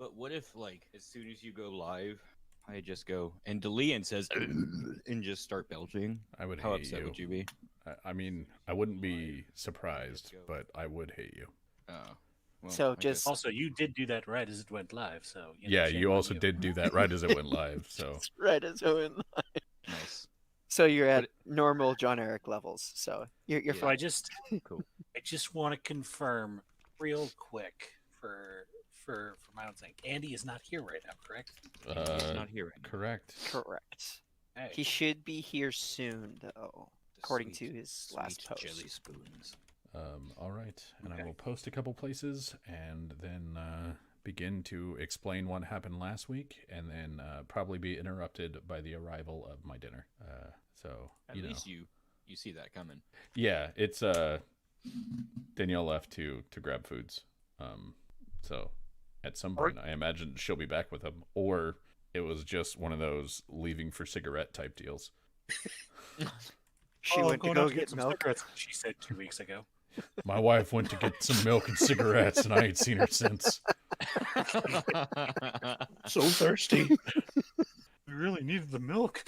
But what if, like, as soon as you go live, I just go and Delian says and just start belching? I would How hate upset you. would you be? I mean, I wouldn't be surprised, but I would hate you. Oh. Well, So I guess- just Also, you did do that right as it went live, so Yeah, shame you on also did do that right as it went live. So right as it went. nice. So you're at normal John Eric levels. So you're Yeah. So fine. I just want to confirm real quick for my own thing. Andy is not here right now, correct? He's not here right now. correct. Correct. Hey. He should be here soon, though, The according sweet, to his sweet last post. jelly spoons. All right, and I Okay. will post a couple places and then begin to explain what happened last week, and then probably be interrupted by the arrival of my dinner. So At you know, least you see that coming. yeah, it's Danielle left to grab foods. So at some point, I imagine she'll be back with him, or it was just one of those leaving for cigarette type deals. She went to go out get some milk. cigarettes, she said 2 weeks ago. My wife went to get some milk and cigarettes, and I ain't seen her since. So thirsty. We really needed the milk.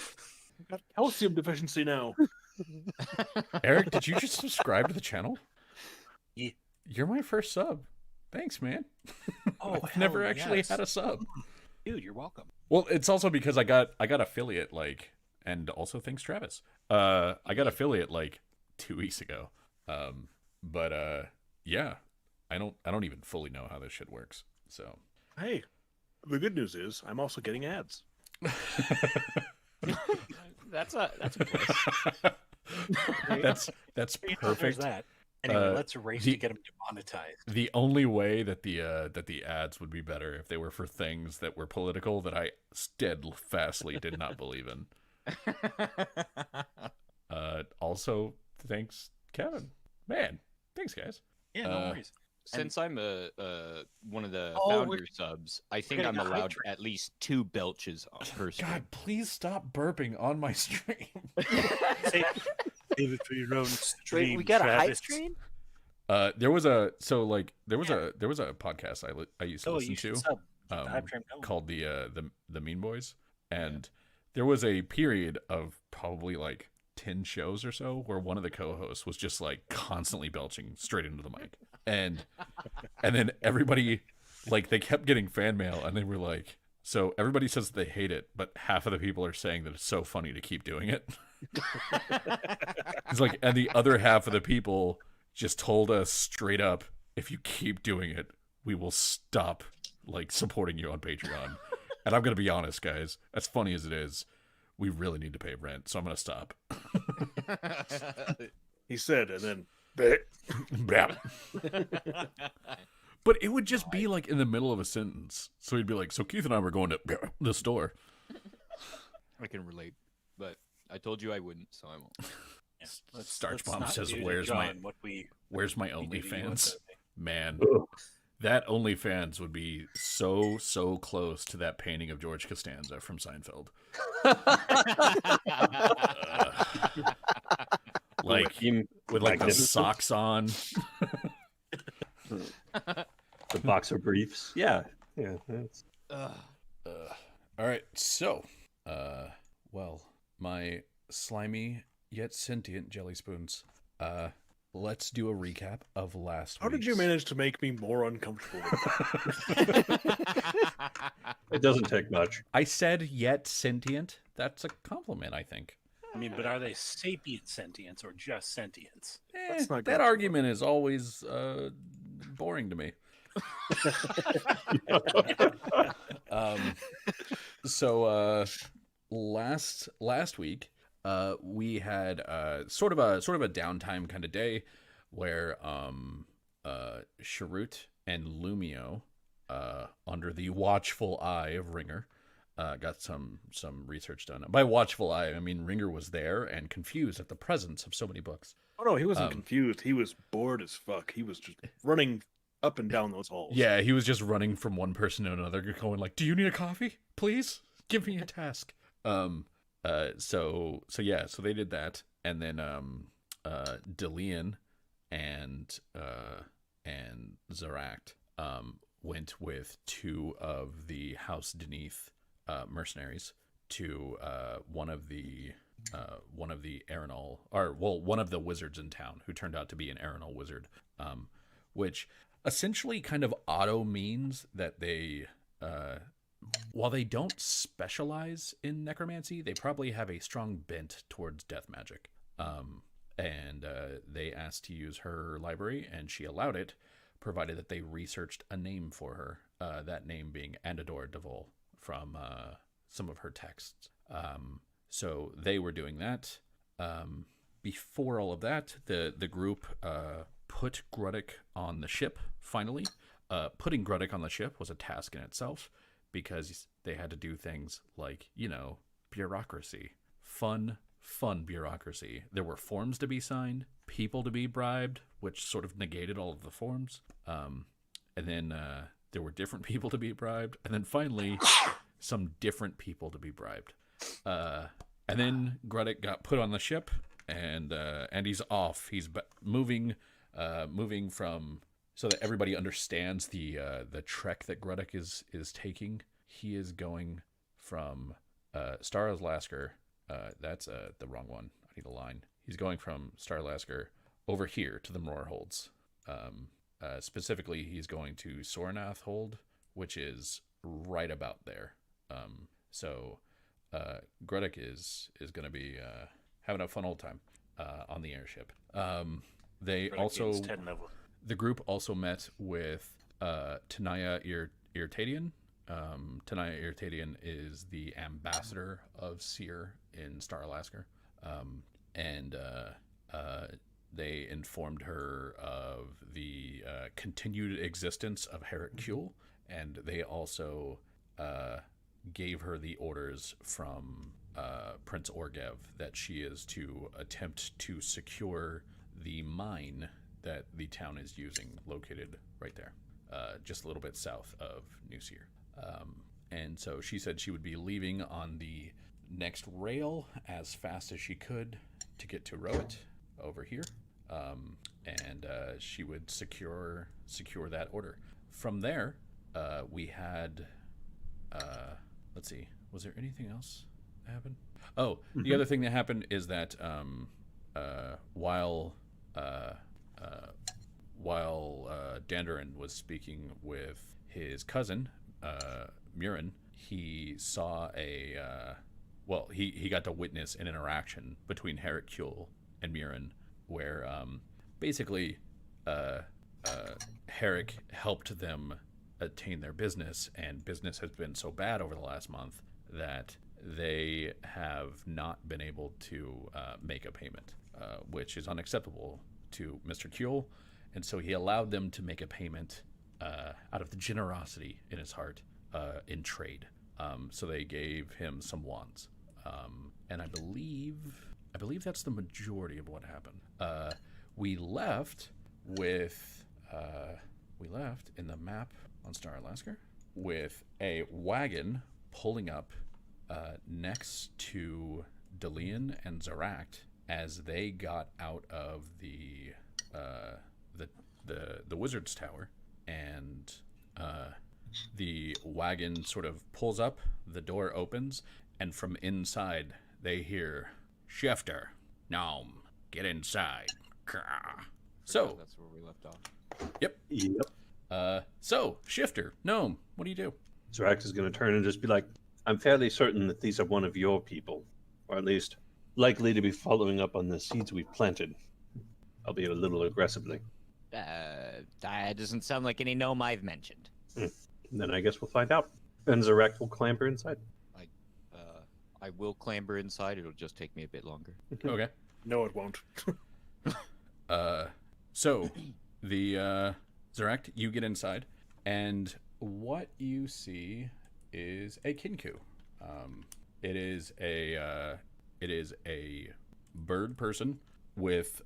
Got calcium deficiency now. Eric, did you just subscribe to the channel? Yeah. You're my first sub. Thanks, man. Oh, I've never hell actually yes. had a sub. Dude, you're welcome. Well, it's also because I got affiliate and also thanks Travis. I got affiliate 2 weeks ago. But yeah, I don't even fully know how this shit works. So Hey, the good news is I'm also getting ads. That's a plus. that's There's perfect. that. Anyway, Uh, let's race the- to get them demonetized. The only way that the ads would be better if they were for things that were political that I steadfastly did not believe in. Also, thanks, Kevin. Man, thanks, guys. Yeah, no worries. Since I'm one of the Oh, founder subs, I think getting I'm a hype allowed train. at least 2 belches per stream. God, please stop burping on my stream. Save it for your own stream. Wait, we got a hype Travis. train? There was a podcast I used to Oh, listen you should to sub. Keep the hype train going. called the Mean Boys, and there was a period of probably 10 shows or so where one of the co-hosts was just constantly belching straight into the mic, and then everybody they kept getting fan mail, and they were like, so everybody says they hate it, but half of the people are saying that it's so funny to keep doing it. It's and the other half of the people just told us straight up, if you keep doing it, we will stop supporting you on Patreon. And I'm gonna be honest, guys, as funny as it is, we really need to pay rent, so I'm gonna stop. He said, and then But it would just be in the middle of a sentence. So he'd be like, so Keith and I were going to the store. I can relate, but I told you I wouldn't, so I won't. Yeah, Starch Bomb not says, do to "Where's John my- what we Where's my we do to you on OnlyFans? Thursday." Man, Ugh. that OnlyFans would be so close to that painting of George Costanza from Seinfeld. With the Magnificent. socks on. The boxer briefs. Yeah. That's... All right, so, well, my slimy yet sentient jelly spoons. Let's do a recap of last how did you week's- manage to make me more uncomfortable? It doesn't take much. I said yet sentient. That's a compliment, I think. I mean, but are they sapient sentience or just sentience? That's not That good. argument is always boring to me. So last week we had sort of a downtime kind of day where Sharut and Lumio under the watchful eye of Ringer got some research done. By watchful eye, I mean Ringer was there and confused at the presence of so many books. Oh no, he wasn't confused. He was bored as fuck. He was just running up and down those halls. Yeah, he was just running from one person to another, going like, "Do you need a coffee? Please give me a task." So they did that, and then Delian and Zaract went with 2 of the House Deneath mercenaries to one of the Arenal, one of the wizards in town, who turned out to be an Arenal wizard, which essentially kind of auto means that they, while they don't specialize in necromancy, they probably have a strong bent towards death magic. And they asked to use her library, and she allowed it, provided that they researched a name for her, that name being Andador Devol from some of her texts. So they were doing that. Before all of that, the group put Gruddick on the ship, finally. Putting Gruddick on the ship was a task in itself, because they had to do things like, bureaucracy. Fun bureaucracy. There were forms to be signed, people to be bribed, which sort of negated all of the forms. And then there were different people to be bribed. And then finally, some different people to be bribed. And then Gruddick got put on the ship, and he's off. He's moving from, so that everybody understands the trek that Gruddick is taking. He is going from Starlasker. That's the wrong one. I need a line. He's going from Starlasker over here to the Moorholds. Specifically, he's going to Sornath Hold, which is right about there. So Gruddick is going to be having a fun old time on the airship. They also, the group also met with Tanaya Irtadian. Tanaya Irtadian is the ambassador of Seer in Starlasker. And they informed her of the continued existence of Heracule, and they also gave her the orders from Prince Orgev that she is to attempt to secure the mine that the town is using, located right there, just a little bit south of New Seer. And so she said she would be leaving on the next rail as fast as she could to get to Rowett over here, and she would secure that order. From there, we had, let's see, was there anything else that happened? Oh, the other thing that happened is that while Dandarin was speaking with his cousin, Murin, he saw he got to witness an interaction between Heracule and Murin, where basically Herrick helped them attain their business, and business has been so bad over the last month that they have not been able to make a payment, which is unacceptable to Mr. Kuehl, and so he allowed them to make a payment out of the generosity in his heart in trade. So they gave him some wands, and I believe that's the majority of what happened. We left in the map on Starlasker with a wagon pulling up next to Delian and Zaract as they got out of the wizard's tower, and the wagon sort of pulls up, the door opens, and from inside they hear, "Shifter, Gnome, get inside." So that's where we left off. Yep. So Shifter, Gnome, what do you do? Zorak is going to turn and just be like, "I'm fairly certain that these are one of your people, or at least likely to be following up on the seeds we've planted, albeit a little aggressively." That doesn't sound like any gnome I've mentioned. Then I guess we'll find out. And Zorak will clamber inside. I will clamber inside. It'll just take me a bit longer. Okay. No, it won't. So the Zaract, you get inside, and what you see is a Kinku. It is a bird person with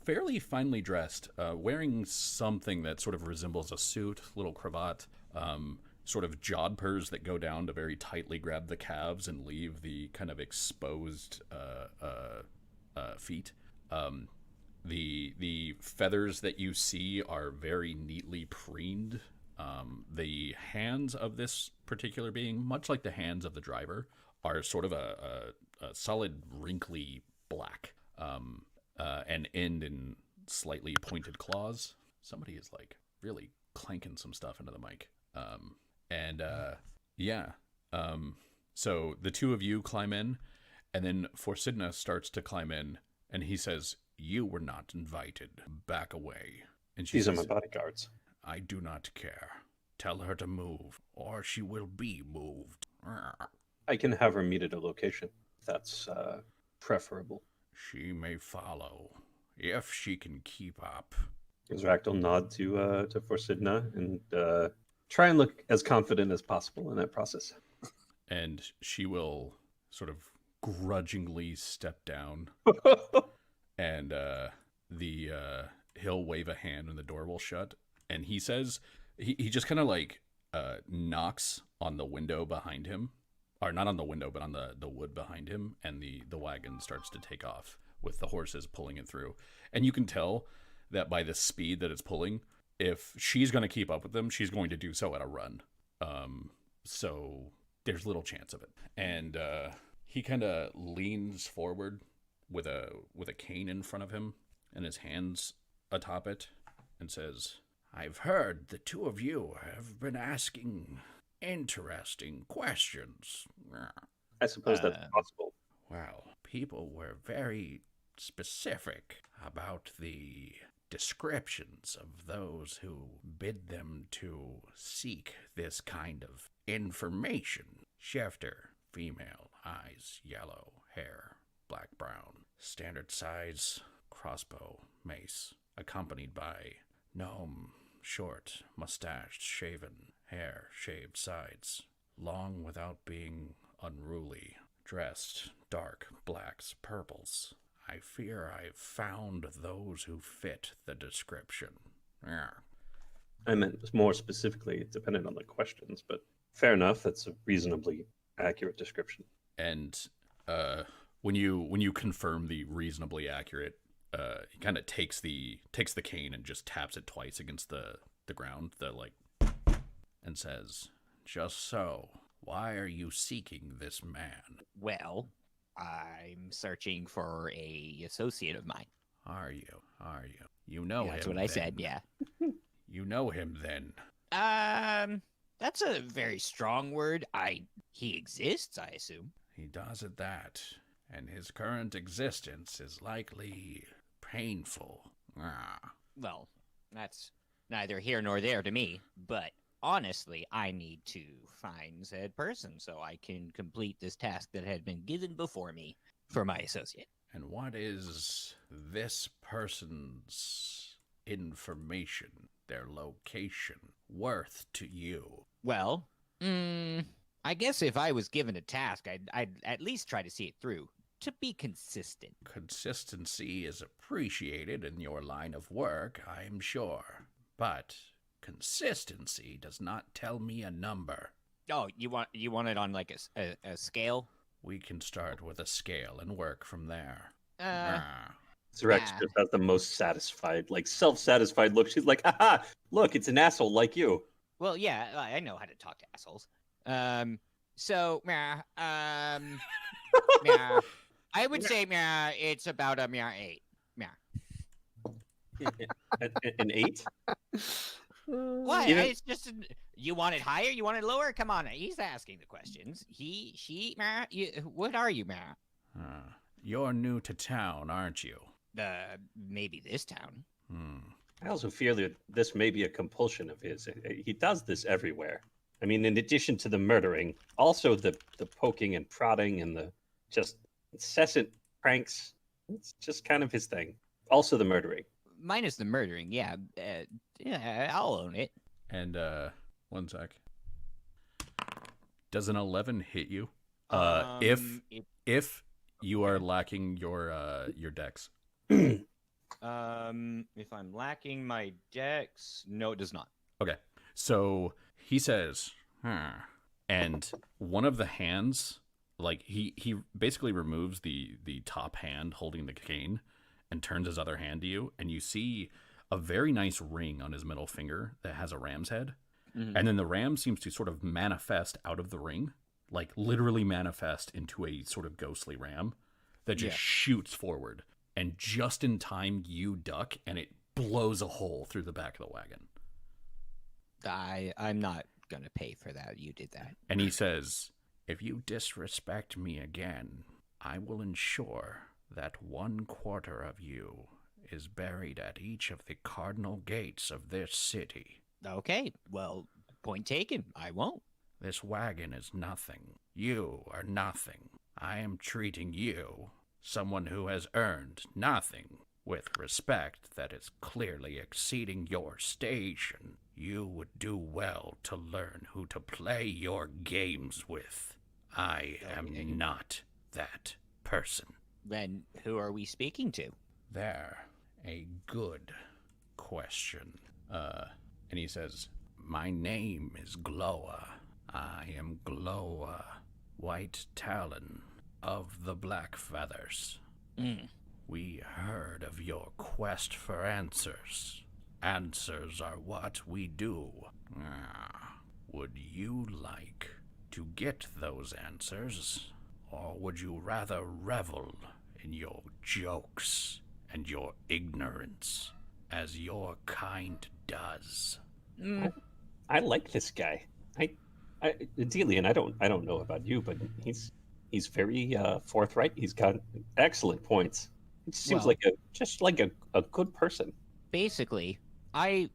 fairly finely dressed, wearing something that sort of resembles a suit, little cravat, sort of jodhpurs that go down to very tightly grab the calves and leave the kind of exposed feet. The feathers that you see are very neatly preened The hands of this particular being, much like the hands of the driver, are sort of a solid, wrinkly black, and end in slightly pointed claws. Somebody is like really clanking some stuff into the mic. So the two of you climb in, and then Forsidna starts to climb in, and he says, "You were not invited. Back away." And she These are says, my bodyguards. "I do not care. Tell her to move, or she will be moved." I can have her meet at a location. That's preferable. She may follow, if she can keep up. Zrak will nod to Forsidna and try and look as confident as possible in that process. And she will sort of grudgingly step down, and he'll wave a hand and the door will shut. And he says, he just kind of like knocks on the window behind him, or not on the window, but on the wood behind him, and the wagon starts to take off with the horses pulling it through. And you can tell that by the speed that it's pulling, if she's going to keep up with them, she's going to do so at a run. So there's little chance of it. And he kind of leans forward with a cane in front of him and his hands atop it and says, "I've heard the two of you have been asking interesting questions." I suppose that's possible. Well, people were very specific about the descriptions of those who bid them to seek this kind of information. Shifter, female, eyes yellow, hair black-brown, standard size, crossbow, mace, accompanied by gnome, short, mustached, shaven, hair, shaved sides, long without being unruly, dressed dark blacks, purples. I fear I've found those who fit the description. I meant more specifically, depending on the questions, but fair enough. That's a reasonably accurate description. And when you confirm the reasonably accurate, he kind of takes the cane and just taps it twice against the ground, and says, "Just so. Why are you seeking this man?" Well, I'm searching for a associate of mine. Are you? You know him. That's what I said, yeah. You know him then. That's a very strong word. He exists, I assume. He does at that, and his current existence is likely painful. Well, that's neither here nor there to me, but honestly, I need to find said person so I can complete this task that had been given before me for my associate. And what is this person's information, their location, worth to you? Well, I guess if I was given a task, I'd at least try to see it through, to be consistent. Consistency is appreciated in your line of work, I'm sure. But consistency does not tell me a number. Oh, you want it on like a scale? We can start with a scale and work from there. Zrex just has the most satisfied, self-satisfied look. She's like, "Haha, look, it's an asshole like you." Well, yeah, I know how to talk to assholes. So, I would say, it's about a 8. An 8? What? Even- It's just you want it higher? You want it lower? Come on, he's asking the questions. She, what are you, You're new to town, aren't you? Maybe this town. I also fear that this may be a compulsion of his. He does this everywhere. I mean, in addition to the murdering, also the poking and prodding and the just incessant pranks. It's just kind of his thing. Also the murdering. Minus the murdering, yeah. I'll own it. And, one sec. Does an 11 hit you? If you are lacking your dex. If I'm lacking my dex, no, it does not. Okay. So he says, and one of the hands, like he basically removes the top hand holding the cane and turns his other hand to you, and you see a very nice ring on his middle finger that has a ram's head. Mhm. And then the ram seems to sort of manifest out of the ring, like literally manifest into a sort of ghostly ram that just Yeah. shoots forward. And just in time, you duck, and it blows a hole through the back of the wagon. I'm not gonna pay for that. You did that. And he says, "If you disrespect me again, I will ensure that 1/4 of you is buried at each of the cardinal gates of this city. Okay. Well, point taken. I won't. This wagon is nothing. You are nothing. I am treating you, someone who has earned nothing, with respect that is clearly exceeding your station. You would do well to learn who to play your games with. I am Okay. not that person." Then who are we speaking to? There, a good question. And he says, "My name is Gloa. I am Gloa, White Talon of the Black Feathers. Mm. We heard of your quest for answers. Answers are what we do. Would you like to get those answers, or would you rather revel in your jokes and your ignorance, as your kind does?" Mm. I like this guy. Delian, I don't know about you, but he's very forthright. He's got excellent points. He seems Well- like a good person. Basically, I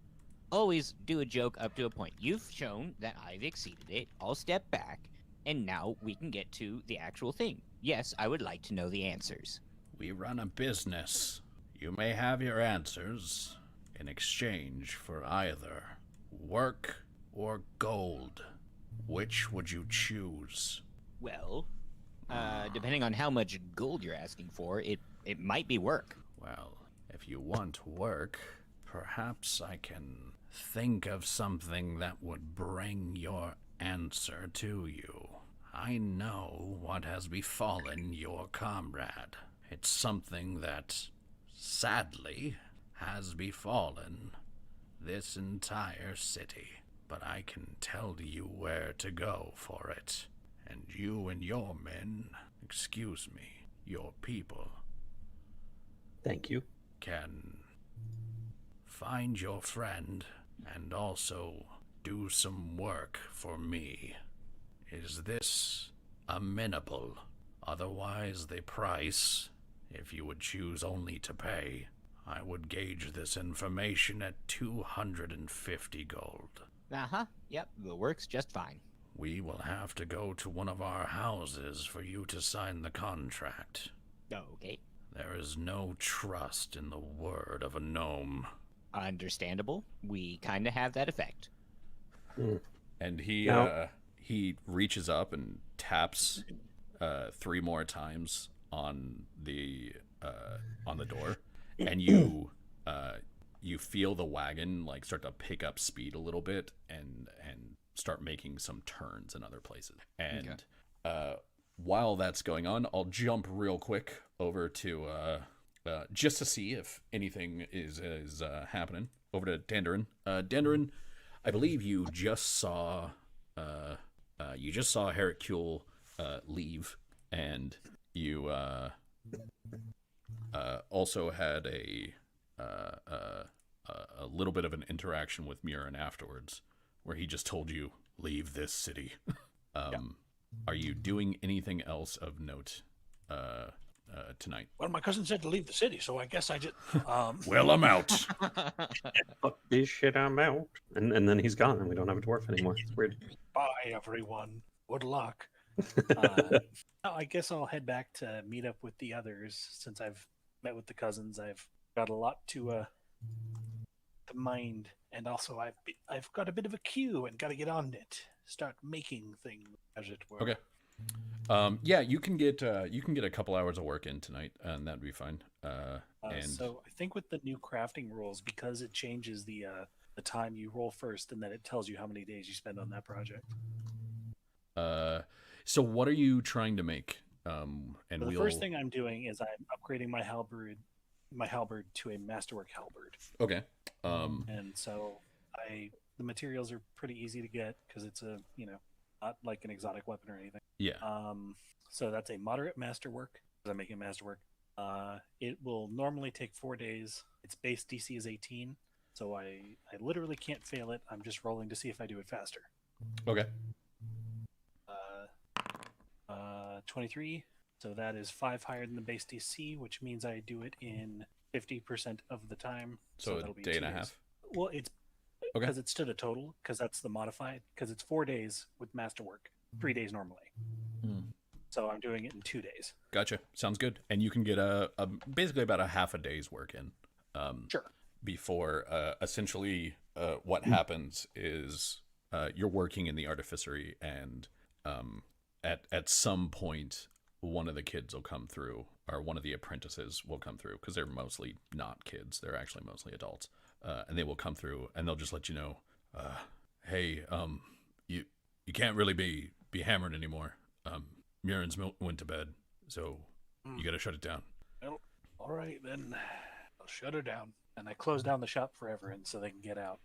always do a joke up to a point. You've shown that I've exceeded it. I'll step back, and now we can get to the actual thing. Yes, I would like to know the answers. We run a business. You may have your answers in exchange for either work or gold. Which would you choose? Well, depending on how much gold you're asking for, it might be work. Well, if you want work, perhaps I can think of something that would bring your answer to you. I know what has befallen your comrade. It's something that, sadly, has befallen this entire city. But I can tell you where to go for it. And you and your men, excuse me, your people, Thank you. can find your friend and also do some work for me. Is this amenable? Otherwise, the price, if you would choose only to pay, I would gauge this information at 250 gold. Uh-huh. Yep, it works just fine. We will have to go to one of our houses for you to sign the contract. Okay. There is no trust in the word of a gnome. Understandable. We kind of have that effect. And he Now- he reaches up and taps 3 more times on the door, and you feel the wagon like start to pick up speed a little bit and start making some turns in other places. And while that's going on, I'll jump real quick over to just to see if anything is happening. Over to Dandarin. Dandarin, I believe you just saw Hercule leave, and you also had a little bit of an interaction with Murin afterwards, where he just told you, "Leave this city." Are you doing anything else of note tonight? Well, my cousin said to leave the city, so I guess I just. Well, I'm out. Fuck this shit, I'm out. And then he's gone, and we don't have a dwarf anymore. It's weird. Bye, everyone. Good luck. I guess I'll head back to meet up with the others. Since I've met with the cousins, I've got a lot to mind, and also I've got a bit of a queue and got to get on it. Start making things, as it were. Okay. Yeah, you can get a couple hours of work in tonight, and that'd be fine. And So I think with the new crafting rules, because it changes the time you roll first, and then it tells you how many days you spend on that project. so what are you trying to make? And So the first thing I'm doing is I'm upgrading my halberd to a masterwork halberd. Okay. And so I the materials are pretty easy to get because it's a not like an exotic weapon or anything. Yeah. So that's a moderate masterwork. I'm making masterwork. It will normally take 4 days. Its base DC is 18, so I literally can't fail it. I'm just rolling to see if I do it faster. Okay. 23. So that is 5 higher than the base DC, which means I do it in 50% of the time. So that'll a be day 2 and a days. half. Well, it's Okay. because it's to the total, because that's the modified, because it's 4 days with masterwork, 3 days normally. So I'm doing it in 2 days. Gotcha. Sounds good. And you can get a basically about a half a day's work in. Sure. Before essentially what happens is you're working in the artificery, and at some point one of the kids will come through, or one of the apprentices will come through, because they're mostly not kids, they're actually mostly adults, and they will come through and they'll just let you know, hey, you can't really be hammering anymore. Murin's went to bed, so you gotta shut it down. Well, all right, then I'll shut her down. And I close down the shop for Eberron so they can get out.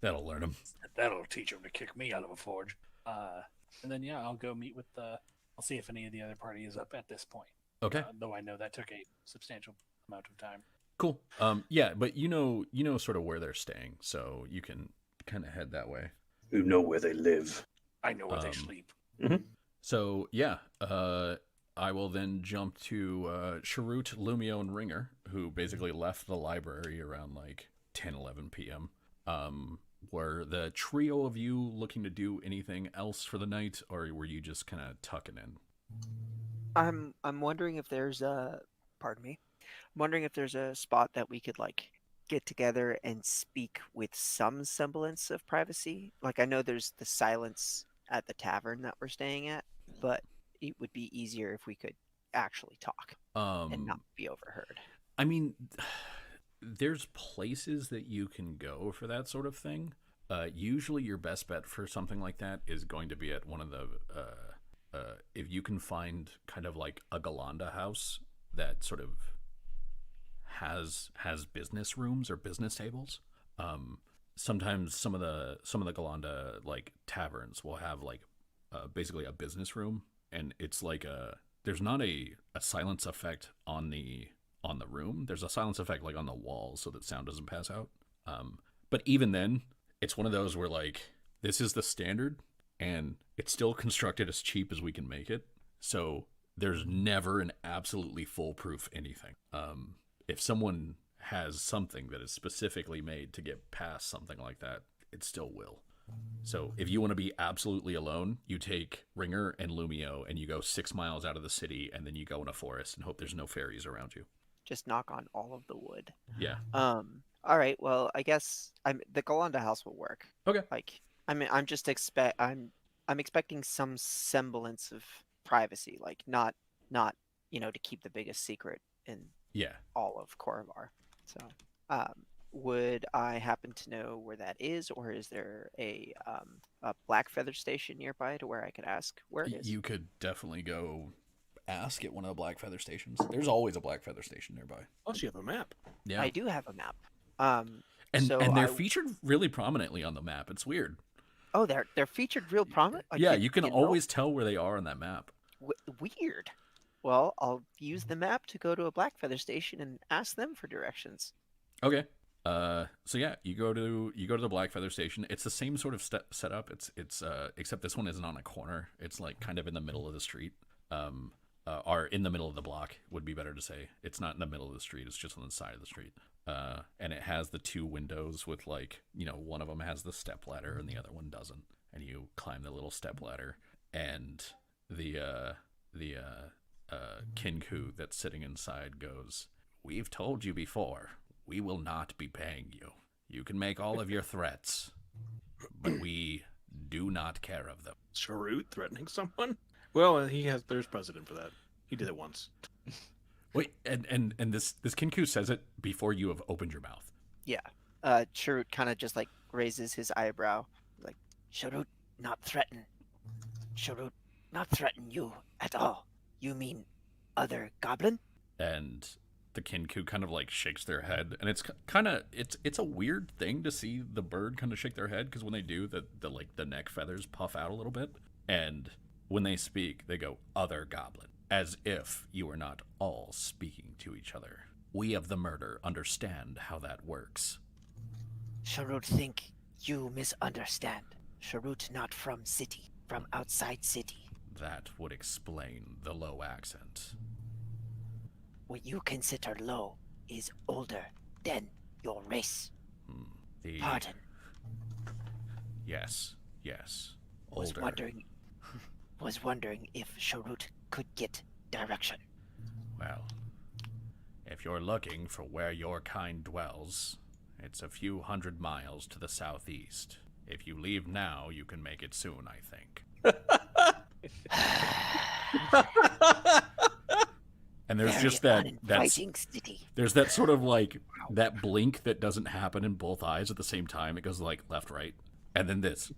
That'll learn them. That'll teach them to kick me out of a forge. And then, I'll go meet with I'll see if any of the other party is up at this point. Okay. Though I know that took a substantial amount of time. Cool. Yeah, but you know sort of where they're staying, so you can kind of head that way. You know where they live. I know where they sleep. So yeah, I will then jump to Sharut, Lumio, and Ringer, who basically left the library around like 10, 11 p.m. Were the trio of you looking to do anything else for the night, or were you just kind of tucking in? I'm wondering if there's a pardon me. I'm wondering if there's a spot that we could like get together and speak with some semblance of privacy. Like I know there's the silence at the tavern that we're staying at, but it would be easier if we could actually talk and not be overheard. I mean, there's places that you can go for that sort of thing. Usually your best bet for something like that is going to be at one of the if you can find kind of like a Galanda house that sort of has business rooms or business tables. Sometimes some of the Galanda like taverns will have like basically a business room, and it's like there's not a silence effect on the room. There's a silence effect like on the walls so that sound doesn't pass out. But even then, it's one of those where like this is the standard, and it's still constructed as cheap as we can make it. So there's never an absolutely foolproof anything. If someone has something that is specifically made to get past something like that, it still will. So if you want to be absolutely alone, you take Ringer and Lumio and you go 6 miles out of the city, and then you go in a forest and hope there's no fairies around you. Just knock on all of the wood. Yeah. All right. Well, I guess the Galanda house will work. Okay. Like, I mean, I'm expecting some semblance of privacy, like not to keep the biggest secret in all of Korovar. So, would I happen to know where that is, or is there a black feather station nearby to where I could ask where it is? You could definitely go ask at one of the black feather stations. There's always a black feather station nearby. Oh, so you have a map. Yeah. I do have a map. And they're featured really prominently on the map. It's weird. Oh, they're featured real prominent. Like, yeah, you can always tell where they are on that map. Weird. Well, I'll use the map to go to a black feather station and ask them for directions. Okay. So yeah, you go to the black feather station. It's the same sort of setup. It's except this one isn't on a corner. It's like kind of in the middle of the street. Or in the middle of the block would be better to say. It's not in the middle of the street. It's just on the side of the street. And it has the 2 windows with like, one of them has the step ladder and the other one doesn't. And you climb the little step ladder, and the Kinku that's sitting inside goes, "We've told you before, we will not be paying you. You can make all of your threats, but we do not care of them." Sharut threatening someone? Well, there's precedent for that. He did it once. Wait, and this Kinku says it before you have opened your mouth. Yeah. Chirrut kind of just like raises his eyebrow, like, "Sharut, not threaten. Sharut, not threaten you at all. You mean other goblin?" And the Kinku kind of like shakes their head, and it's kind of it's a weird thing to see the bird kind of shake their head, because when they do, the neck feathers puff out a little bit, and when they speak, they go, "Other goblin," as if you are not all speaking to each other. We of the murder understand how that works. Sharut think you misunderstand. Sharut not from city, from outside city. That would explain the low accent. What you consider low is older than your race. The Pardon. Yes. Older. Was wondering if Sharut could get direction. Well, if you're looking for where your kind dwells, it's a few 100 miles to the southeast. If you leave now, you can make it soon, I think. And there's Very just that's uninviting city. there's that sort of like that blink that doesn't happen in both eyes at the same time. It goes like left, right, and then this.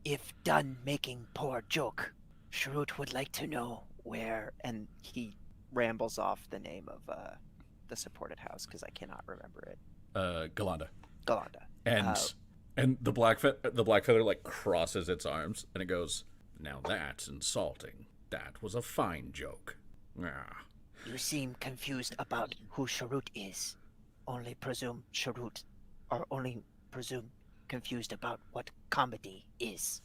If done making poor joke, Sharut would like to know where, and he rambles off the name of the supported house because I cannot remember it. Galanda. Galanda. And the black feather like crosses its arms and it goes, "Now that's insulting. That was a fine joke." Ah. You seem confused about who Sharut is. Only presume confused about what comedy is.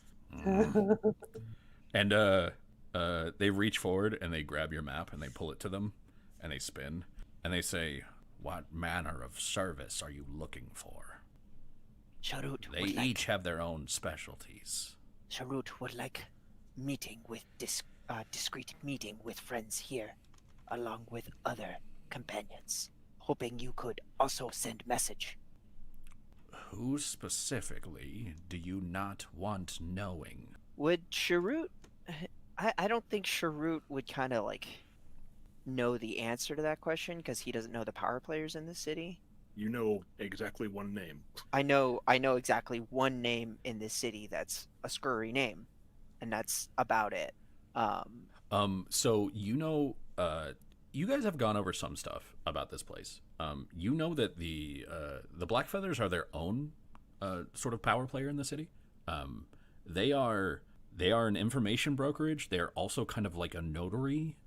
And they reach forward and they grab your map and they pull it to them and they spin and they say, "What manner of service are you looking for?" Sharut They would like each have their own specialties. Sharut would like meeting with discreet meeting with friends here, along with other companions. Hoping you could also send message. Who specifically do you not want knowing? Would Sharut? I don't think Sharut would kind of like know the answer to that question because he doesn't know the power players in the city. You know exactly one name. I know exactly one name in this city that's a scurry name, and that's about it. So you guys have gone over some stuff about this place. You know that the Black Feathers are their own sort of power player in the city. They are an information brokerage. They're also kind of like a notary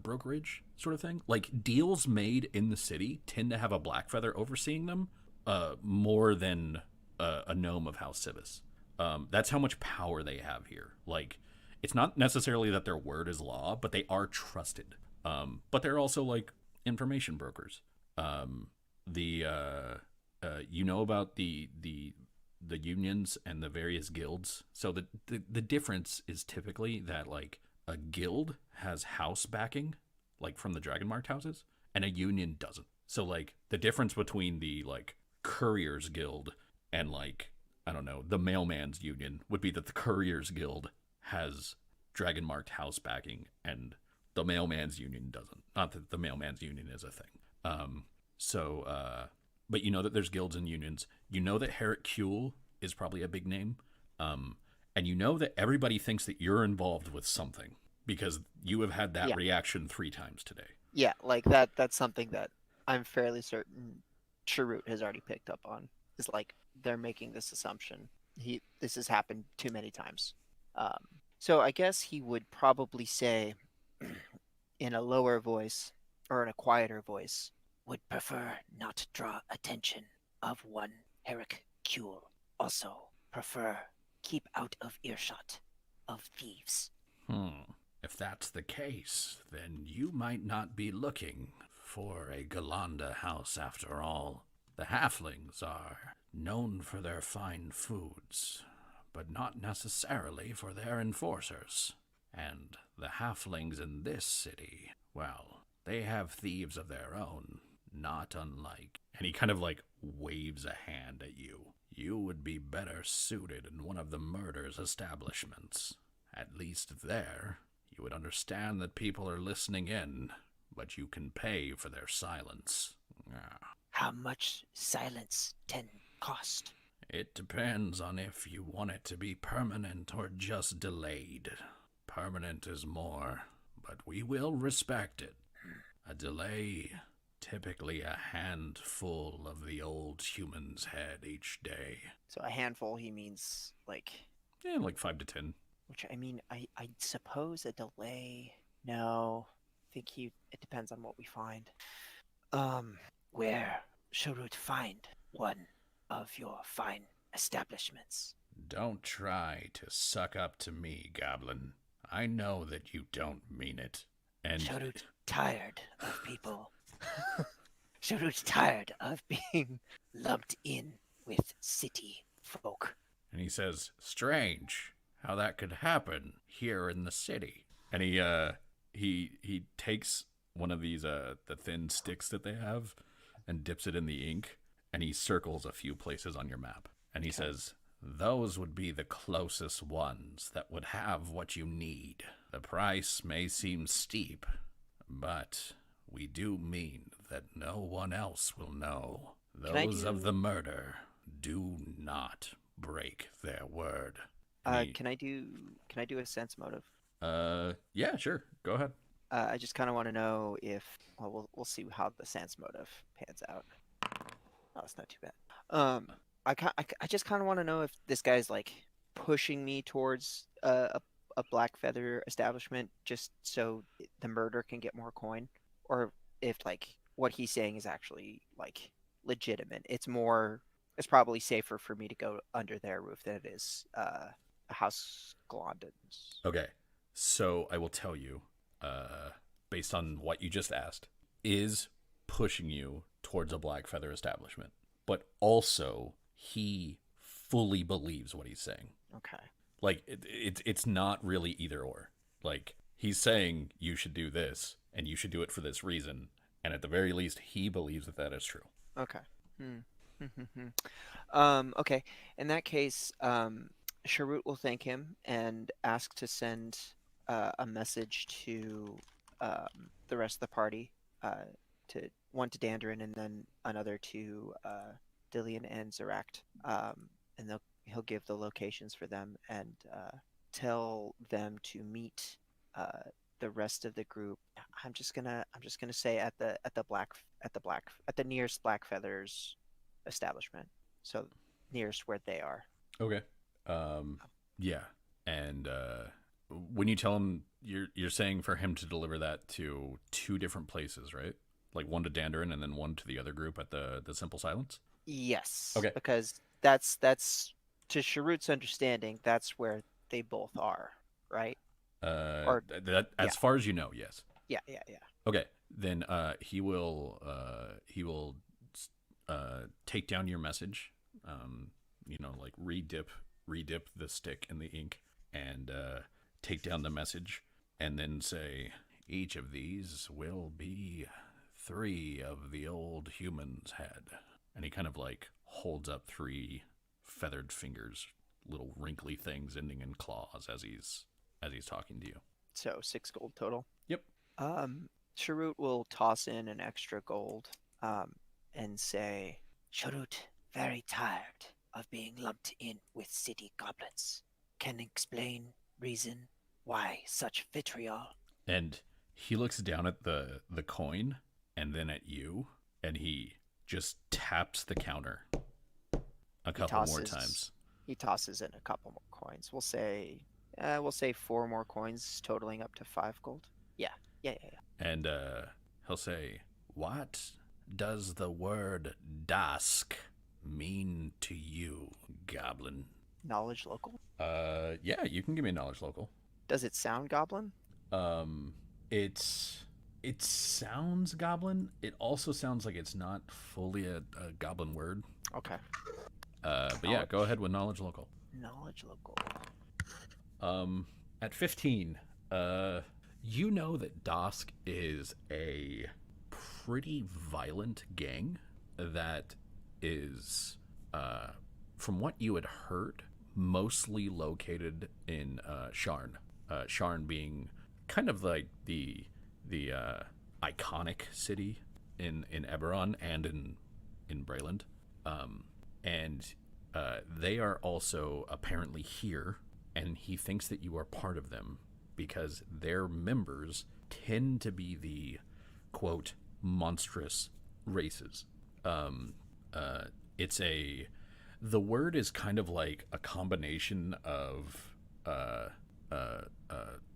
brokerage sort of thing. Like deals made in the city tend to have a Black Feather overseeing them more than a gnome of House Civis. That's how much power they have here. Like, it's not necessarily that their word is law, but they are trusted. But they're also like information brokers. You know about the unions and the various guilds. So the difference is typically that like a guild has house backing, like from the Dragon Marked houses, and a union doesn't. So like the difference between the like Couriers Guild and like, I don't know, the Mailman's Union would be that the Couriers Guild has Dragon Marked house backing and the Mailman's Union doesn't. Not that the Mailman's Union is a thing. But you know that there's guilds and unions. You know that Herrick Kuhl is probably a big name. And you know that everybody thinks that you're involved with something because you have had that reaction 3 times today. Yeah, like that's something that I'm fairly certain Sharut has already picked up on. Is like they're making this assumption. This has happened too many times. So I guess he would probably say in a lower voice or in a quieter voice, would prefer not to draw attention of one Herrick Kuhl. Also prefer keep out of earshot of thieves. If that's the case, then you might not be looking for a Galanda house after all. The halflings are known for their fine foods, but not necessarily for their enforcers. And the halflings in this city, well, they have thieves of their own, not unlike... And he kind of like waves a hand at you. You would be better suited in one of the murder's establishments. At least there, you would understand that people are listening in, but you can pay for their silence. How much silence cost? It depends on if you want it to be permanent or just delayed. Permanent is more, but we will respect it. A delay, typically a handful of the old human's head each day. So a handful, he means like, Yeah, like 5 to 10. which I mean, I suppose a delay. No, I think it depends on what we find. Where shall we find one of your fine establishments? Don't try to suck up to me, Goblin. I know that you don't mean it. And Sharut tired of people. Sharut's tired of being lumped in with city folk. and he says, "Strange how that could happen here in the city." And he takes one of these the thin sticks that they have and dips it in the ink, and he circles a few places on your map. And he says, "Those would be the closest ones that would have what you need. The price may seem steep, but we do mean that no one else will know. Those of the murder do not break their word." Can I do a sense motive? Yeah, sure. Go ahead. I just kind of want to know if we'll see how the sense motive pans out. Oh, it's not too bad. I just kind of want to know if this guy's like pushing me towards a black feather establishment just so the murder can get more coin, or if like what he's saying is actually like legitimate. It's probably safer for me to go under their roof than it is a House Glondon's. Okay. So I will tell you, based on what you just asked, is pushing you towards a black feather establishment, but also he fully believes what he's saying. Okay. Like it's not really either or. Like he's saying you should do this and you should do it for this reason, and at the very least he believes that that is true. Okay. Okay. In that case, Sharut will thank him and ask to send a message to the rest of the party, to one to Dandrin and then another to Dillian and Zeract, and he'll give the locations for them and tell them to meet the rest of the group. I'm just gonna say at the nearest Black Feathers establishment, so nearest where they are. Okay. Yeah. And when you tell him, you're saying for him to deliver that to 2 different places, right? Like one to Dandarin and then one to the other group at the Simple Silence? Yes. Okay. Because that's to Sharut's understanding, that's where they both are, right? Or that as far as you know, yes. Yeah. Okay. Then he will take down your message. Like redip the stick in the ink and take down the message, and then say, "Each of these will be 3 of the old human's head." And he kind of like holds up 3 feathered fingers, little wrinkly things ending in claws as he's talking to you. So 6 gold total. Yep. Sharut will toss in an extra gold, and say, "Sharut, very tired of being lumped in with city goblins. Can explain reason why such vitriol." And he looks down at the coin and then at you, and he just taps the counter a couple more times. He tosses in a couple more coins. We'll say 4 more coins, totaling up to 5 gold. Yeah. And he'll say, "What does the word Dask mean to you, Goblin?" Knowledge local. Yeah, you can give me a knowledge local. Does it sound goblin? It sounds goblin. It also sounds like it's not fully a goblin word. Okay. But yeah, go ahead with knowledge local. Knowledge local. At 15, you know that Dask is a pretty violent gang that is, from what you had heard, mostly located in Sharn. Sharn being kind of like the iconic city in Eberron and in Brayland. And they are also apparently here, and he thinks that you are part of them because their members tend to be the, quote, monstrous races. It's a... The word is kind of like a combination of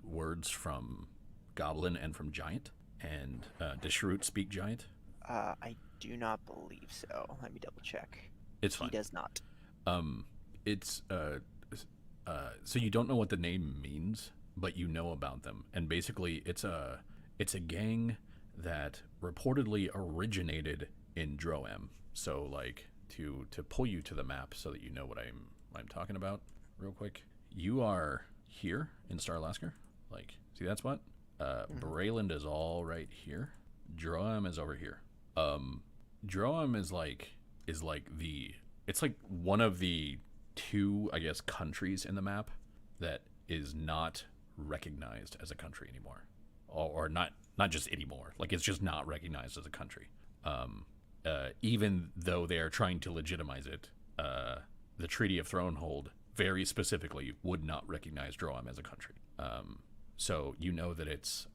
words from Goblin and from Giant. And does Shrewd speak Giant? I do not believe so. Let me double check. It's fine. He does not. It's so you don't know what the name means, but you know about them. And basically, it's a gang that reportedly originated in Droam. So like to pull you to the map so that you know what I'm talking about real quick. You are here in Starlasker. Like, see that spot? Brayland is all right here. Droam is over here. Droam is like it's like one of the two, I guess, countries in the map that is not recognized as a country anymore, or not just anymore. Like, it's just not recognized as a country. Even though they are trying to legitimize it, the Treaty of Thronehold very specifically would not recognize Droam as a country. So you know that it's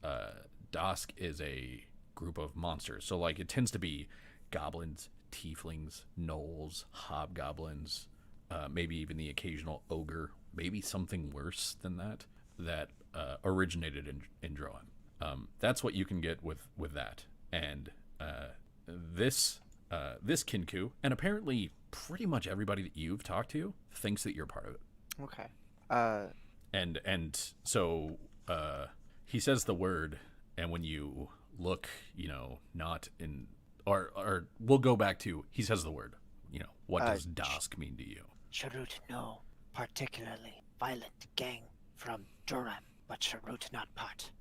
Dosk is a group of monsters. So like it tends to be goblins, tieflings, gnolls, hobgoblins, maybe even the occasional ogre, maybe something worse than that originated in Droam. That's what you can get with that. And this Kinku, and apparently pretty much everybody that you've talked to thinks that you're part of it. Okay. And so he says the word, and when you look, not in, or we'll go back to, he says the word, what does Dosk mean to you? Sharut no particularly violent gang from Durham, but Sharut not part.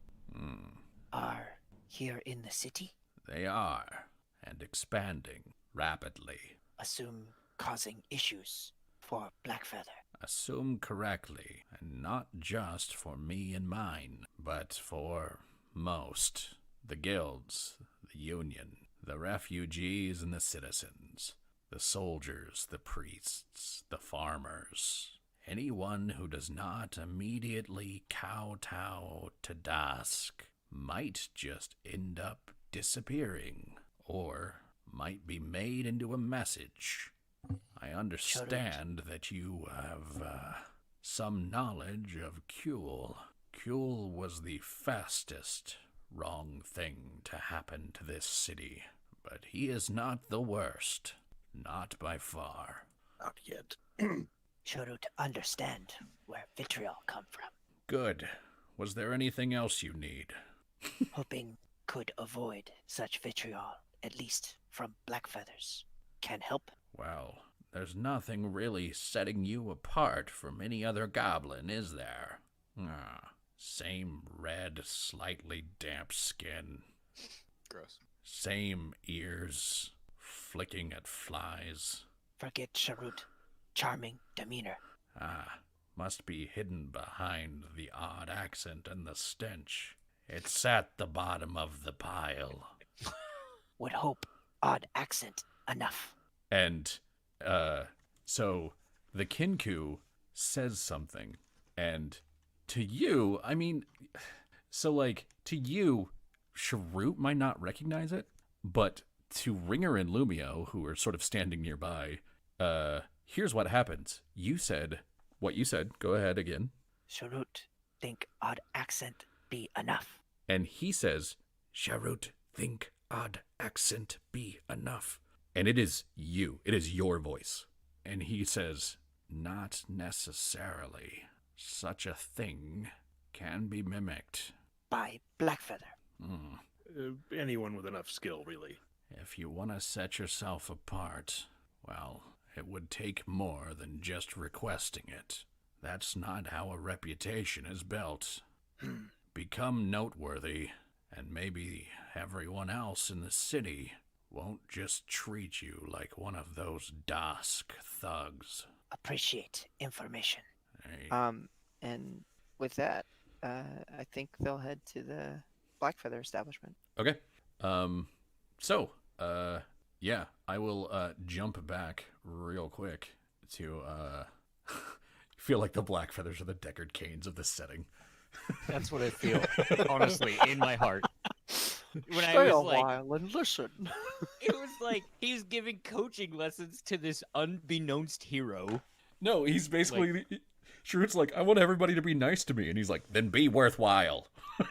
Are here in the city? They are, and expanding rapidly. Assume causing issues for Blackfeather. Assume correctly, and not just for me and mine, but for most. The guilds, the union, the refugees and the citizens, the soldiers, the priests, the farmers. Anyone who does not immediately kowtow to Dusk might just end up disappearing, or might be made into a message. I understand that you have some knowledge of Kuel. Kuel was the fastest wrong thing to happen to this city, but he is not the worst. Not by far. Not yet. Sharut understand where vitriol come from. Good. Was there anything else you need? Hoping could avoid such vitriol, at least from Blackfeathers. Can help? Well, there's nothing really setting you apart from any other goblin, is there? Same red, slightly damp skin. Gross. Same ears, flicking at flies. Forget Sharut. Charming demeanor. Must be hidden behind the odd accent and the stench. It's at the bottom of the pile. Would hope odd accent enough. And, so the Kinku says something, and to you, to you, Sharut might not recognize it, but to Ringer and Lumio, who are sort of standing nearby, here's what happens. You said what you said. Go ahead again. Sharut think odd accent be enough. And he says, Sharut think odd accent be enough. And it is you. It is your voice. And he says, not necessarily. Such a thing can be mimicked. By Blackfeather. Anyone with enough skill, really. If you want to set yourself apart, well, it would take more than just requesting it. That's not how a reputation is built. Become noteworthy, and maybe everyone else in the city won't just treat you like one of those Dusk thugs. Appreciate information. Hey. And with that, I think they'll head to the Blackfeather establishment. Okay. Yeah, I will jump back real quick to feel like the Blackfeathers are the Deckard Canes of this setting. That's what I feel, honestly, in my heart. When I Stay was a like, while and listen. it was like he's giving coaching lessons to this unbeknownst hero. No, he's basically Shrewd's like, I want everybody to be nice to me, and he's like, then be worthwhile.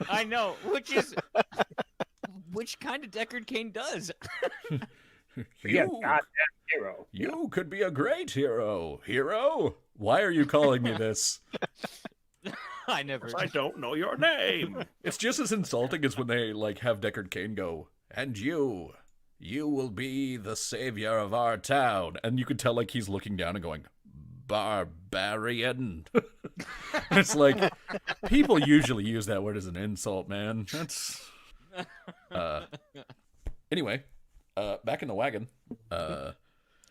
I know, which kind of Deckard Cain does. Be a goddamn hero. You could be a great hero. Hero? Why are you calling me this? I never. I don't know your name. It's just as insulting as when they like have Deckard Cain go, and you will be the savior of our town. And you could tell like he's looking down and going, barbarian. It's like, people usually use that word as an insult, man. That's anyway, back in the wagon. Oh,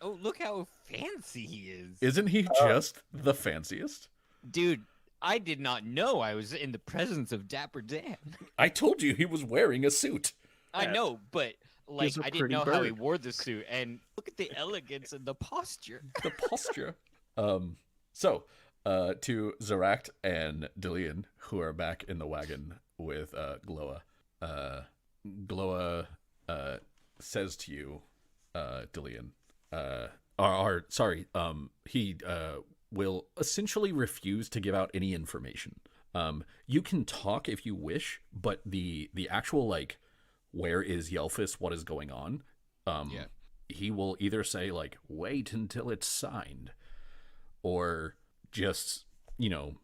look how fancy he is. Isn't he just the fanciest? Dude, I did not know I was in the presence of Dapper Dan. I told you he was wearing a suit. I know, but like He's a I didn't pretty know how he bird. wore the suit. And look at the elegance and the posture. The posture. So, to Zaract and Dillian, who are back in the wagon with Gloa. Gloa says to you, Dillian, he will essentially refuse to give out any information. You can talk if you wish, but the actual like, where is Yelphus, what is going on? He will either say like, wait until it's signed, or just,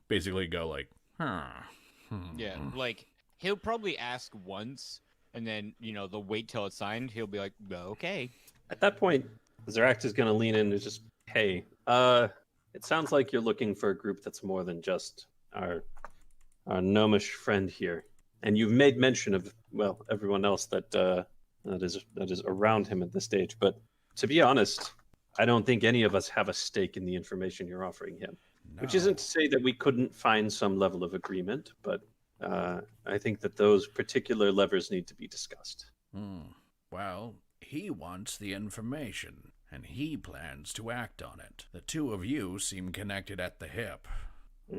basically go like, Yeah, like he'll probably ask once, and then they'll wait till it's signed. He'll be like, okay. At that point, Zaract is going to lean in and just, hey, it sounds like you're looking for a group that's more than just our gnomish friend here. And you've made mention of, well, everyone else that is around him at this stage. But to be honest, I don't think any of us have a stake in the information you're offering him. no. Which isn't to say that we couldn't find some level of agreement, but I think that those particular levers need to be discussed. Well, he wants the information, and he plans to act on it. The two of you seem connected at the hip.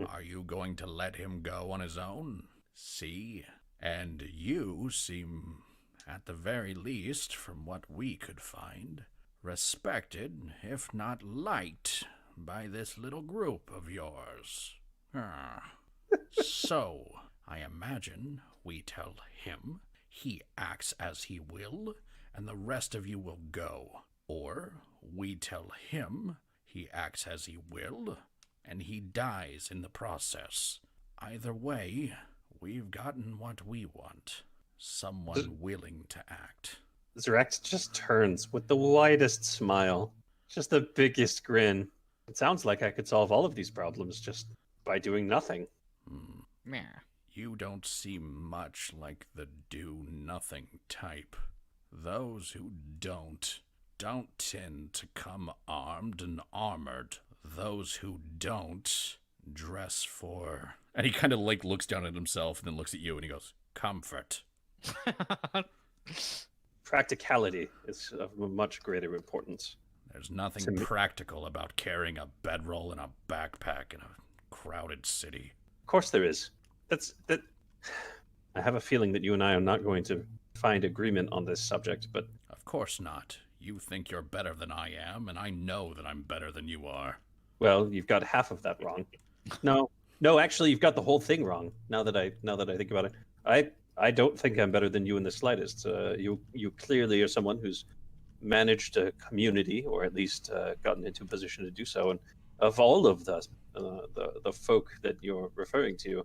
Are you going to let him go on his own? See? And you seem, at the very least, from what we could find, respected, if not liked, by this little group of yours. So, I imagine we tell him, he acts as he will, and the rest of you will go. Or we tell him, he acts as he will, and he dies in the process. Either way, we've gotten what we want. Someone willing to act. Zaract just turns with the widest smile, just the biggest grin. It sounds like I could solve all of these problems just by doing nothing. Meh. You don't seem much like the do-nothing type. Those who don't tend to come armed and armored. Those who don't dress for... And he kind of like looks down at himself and then looks at you and he goes, comfort. Practicality is of much greater importance. There's nothing practical about carrying a bedroll in a backpack in a crowded city. Of course there is. That. I have a feeling that you and I are not going to find agreement on this subject, but... Of course not. You think you're better than I am, and I know that I'm better than you are. Well, you've got half of that wrong. No, actually, you've got the whole thing wrong. Now that I think about it, I don't think I'm better than you in the slightest. You clearly are someone who's managed a community, or at least gotten into a position to do so. And of all of the folk that you're referring to,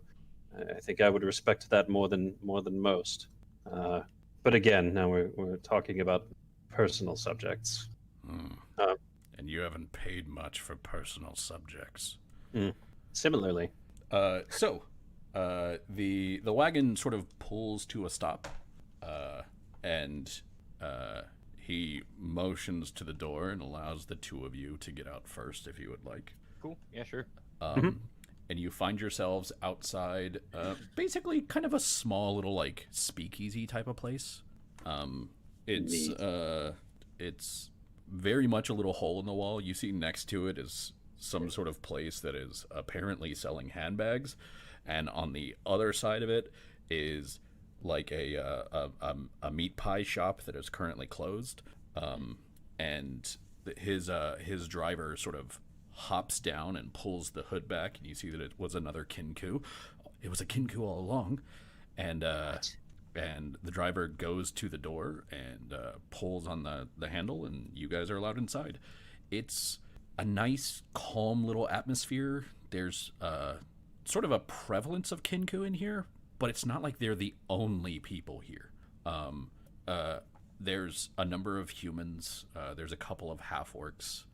I think I would respect that more than most. But again, now we're talking about personal subjects. And you haven't paid much for personal subjects. Similarly. So, the wagon sort of pulls to a stop, and he motions to the door and allows the two of you to get out first, if you would like. Cool. Yeah, sure. And you find yourselves outside, basically kind of a small little like speakeasy type of place. It's very much a little hole in the wall. You see next to it is some sort of place that is apparently selling handbags, and on the other side of it is like a meat pie shop that is currently closed. And his driver sort of hops down and pulls the hood back, and you see that it was another Kinku. It was a Kinku all along, and the driver goes to the door and pulls on the handle, and you guys are allowed inside. It's a nice, calm little atmosphere. There's sort of a prevalence of Kinku in here, but it's not like they're the only people here. There's a number of humans. There's a couple of half-orcs.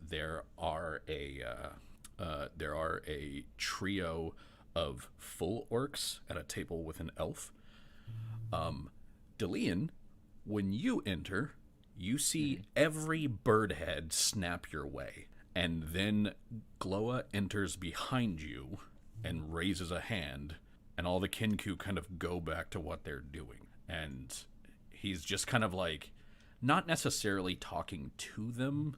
There are a trio of full orcs at a table with an elf. Delian, when you enter, you see every bird head snap your way, and then Gloa enters behind you and raises a hand, and all the Kinku kind of go back to what they're doing. And he's just kind of like, not necessarily talking to them,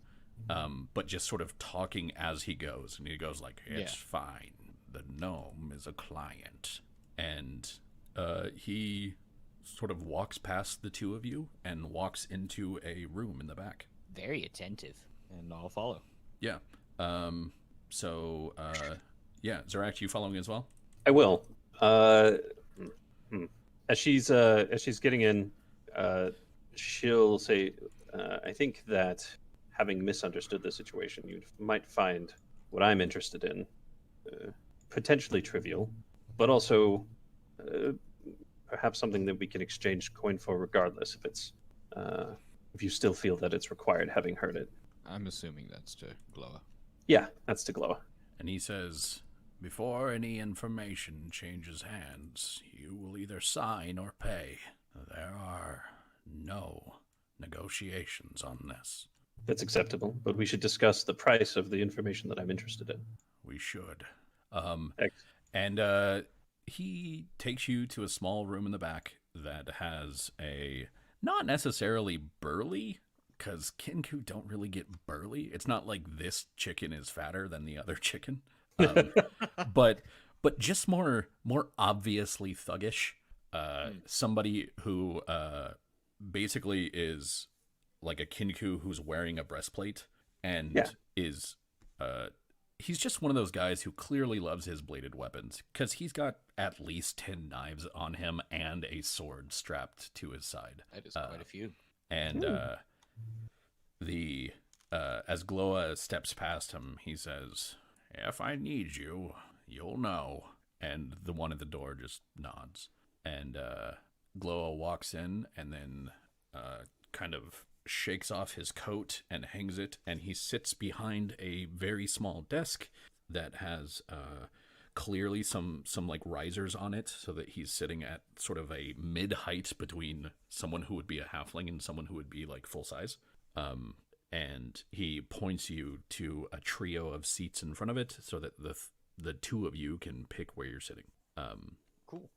but just sort of talking as he goes. And he goes like, it's fine. The gnome is a client. And he sort of walks past the two of you and walks into a room in the back. Very attentive, and I'll follow. Yeah. Zorak, you following as well? I will. As she's getting in, she'll say, I think that having misunderstood the situation, you might find what I'm interested in potentially trivial, but also perhaps something that we can exchange coin for regardless if you still feel that it's required, having heard it. I'm assuming that's to Gloa. Yeah, that's to Gloa. And he says, before any information changes hands, you will either sign or pay. There are no negotiations on this. That's acceptable, but we should discuss the price of the information that I'm interested in. We should. Thanks. And he takes you to a small room in the back that has a, not necessarily burly, because Kinku don't really get burly. It's not like this chicken is fatter than the other chicken. But just more obviously thuggish. Somebody who basically is like a Kinku who's wearing a breastplate and is he's just one of those guys who clearly loves his bladed weapons, because he's got at least 10 knives on him and a sword strapped to his side. That is quite a few. And as Gloa steps past him, he says, if I need you, you'll know. And the one at the door just nods. And Gloa walks in and then kind of shakes off his coat and hangs it, and he sits behind a very small desk that has clearly some like risers on it, so that he's sitting at sort of a mid-height between someone who would be a halfling and someone who would be like full size. And he points you to a trio of seats in front of it so that the two of you can pick where you're sitting. Cool.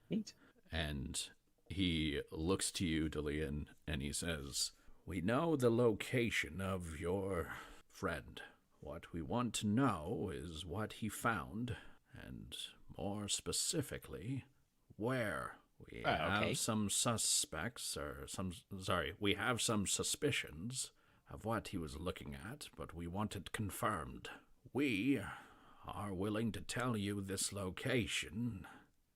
Neat. And he looks to you, Delian, and he says, we know the location of your friend. What we want to know is what he found, and more specifically, where. We have some suspects, we have some suspicions of what he was looking at, but we want it confirmed. We are willing to tell you this location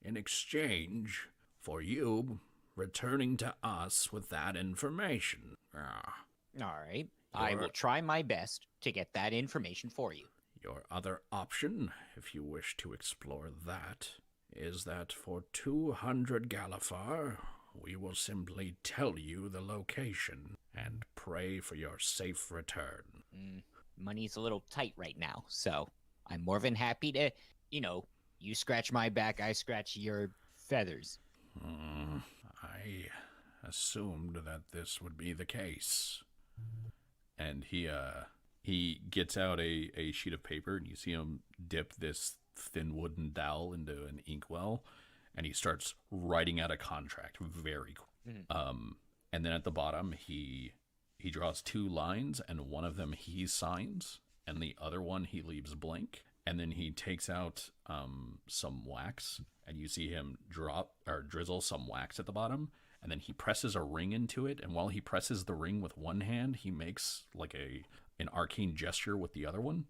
in exchange for you returning to us with that information. All right. I will try my best to get that information for you. Your other option, if you wish to explore that, is that for 200 Galifar, we will simply tell you the location and pray for your safe return. Money's a little tight right now, so I'm more than happy to, you scratch my back, I scratch your feathers. I assumed that this would be the case. And he gets out a sheet of paper, and you see him dip this thin wooden dowel into an inkwell, and he starts writing out a contract very quick. And then at the bottom, he draws two lines, and one of them he signs, and the other one he leaves blank. and then he takes out some wax, and you see him drop or drizzle some wax at the bottom, and then he presses a ring into it, and while he presses the ring with one hand, he makes like an arcane gesture with the other one.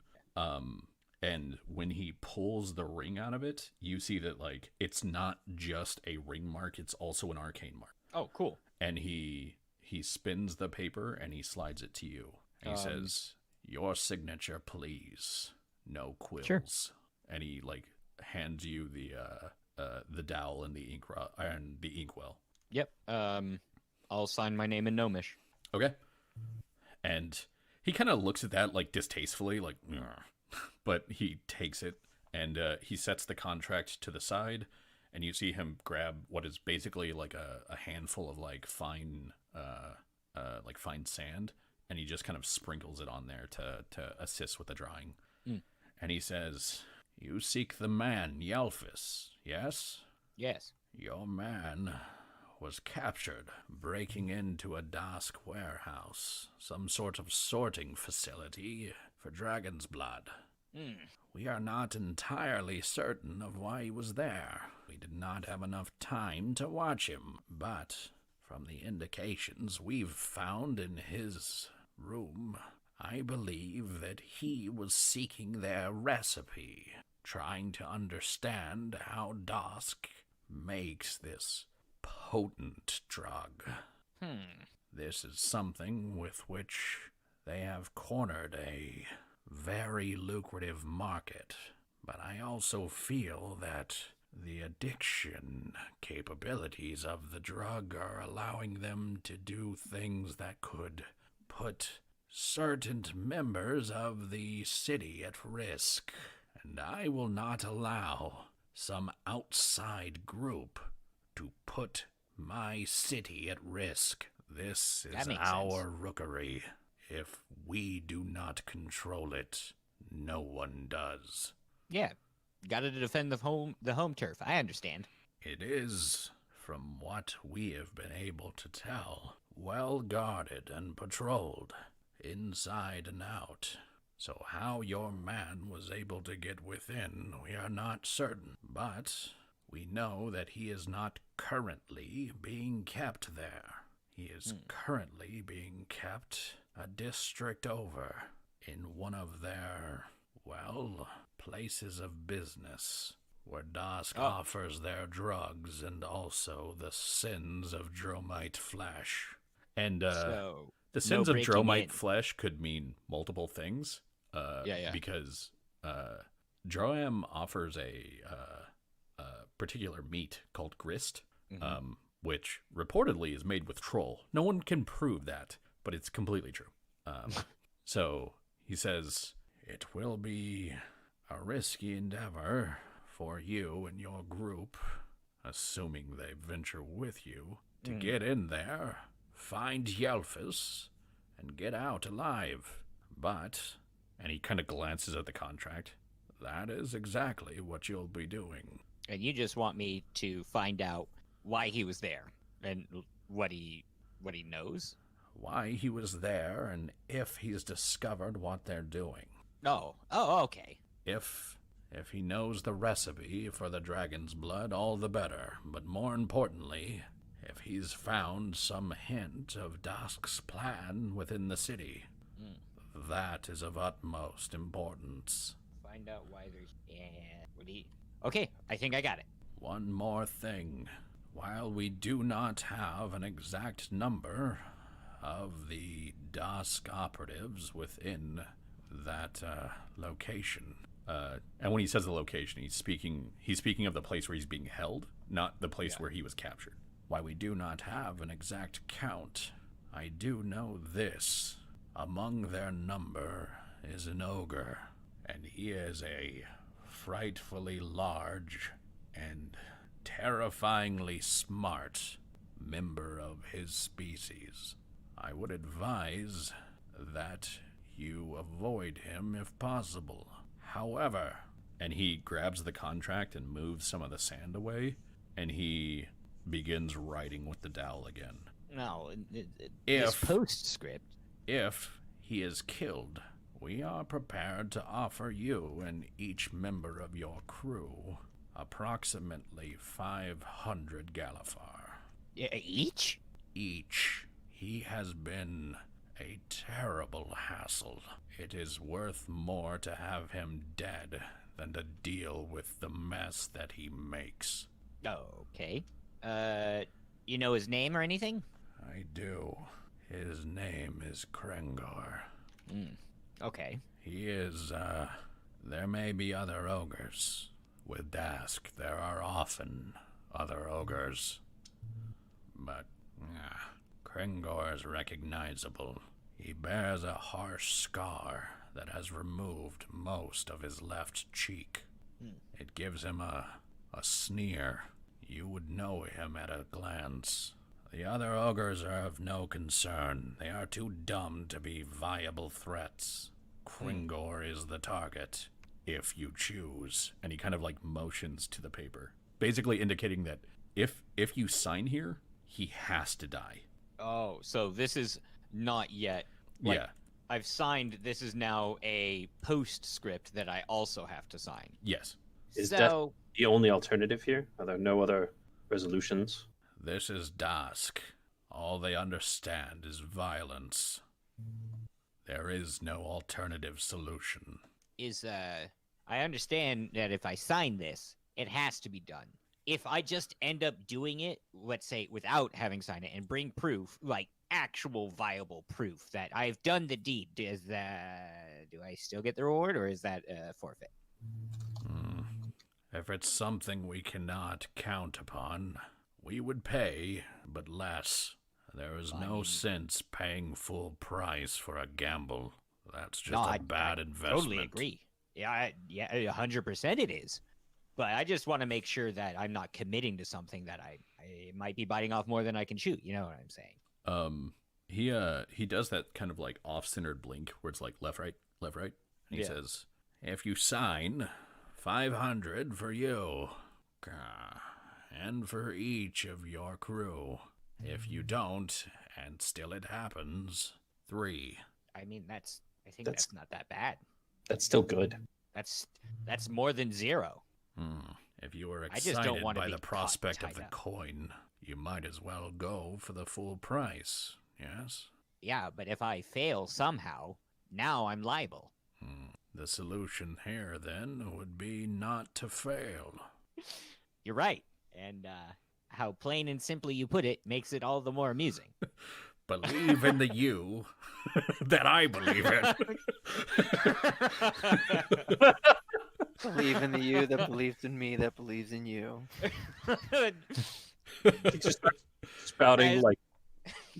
And when he pulls the ring out of it, you see that like it's not just a ring mark, it's also an arcane mark. Oh, cool. And he spins the paper and he slides it to you. And he says, "Your signature, please. No quills." Sure. And he like hands you the dowel and the inkwell. Yep. I'll sign my name in Gnomish. Okay. And he kind of looks at that like distastefully, like, but he takes it and he sets the contract to the side, and you see him grab what is basically like a handful of like fine sand, and he just kind of sprinkles it on there to assist with the drawing. And he says, "You seek the man, Yelphus, yes? Yes. Your man was captured breaking into a Dask warehouse, some sort of sorting facility for dragon's blood. We are not entirely certain of why he was there. We did not have enough time to watch him, but from the indications we've found in his room, I believe that he was seeking their recipe, trying to understand how Dask makes this potent drug. This is something with which they have cornered a very lucrative market, but I also feel that the addiction capabilities of the drug are allowing them to do things that could put certain members of the city at risk, and I will not allow some outside group to put my city at risk. This is our rookery. If we do not control it, no one does." Yeah. Gotta defend the home turf. I understand. It is, from what we have been able to tell, well guarded and patrolled, inside and out. So how your man was able to get within, we are not certain, but we know that he is not currently being kept there. He is currently being kept a district over in one of their, well, places of business, where Dask offers their drugs and also the sins of dromite flesh. And So, the sins of breaking dromite in. flesh could mean multiple things. Yeah. Because Droam offers a particular meat called grist, which reportedly is made with troll. No one can prove that, but it's completely true. So he says, "It will be a risky endeavor for you and your group, assuming they venture with you, to get in there, find Yelphus, and get out alive. But," and he kind of glances at the contract, "that is exactly what you'll be doing." And you just want me to find out why he was there and what he knows? Why he was there, and if he's discovered what they're doing. Oh, okay. If he knows the recipe for the dragon's blood, all the better. But more importantly, if he's found some hint of Dask's plan within the city. That is of utmost importance. Find out why there's... And what do you... Okay, I think I got it. One more thing. While we do not have an exact number of the Dask operatives within that location, and when he says the location, he's speaking of the place where he's being held, not the place where he was captured. While we do not have an exact count, I do know this. Among their number is an ogre, and he is a frightfully large and terrifyingly smart member of his species. I would advise that you avoid him if possible. However, and he grabs the contract and moves some of the sand away, and he begins writing with the dowel again. No, this If- postscript. If he is killed We are prepared to offer you and each member of your crew approximately 500 Galifar. Each? Each. He has been a terrible hassle. It is worth more to have him dead than to deal with the mess that he makes. Okay. You know his name or anything? I do. His name is Krengor. Okay. He is, there may be other ogres. With Dask, there are often other ogres. But, Krengor is recognizable. He bears a harsh scar that has removed most of his left cheek. It gives him a sneer. You would know him at a glance. The other ogres are of no concern. They are too dumb to be viable threats. Krengor is the target, if you choose. And he kind of like motions to the paper, basically indicating that if you sign here, he has to die. Oh, so this is not yet. Like, Yeah. I've signed. This is now a postscript that I also have to sign. Yes. Is So, the only alternative here? Are there no other resolutions? This is Dask. All they understand is violence. There is no alternative solution. I understand that if I sign this, it has to be done. If I just end up doing it, let's say without having signed it, and bring proof, like actual viable proof that I've done the deed, do I still get the reward, or is that a forfeit? If it's something we cannot count upon, we would pay, but less. There is no sense paying full price for a gamble. That's just a bad investment. Totally agree. Yeah, 100% it is. But I just want to make sure that I'm not committing to something that I might be biting off more than I can chew. You know what I'm saying? He does that kind of like off-centered blink where it's like left, right, left, right. And he says, if you sign, 500 for you. And for each of your crew. If you don't, and still it happens, 3. I mean, I think that's not that bad. That's still good. That's more than 0. If you are I just don't excited wanna by be the prospect caught of the tied up. coin, you might as well go for the full price, yes? Yeah, but if I fail somehow, now I'm liable. The solution here, then, would be not to fail. You're right. And how plain and simply you put it makes it all the more amusing. Believe in the you that I believe in. Believe in the you that believes in me that believes in you. He just starts spouting Guys- like,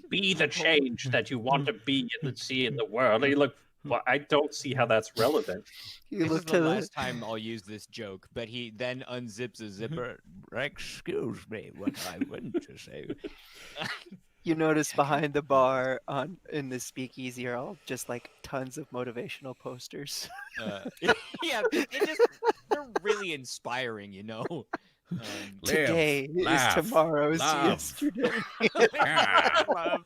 "Be the change that you want to be and see in the world." And you look, well, I don't see how that's relevant. You This is look the to last time I'll use this joke, but he then unzips a zipper. Excuse me, what I want to say. You notice behind the bar in the speakeasy are all just like tons of motivational posters. Yeah, they're really inspiring, you know. Live, Today laugh, is tomorrow's love. yesterday. Love.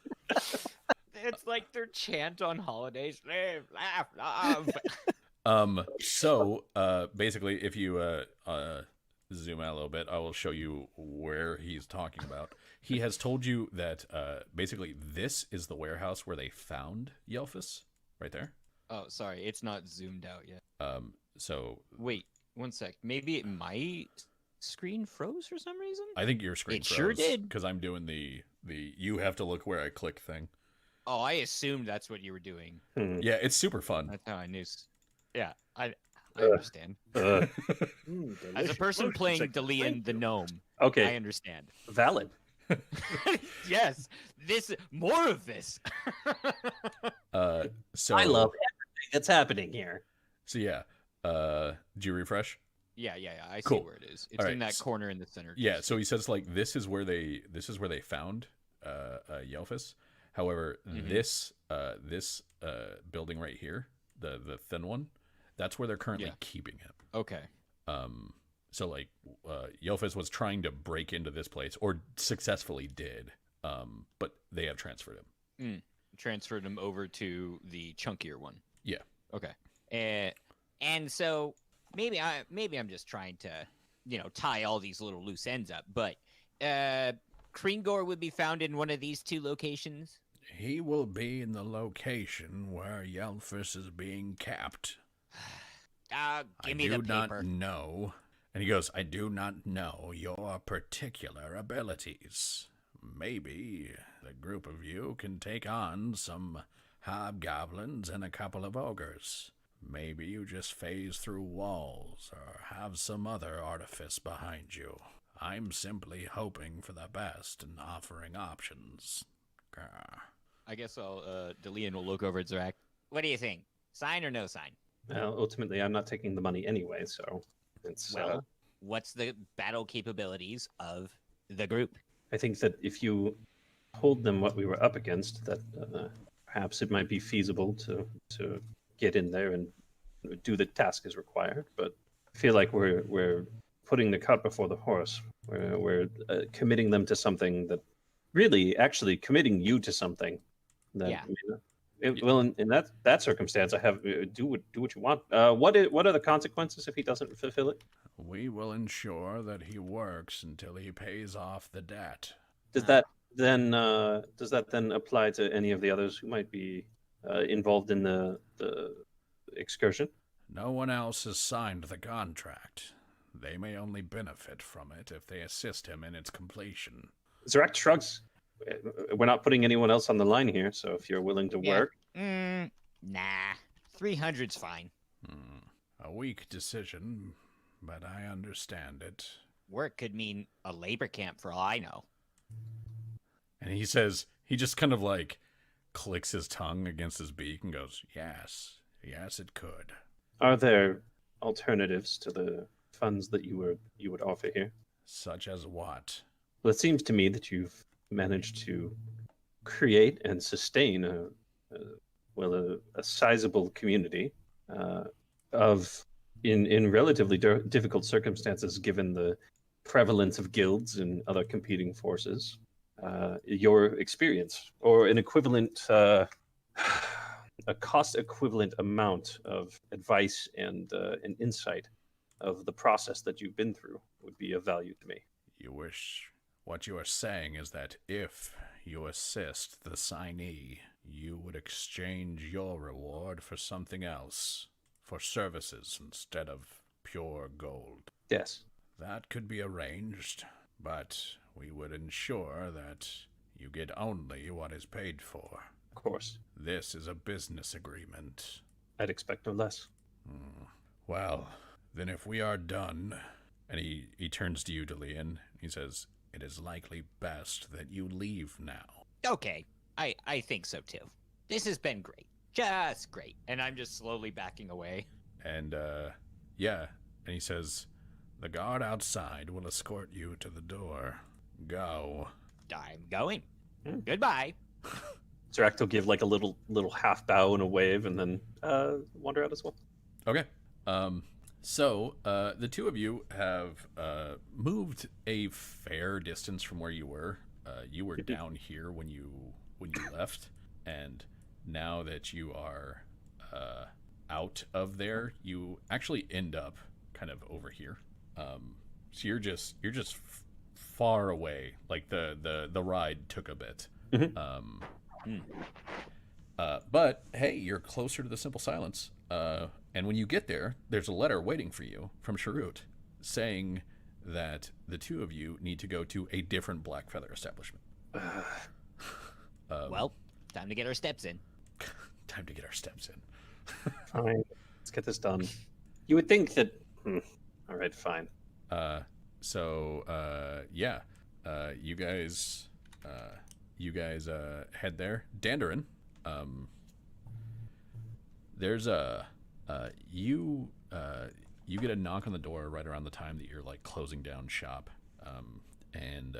It's like their chant on holidays. Live, laugh, love. So basically, if you zoom out a little bit, I will show you where he's talking about. He has told you that basically this is the warehouse where they found Yelphus, right there. Oh, sorry, it's not zoomed out yet. So Wait, one sec. Maybe my screen froze for some reason? I think your screen It sure froze did. because I'm doing the you have to look where I click thing. Oh, I assumed that's what you were doing. Yeah, it's super fun. That's how I knew. Yeah, I understand. As a person playing Delian the gnome, I Okay, understand. valid. Yes, more of this. So I love everything that's happening here. So yeah, did you refresh? Yeah, I see Cool. where it is. It's All in right, that corner in the center. Yeah, so he says like this is where they found Yelphus. However, this building right here, the thin one, that's where they're currently keeping him. Okay. So like Yelphus was trying to break into this place, or successfully did, but they have transferred him. Transferred him over to the chunkier one. Yeah. Okay. And so maybe I'm just trying to, tie all these little loose ends up. But Kringor would be found in one of these two locations. He will be in the location where Yelphus is being kept. Give me the paper. I do not know. And he goes, I do not know your particular abilities. Maybe the group of you can take on some hobgoblins and a couple of ogres. Maybe you just phase through walls or have some other artifice behind you. I'm simply hoping for the best and offering options. Grr. I guess Delian will look over at Zarak. What do you think? Sign or no sign? Ultimately, I'm not taking the money anyway, so it's... Well, what's the battle capabilities of the group? I think that if you told them what we were up against, that perhaps it might be feasible to get in there and do the task as required. But I feel like we're putting the cart before the horse. We're committing them to something that really, actually, committing you to something that. Yeah. Well, in that circumstance, I have do what you want. What are the consequences if he doesn't fulfill it? We will ensure that he works until he pays off the debt. Does that then apply to any of the others who might be involved in the excursion? No one else has signed the contract. They may only benefit from it if they assist him in its completion. Zarak shrugs. We're not putting anyone else on the line here, so if you're willing to work... Nah. 300's fine. A weak decision, but I understand it. Work could mean a labor camp for all I know. And he says, he just kind of like clicks his tongue against his beak and goes, yes, it could. Are there alternatives to the funds that you would offer here? Such as what? Well, it seems to me that you've managed to create and sustain a sizable community in relatively difficult circumstances, given the prevalence of guilds and other competing forces. Your experience or an equivalent, a cost equivalent amount of advice and insight of the process that you've been through would be of value to me. What you are saying is that if you assist the signee, you would exchange your reward for something else, for services instead of pure gold. Yes. That could be arranged, but we would ensure that you get only what is paid for. Of course. This is a business agreement. I'd expect no less. Well, then if we are done, and he turns to you, Delian, he says, it is likely best that you leave now. Okay, I think so too. This has been great. Just great. And I'm just slowly backing away. And, and he says, the guard outside will escort you to the door. Go. I'm going. Goodbye. Zarak will give like a little half bow and a wave and then wander out as well. Okay. So the two of you have moved a fair distance from where you were. You were down here when you left, and now that you are out of there, you actually end up kind of over here. So you're just far away. Like the ride took a bit. But hey, you're closer to the Simple Silence. And when you get there, there's a letter waiting for you from Sharut saying that the two of you need to go to a different Black Feather establishment. Well, time to get our steps in. Time to get our steps in. Fine. Let's get this done. You would think that... All right, fine. You guys head there. Dandarin, there's you get a knock on the door right around the time that you're like closing down shop, and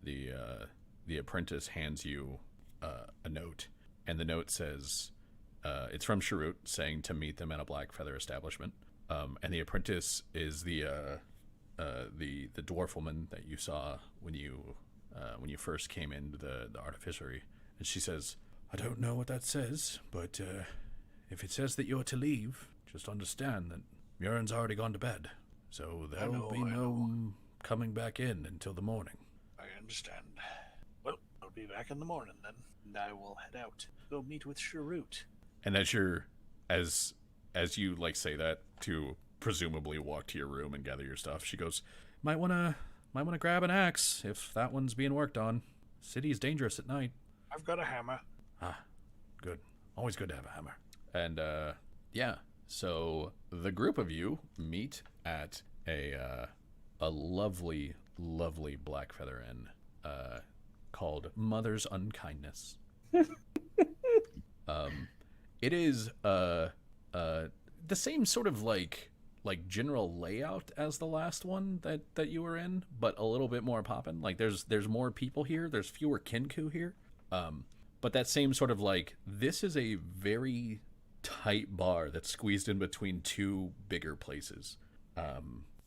the apprentice hands you a note, and the note says it's from Sharut saying to meet them at a Black Feather establishment, and the apprentice is the dwarf woman that you saw when you first came into the artificery, and she says, I don't know what that says, but if it says that you're to leave, just understand that Murin's already gone to bed. So there'll be no coming back in until the morning. I understand. Well, I'll be back in the morning then, and I will head out. Go meet with Sharut. And as you like say that to presumably walk to your room and gather your stuff, she goes, might wanna grab an axe if that one's being worked on. City's dangerous at night. I've got a hammer. Ah, good. Always good to have a hammer. And yeah, so the group of you meet at a lovely, lovely Black Feather Inn called Mother's Unkindness. It is the same sort of like general layout as the last one that you were in, but a little bit more poppin'. Like there's more people here. There's fewer Kinku here. But that same sort of like, this is a very tight bar that's squeezed in between two bigger places.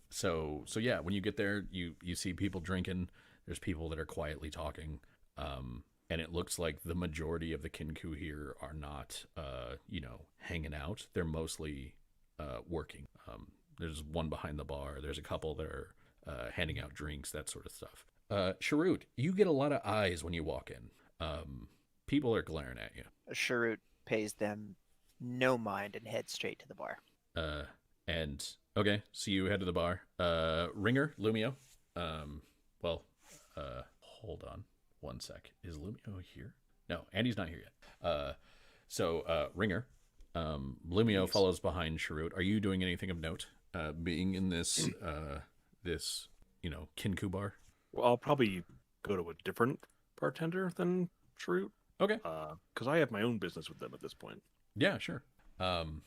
So yeah, when you get there, you see people drinking. There's people that are quietly talking. And it looks like the majority of the Kinku here are not, hanging out. They're mostly working. There's one behind the bar. There's a couple that are handing out drinks, that sort of stuff. Sharut, you get a lot of eyes when you walk in. People are glaring at you. Sharut pays them no mind and heads straight to the bar. And okay, so you head to the bar. Ringer, Lumio. Hold on one sec. Is Lumio here? No, Andy's not here yet. So Ringer, Lumio follows behind Sharut. Are you doing anything of note? Being in this Kinku bar? Well, I'll probably go to a different bartender than Shrewd. Okay. Because I have my own business with them at this point. Yeah, sure. Sharut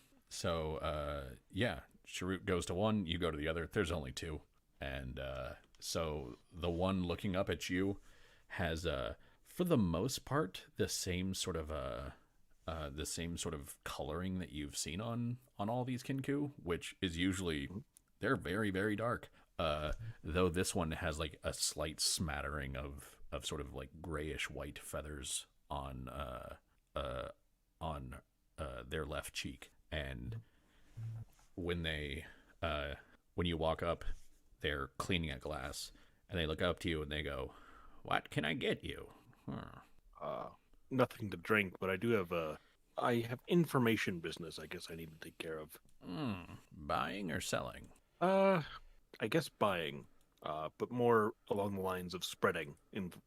goes to one, you go to the other. There's only two. And so the one looking up at you has, for the most part, the same sort of coloring that you've seen on all these Kinku, which is usually, they're very, very dark. Though this one has like a slight smattering of sort of like grayish white feathers on their left cheek. And when you walk up, they're cleaning a glass, and they look up to you and they go, "What can I get you?" Nothing to drink, but I have information business I guess I need to take care of. Buying or selling? I guess buying, but more along the lines of spreading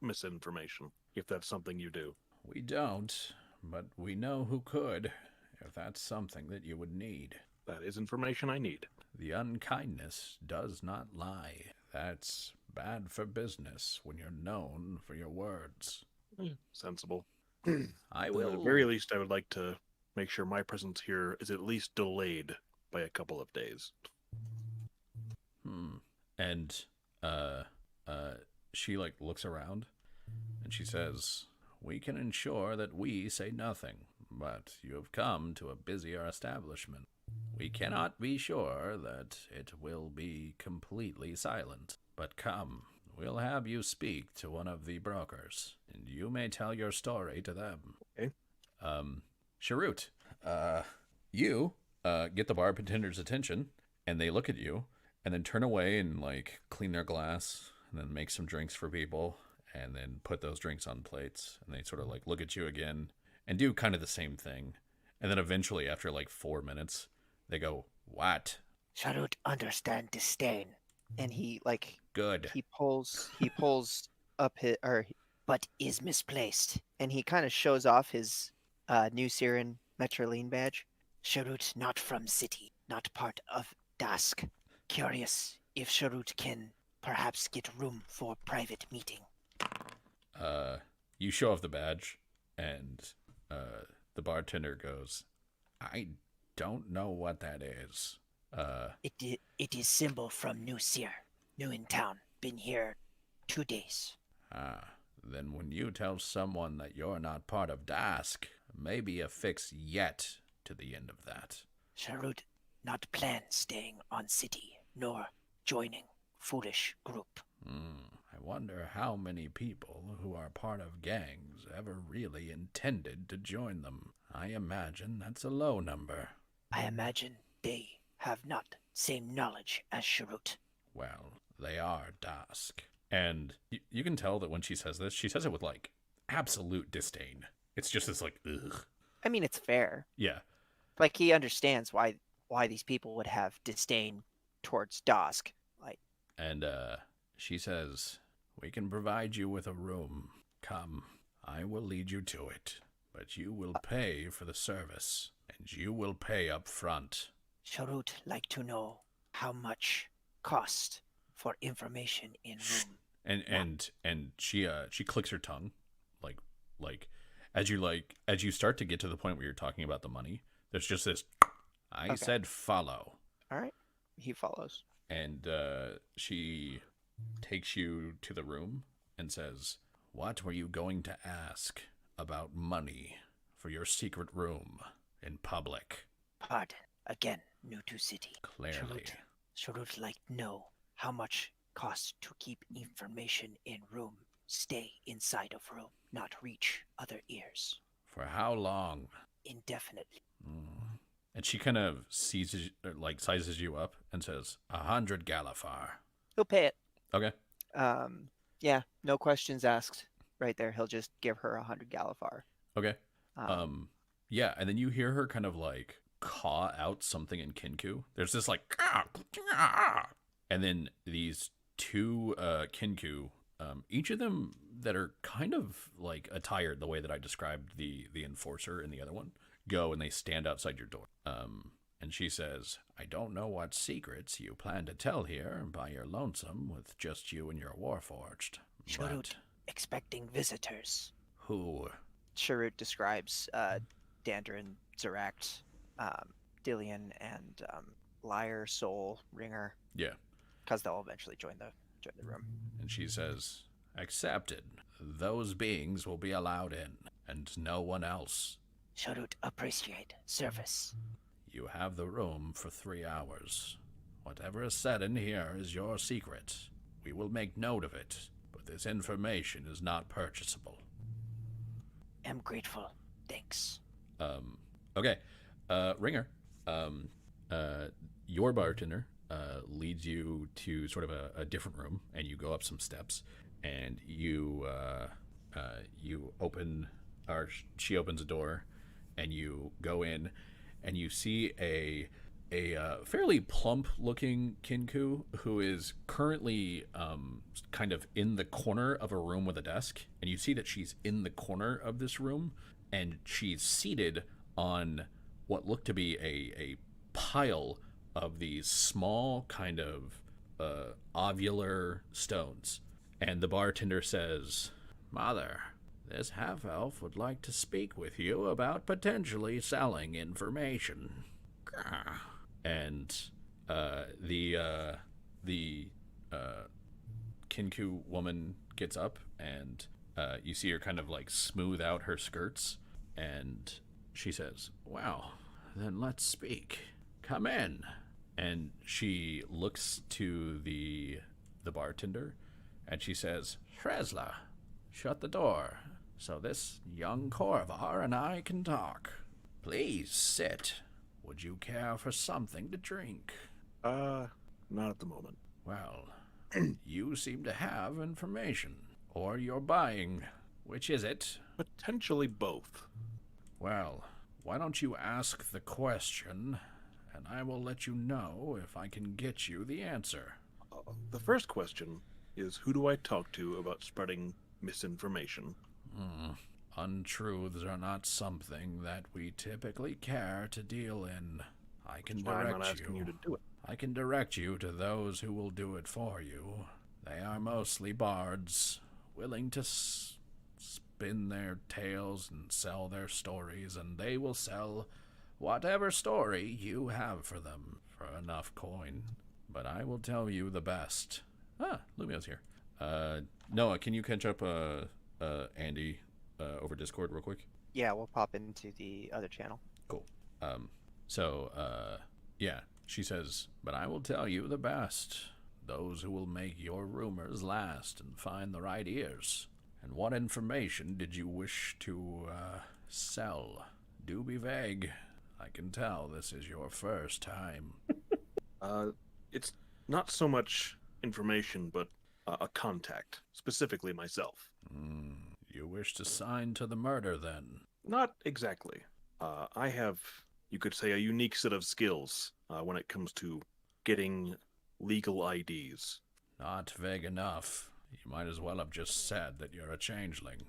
misinformation, if that's something you do. We don't, but we know who could, if that's something that you would need. That is information I need. The unkindness does not lie. That's bad for business when you're known for your words. Sensible. I At will. the very least, I would like to make sure my presence here is at least delayed by a couple of days. And she like looks around and she says, "We can ensure that we say nothing, but you have come to a busier establishment. We cannot be sure that it will be completely silent. But come, we'll have you speak to one of the brokers, and you may tell your story to them." Okay. Sharut, you get the bartender's attention, and they look at you, and then turn away and like clean their glass, and then make some drinks for people, and then put those drinks on plates, and they sort of like look at you again, and do kind of the same thing. And then eventually, after like 4 minutes, they go, "What?" Sharut understand disdain, And he Good. he pulls up but is misplaced. and he kind of shows off his New Siren Metroline badge. Sharut not from city, not part of Dask. Curious if Sharut can perhaps get room for private meeting. You show off the badge, and the bartender goes, "I don't know what that is." It is symbol from New Seer. New in town. Been here 2 days. Then when you tell someone that you're not part of Dask, maybe a fix yet to the end of that. Sharut not plan staying on city, nor joining foolish group. I wonder how many people who are part of gangs ever really intended to join them. I imagine that's a low number. I imagine they have not same knowledge as Sharut. Well, they are Dusk. And you can tell that when she says this, she says it with, like, absolute disdain. It's just this, like, ugh. I mean, it's fair. Yeah. Like, he understands why these people would have disdain towards Dosk. Like, And she says, we can provide you with a room. Come, I will lead you to it. But you will pay for the service, and you will pay up front. Sharut like to know how much cost for information in room. And she clicks her tongue, like as you start to get to the point where you're talking about the money. There's just this. I said follow. all right, he follows. And she takes you to the room and says, "What were you going to ask about money for your secret room in public?" Pardon. Again, new to city. Clearly. Sharut like know how much costs to keep information in room. Stay inside of room, not reach other ears. For how long? Indefinitely. And she kind of sizes you up and says, 100 Galifar. He'll pay it. Okay. Yeah, no questions asked. Right there, he'll just give her 100 Galifar. Okay. Um, Yeah, and then you hear her kind of like caw out something in Kinku. There's this like, and then these two Kinku, each of them that are kind of like attired the way that I described the enforcer and the other one, go and they stand outside your door. And she says, I don't know what secrets you plan to tell here by your lonesome with just you and your warforged. Sharut But expecting visitors. who? Sharut describes Dandrin, Zeract, Dillian, and Liar, Soul, Ringer, Yeah. because they'll eventually join the room. And she says, accepted. Those beings will be allowed in, and no one else. Sharut appreciate service. You have the room for 3 hours. Whatever is said in here is your secret. We will make note of it, but this information is not purchasable. Am grateful. Thanks. Okay. Ringer, your bartender leads you to sort of a different room, and you go up some steps, and you open, or she opens a door, and you go in, and you see a fairly plump-looking Kinku who is currently kind of in the corner of a room with a desk, and you see that she's in the corner of this room, and she's seated on what look to be a pile of these small kind of ovular stones. And the bartender says, Mother, this half-elf would like to speak with you about potentially selling information. And the Kinku woman gets up, and you see her kind of like smooth out her skirts, and she says, well, then let's speak. Come in. And she looks to the bartender, and she says, Shrezla, shut the door so this young Korvar and I can talk. Please sit. Would you care for something to drink? Not at the moment. Well, you seem to have information. Or you're buying. Which is it? Potentially both. Well, why don't you ask the question, and I will let you know if I can get you the answer. The first question is, who do I talk to about spreading misinformation? Untruths are not something that we typically care to deal in. I can That's why I'm direct not asking you to do it. I can direct you to those who will do it for you. They are mostly bards, willing to spin their tales and sell their stories, and they will sell whatever story you have for them for enough coin. But I will tell you the best. Lumio's here. Noah, can you catch up Andy over Discord real quick? Yeah, we'll pop into the other channel. Cool. Yeah, she says, but I will tell you the best. Those who will make your rumors last and find the right ears. And what information did you wish to sell? Do be vague. I can tell this is your first time. It's not so much information, but a contact, specifically myself. You wish to sign to the murder, then? Not exactly. I have, you could say, a unique set of skills when it comes to getting legal IDs. Not vague enough. You might as well have just said that you're a changeling.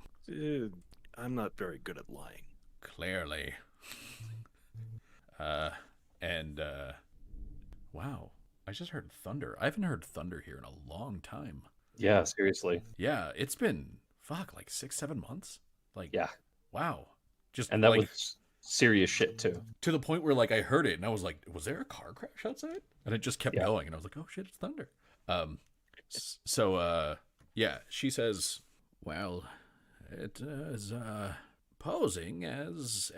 I'm not very good at lying. Clearly. Wow. I just heard thunder. I haven't heard thunder here in a long time. Yeah, seriously. Yeah, it's been, like 6-7 months? Like, Yeah. wow. Just, And that like, was serious shit, too. to the point where, like, I heard it, and I was like, was there a car crash outside? And it just kept going, and I was like, oh, shit, it's thunder. Yeah, she says, well, it is, posing as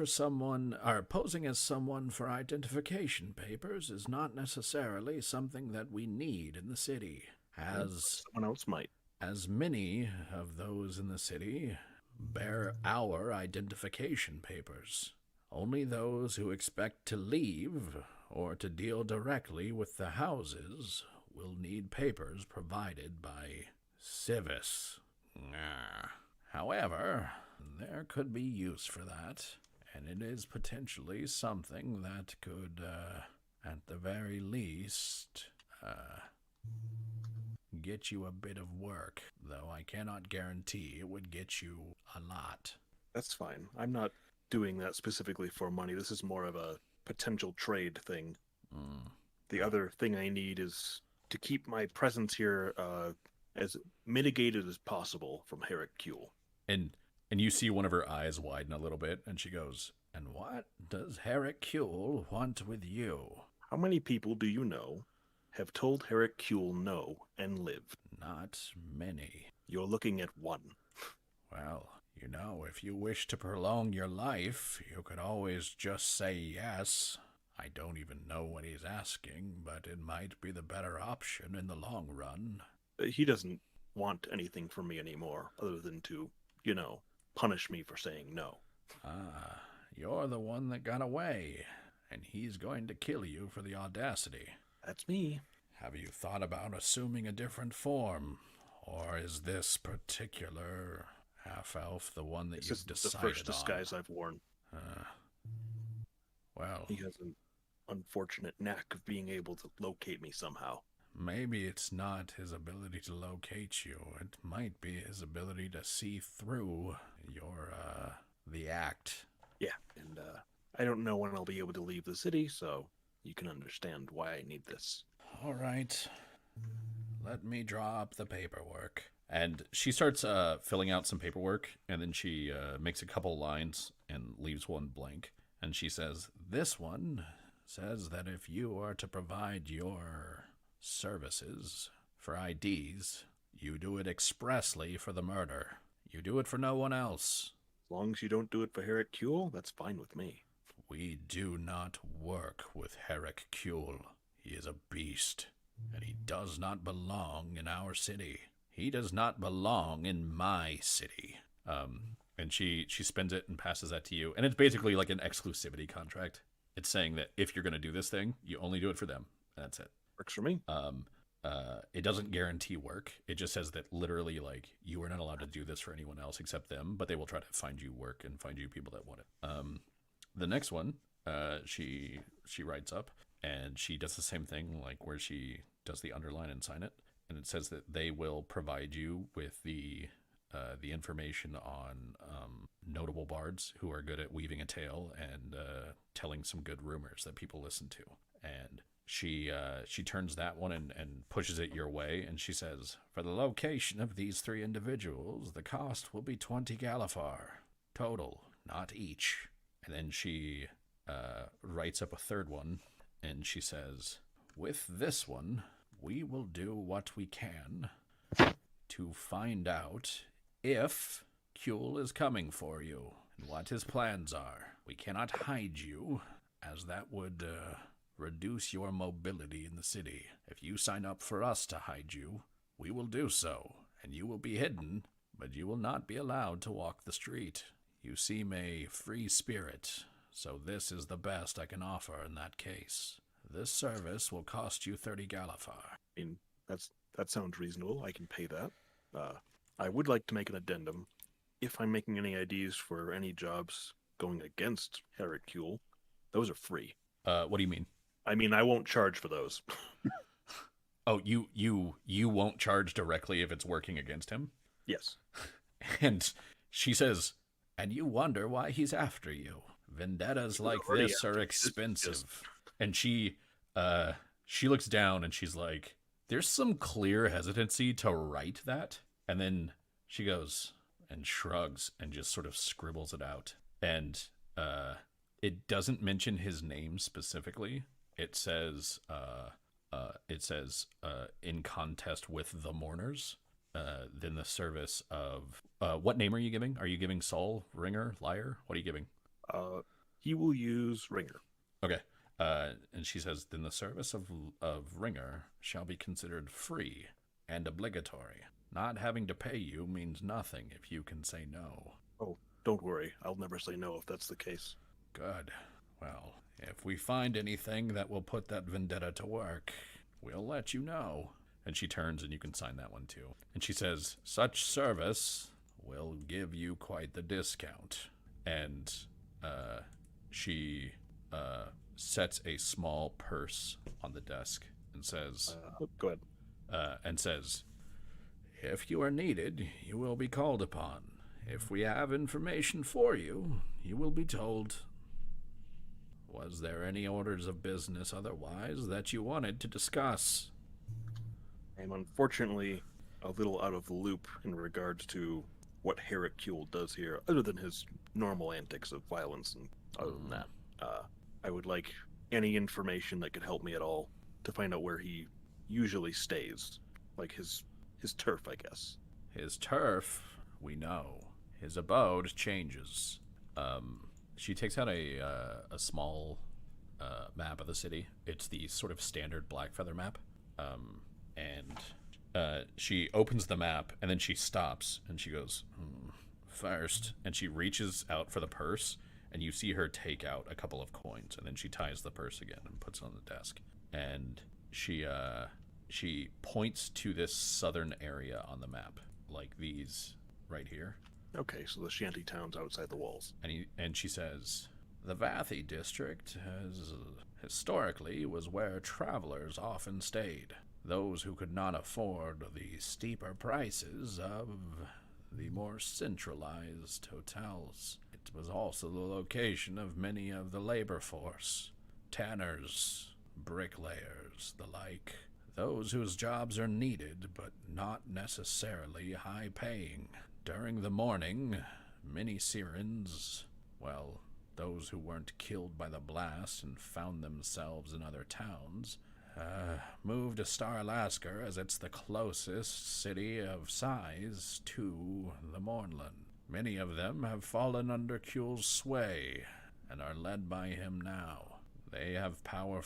someone for identification papers is not necessarily something that we need in the city, as Someone else might. as many of those in the city bear our identification papers. Only those who expect to leave or to deal directly with the houses will need papers provided by Civis. However, there could be use for that, and it is potentially something that could, at the very least, get you a bit of work, though I cannot guarantee it would get you a lot. That's fine. I'm not doing that specifically for money. This is more of a potential trade thing. The other thing I need is to keep my presence here as mitigated as possible from Herrick Kuehl. And you see one of her eyes widen a little bit, and she goes, and what does Herrick Kuehl want with you? How many people do you know have told Herrick Kuehl no and lived? Not many. You're looking at one. Well, you know, if you wish to prolong your life, you could always just say yes. I don't even know what he's asking, but it might be the better option in the long run. He doesn't want anything from me anymore, other than to, punish me for saying no. Ah, you're the one that got away, and he's going to kill you for the audacity. That's me. Have you thought about assuming a different form? Or is this particular half-elf the one that This you've is decided the first on? disguise I've worn. Well, He has an unfortunate knack of being able to locate me somehow. maybe it's not his ability to locate you. It might be his ability to see through the act. Yeah, and I don't know when I'll be able to leave the city, so you can understand why I need this. All right. Let me draw up the paperwork. And she starts filling out some paperwork, and then she makes a couple lines and leaves one blank. And she says, this one says that if you are to provide your services for IDs, you do it expressly for the murder. You do it for no one else. As long as you don't do it for Herrick Kuehl, that's fine with me. We do not work with Herrick Kuehl. He is a beast, and he does not belong in our city. He does not belong in my city. And she spins it and passes that to you. And it's basically like an exclusivity contract. It's saying that if you're going to do this thing, you only do it for them. And that's it. Works for me. It doesn't guarantee work. It just says that literally, like, you are not allowed to do this for anyone else except them, but they will try to find you work and find you people that want it. The next one, she writes up, and she does the same thing, like where she does the underline and sign it. And it says that they will provide you with the information on notable bards who are good at weaving a tale and telling some good rumors that people listen to. And she turns that one and pushes it your way, and she says, for the location of these 3 individuals, the cost will be 20 Galifar. Total, not each. And then she writes up a third one, and she says, with this one, we will do what we can to find out if Kuehl is coming for you and what his plans are. We cannot hide you, as that would reduce your mobility in the city. If you sign up for us to hide you, we will do so, and you will be hidden, but you will not be allowed to walk the street. You seem a free spirit, so this is the best I can offer in that case. This service will cost you 30 Galifar. I mean, that sounds reasonable. I can pay that. I would like to make an addendum. If I'm making any IDs for any jobs going against Heracule, those are free. What do you mean? I mean, I won't charge for those. Oh, you won't charge directly if it's working against him? Yes. And she says, and you wonder why he's after you. Vendettas like already this are after me. expensive. And she looks down and she's like, there's some clear hesitancy to write that. And then she goes and shrugs and just sort of scribbles it out. And it doesn't mention his name specifically. It says in contest with the mourners. Then the service of what name are you giving? Are you giving Saul, Ringer, Liar? What are you giving? He will use Ringer. Okay. And she says, then the service of Ringer shall be considered free and obligatory. Not having to pay you means nothing if you can say no. Oh, don't worry. I'll never say no if that's the case. Good. Well, if we find anything that will put that vendetta to work, we'll let you know. And she turns and you can sign that one too. And she says, such service will give you quite the discount. And she sets a small purse on the desk and says, Go ahead. if you are needed, you will be called upon. If we have information for you, you will be told. Was there any orders of business otherwise that you wanted to discuss? I'm unfortunately a little out of the loop in regards to what Heracule does here, other than his normal antics of violence, and other than that. I would like any information that could help me at all to find out where he usually stays. Like his turf, I guess. His turf, we know. His abode changes. She takes out a small map of the city. It's the sort of standard Blackfeather map. And she opens the map, and then she stops, and she goes, first, and she reaches out for the purse, and you see her take out a couple of coins, and then she ties the purse again and puts it on the desk. And she points to this southern area on the map, like these right here. Okay, so the shanty towns outside the walls. And she says, the Vathi district historically was where travelers often stayed. Those who could not afford the steeper prices of the more centralized hotels. It was also the location of many of the labor force, tanners, bricklayers, the like. Those whose jobs are needed, but not necessarily high-paying. During the morning, many Sirens, well, those who weren't killed by the blast and found themselves in other towns, moved to Star-Alaska as it's the closest city of size to the Mornland. Many of them have fallen under Kule's sway and are led by him now. They have power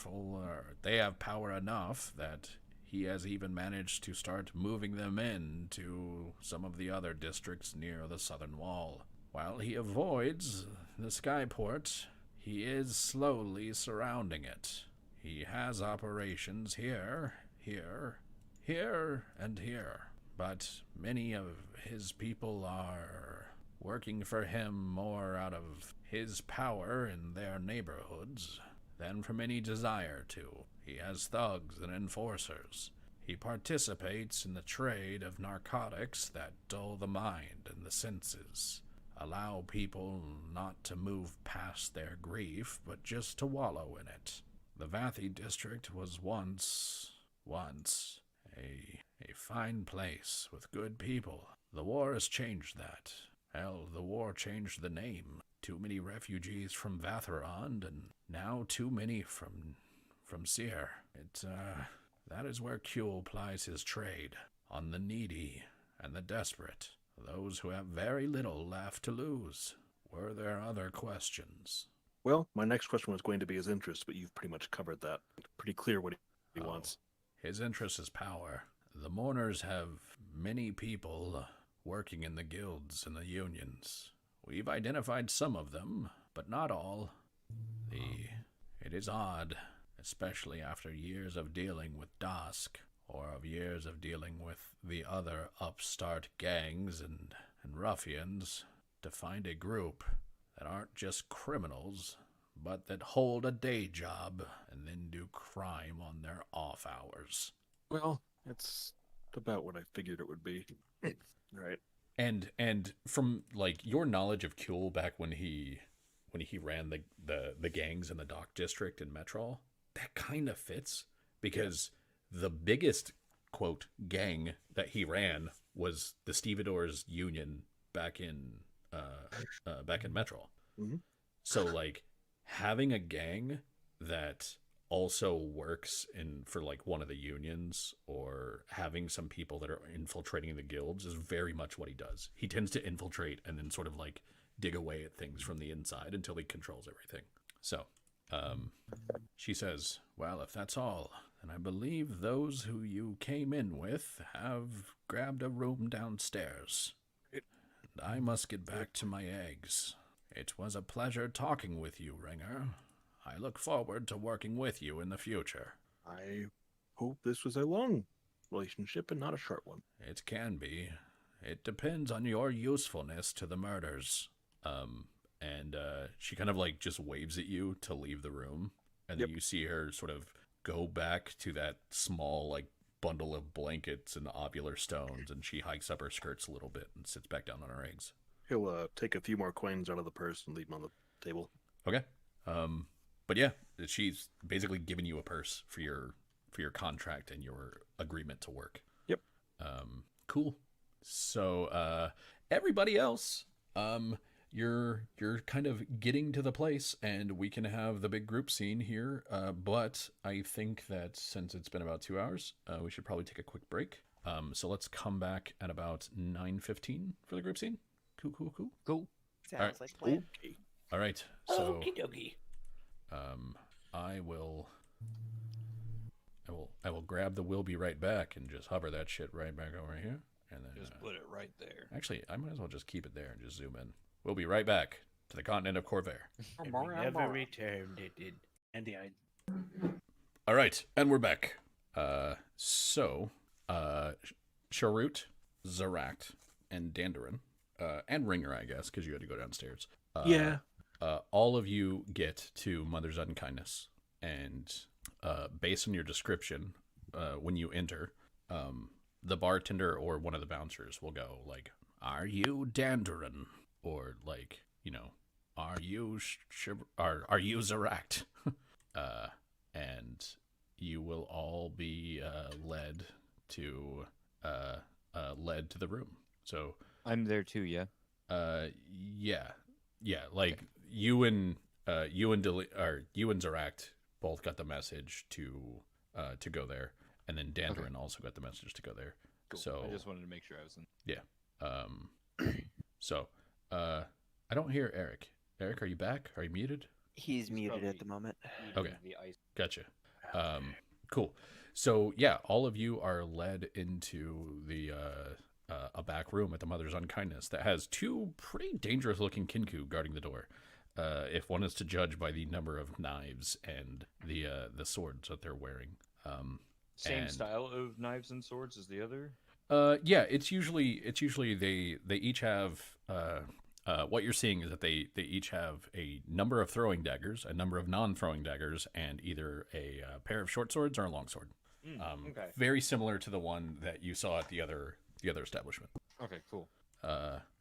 enough that he has even managed to start moving them into some of the other districts near the southern wall. While he avoids the Skyport, he is slowly surrounding it. He has operations here, and here. But many of his people are working for him more out of his power in their neighborhoods than from any desire to. He has thugs and enforcers. He participates in the trade of narcotics that dull the mind and the senses, allow people not to move past their grief, but just to wallow in it. The Vathi district was once a fine place with good people. The war has changed that. Hell, the war changed the name. Too many refugees from Vatharond, and now too many from Seer. That is where Kule plies his trade, on the needy and the desperate, those who have very little left to lose. Were there other questions? Well, my next question was going to be his interest, but you've pretty much covered that. Pretty clear what he wants. His interest is power. The mourners have many people working in the guilds and the unions. We've identified some of them, but not all. It is odd, especially after years of dealing with Dusk, or of years of dealing with the other upstart gangs and ruffians, to find a group that aren't just criminals, but that hold a day job and then do crime on their off hours. Well, it's about what I figured it would be. Right. And from like your knowledge of Kuhl back when he ran the gangs in the Dock District in Metrol, that kind of fits, because the biggest quote gang that he ran was the Stevedores Union back in Metrol. Mhm. So like having a gang that also works for like one of the unions, or having some people that are infiltrating the guilds, is very much what he does. He tends to infiltrate and then sort of like dig away at things from the inside until he controls everything. So she says, well, if that's all, then I believe those who you came in with have grabbed a room downstairs. And I must get back to my eggs. It was a pleasure talking with you, Ringer. I look forward to working with you in the future. I hope this was a long relationship and not a short one. It can be. It depends on your usefulness to the murders. And she kind of like just waves at you to leave the room. And then you see her sort of go back to that small like bundle of blankets and ovular stones, and she hikes up her skirts a little bit and sits back down on her eggs. He'll take a few more coins out of the purse and leave them on the table. Okay. But yeah, she's basically giving you a purse for your contract and your agreement to work. Yep. Cool. So everybody else, you're kind of getting to the place, and we can have the big group scene here. But I think that since it's been about 2 hours, we should probably take a quick break. So let's come back at about 9:15 for the group scene. Cool. Sounds Alright. like a plan. Okay. All right. So Okie dokie. I will grab the "will be right back" and just hover that shit right back over here, and then Just put it right there. actually I might as well just keep it there and just zoom in. We'll be right back to the continent of Corvair. And we never returned it. Andy, I All right, and we're back. So Sharut, Zarakt, and Dandarin, and Ringer, I guess, because you had to go downstairs. Yeah. All of you get to Mother's Unkindness, and based on your description, when you enter, the bartender or one of the bouncers will go like, "Are you Dandarin?" Or like, "Are you are you Zarakt?" And you will all be led to the room. So I'm there too, yeah. Yeah, like you and Zarakt both got the message to go there, and then Dandarin also got the message to go there. Cool. So I just wanted to make sure I was in. So I don't hear Eric. Eric, are you back? Are you muted? He's muted probably- at the moment. Okay. The ice. Gotcha. Cool. So yeah, all of you are led into the a back room at the Mother's Unkindness that has two pretty dangerous looking Kinku guarding the door. If one is to judge by the number of knives and the swords that they're wearing. Same and- style of knives and swords as the other. Yeah, it's usually they each have what you're seeing is that they each have a number of throwing daggers, a number of non-throwing daggers, and either a pair of short swords or a long sword. Okay. Very similar to the one that you saw at the other establishment. Okay. Cool.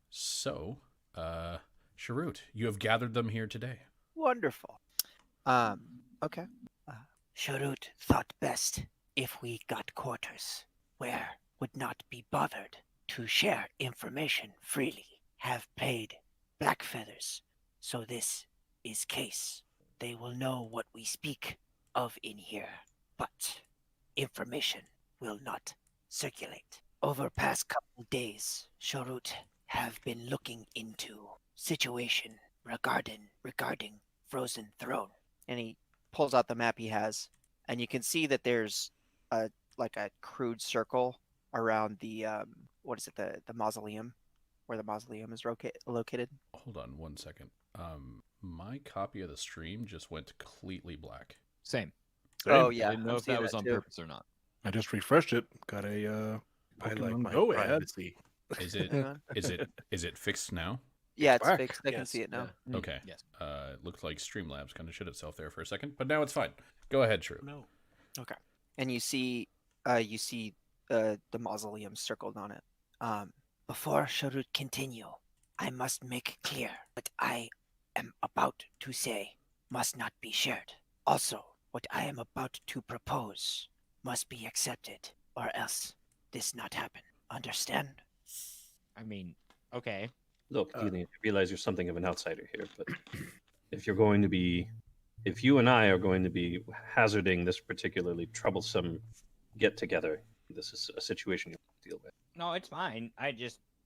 So, Sharut, you have gathered them here today. Wonderful. Okay. Sharut thought best if we got quarters where would not be bothered to share information freely. Have paid black feathers, so this is case. They will know what we speak of in here, but information will not circulate. Over past couple days, Sharut have been looking into situation regarding Frozen Throne. And he pulls out the map he has, and you can see that there's a crude circle around the what is it, the mausoleum, where the mausoleum is located. Hold on one second. My copy of the stream just went completely black. Same. Oh Same. yeah, I didn't know I'm if seeing that was on too. purpose or not. I just refreshed it. Got a I like Pokemon my Go ad. privacy. Is it Hang on. is it fixed now? Yeah, it's back. fixed. I can Yes, see it now. Mm, Okay. Yes. It looked like Streamlabs kind of shit itself there for a second, but now it's fine. Go ahead, Shrew. No. And you see the mausoleum circled on it. Before Sharut continue, I must make clear what I am about to say must not be shared. Also, what I am about to propose must be accepted, or else this not happen. Understand? I mean, okay. Look, Dealey, I realize you're something of an outsider here, but if you're going to be, if you and I are going to be hazarding this particularly troublesome get together, this is a situation you have to deal with. No, it's fine.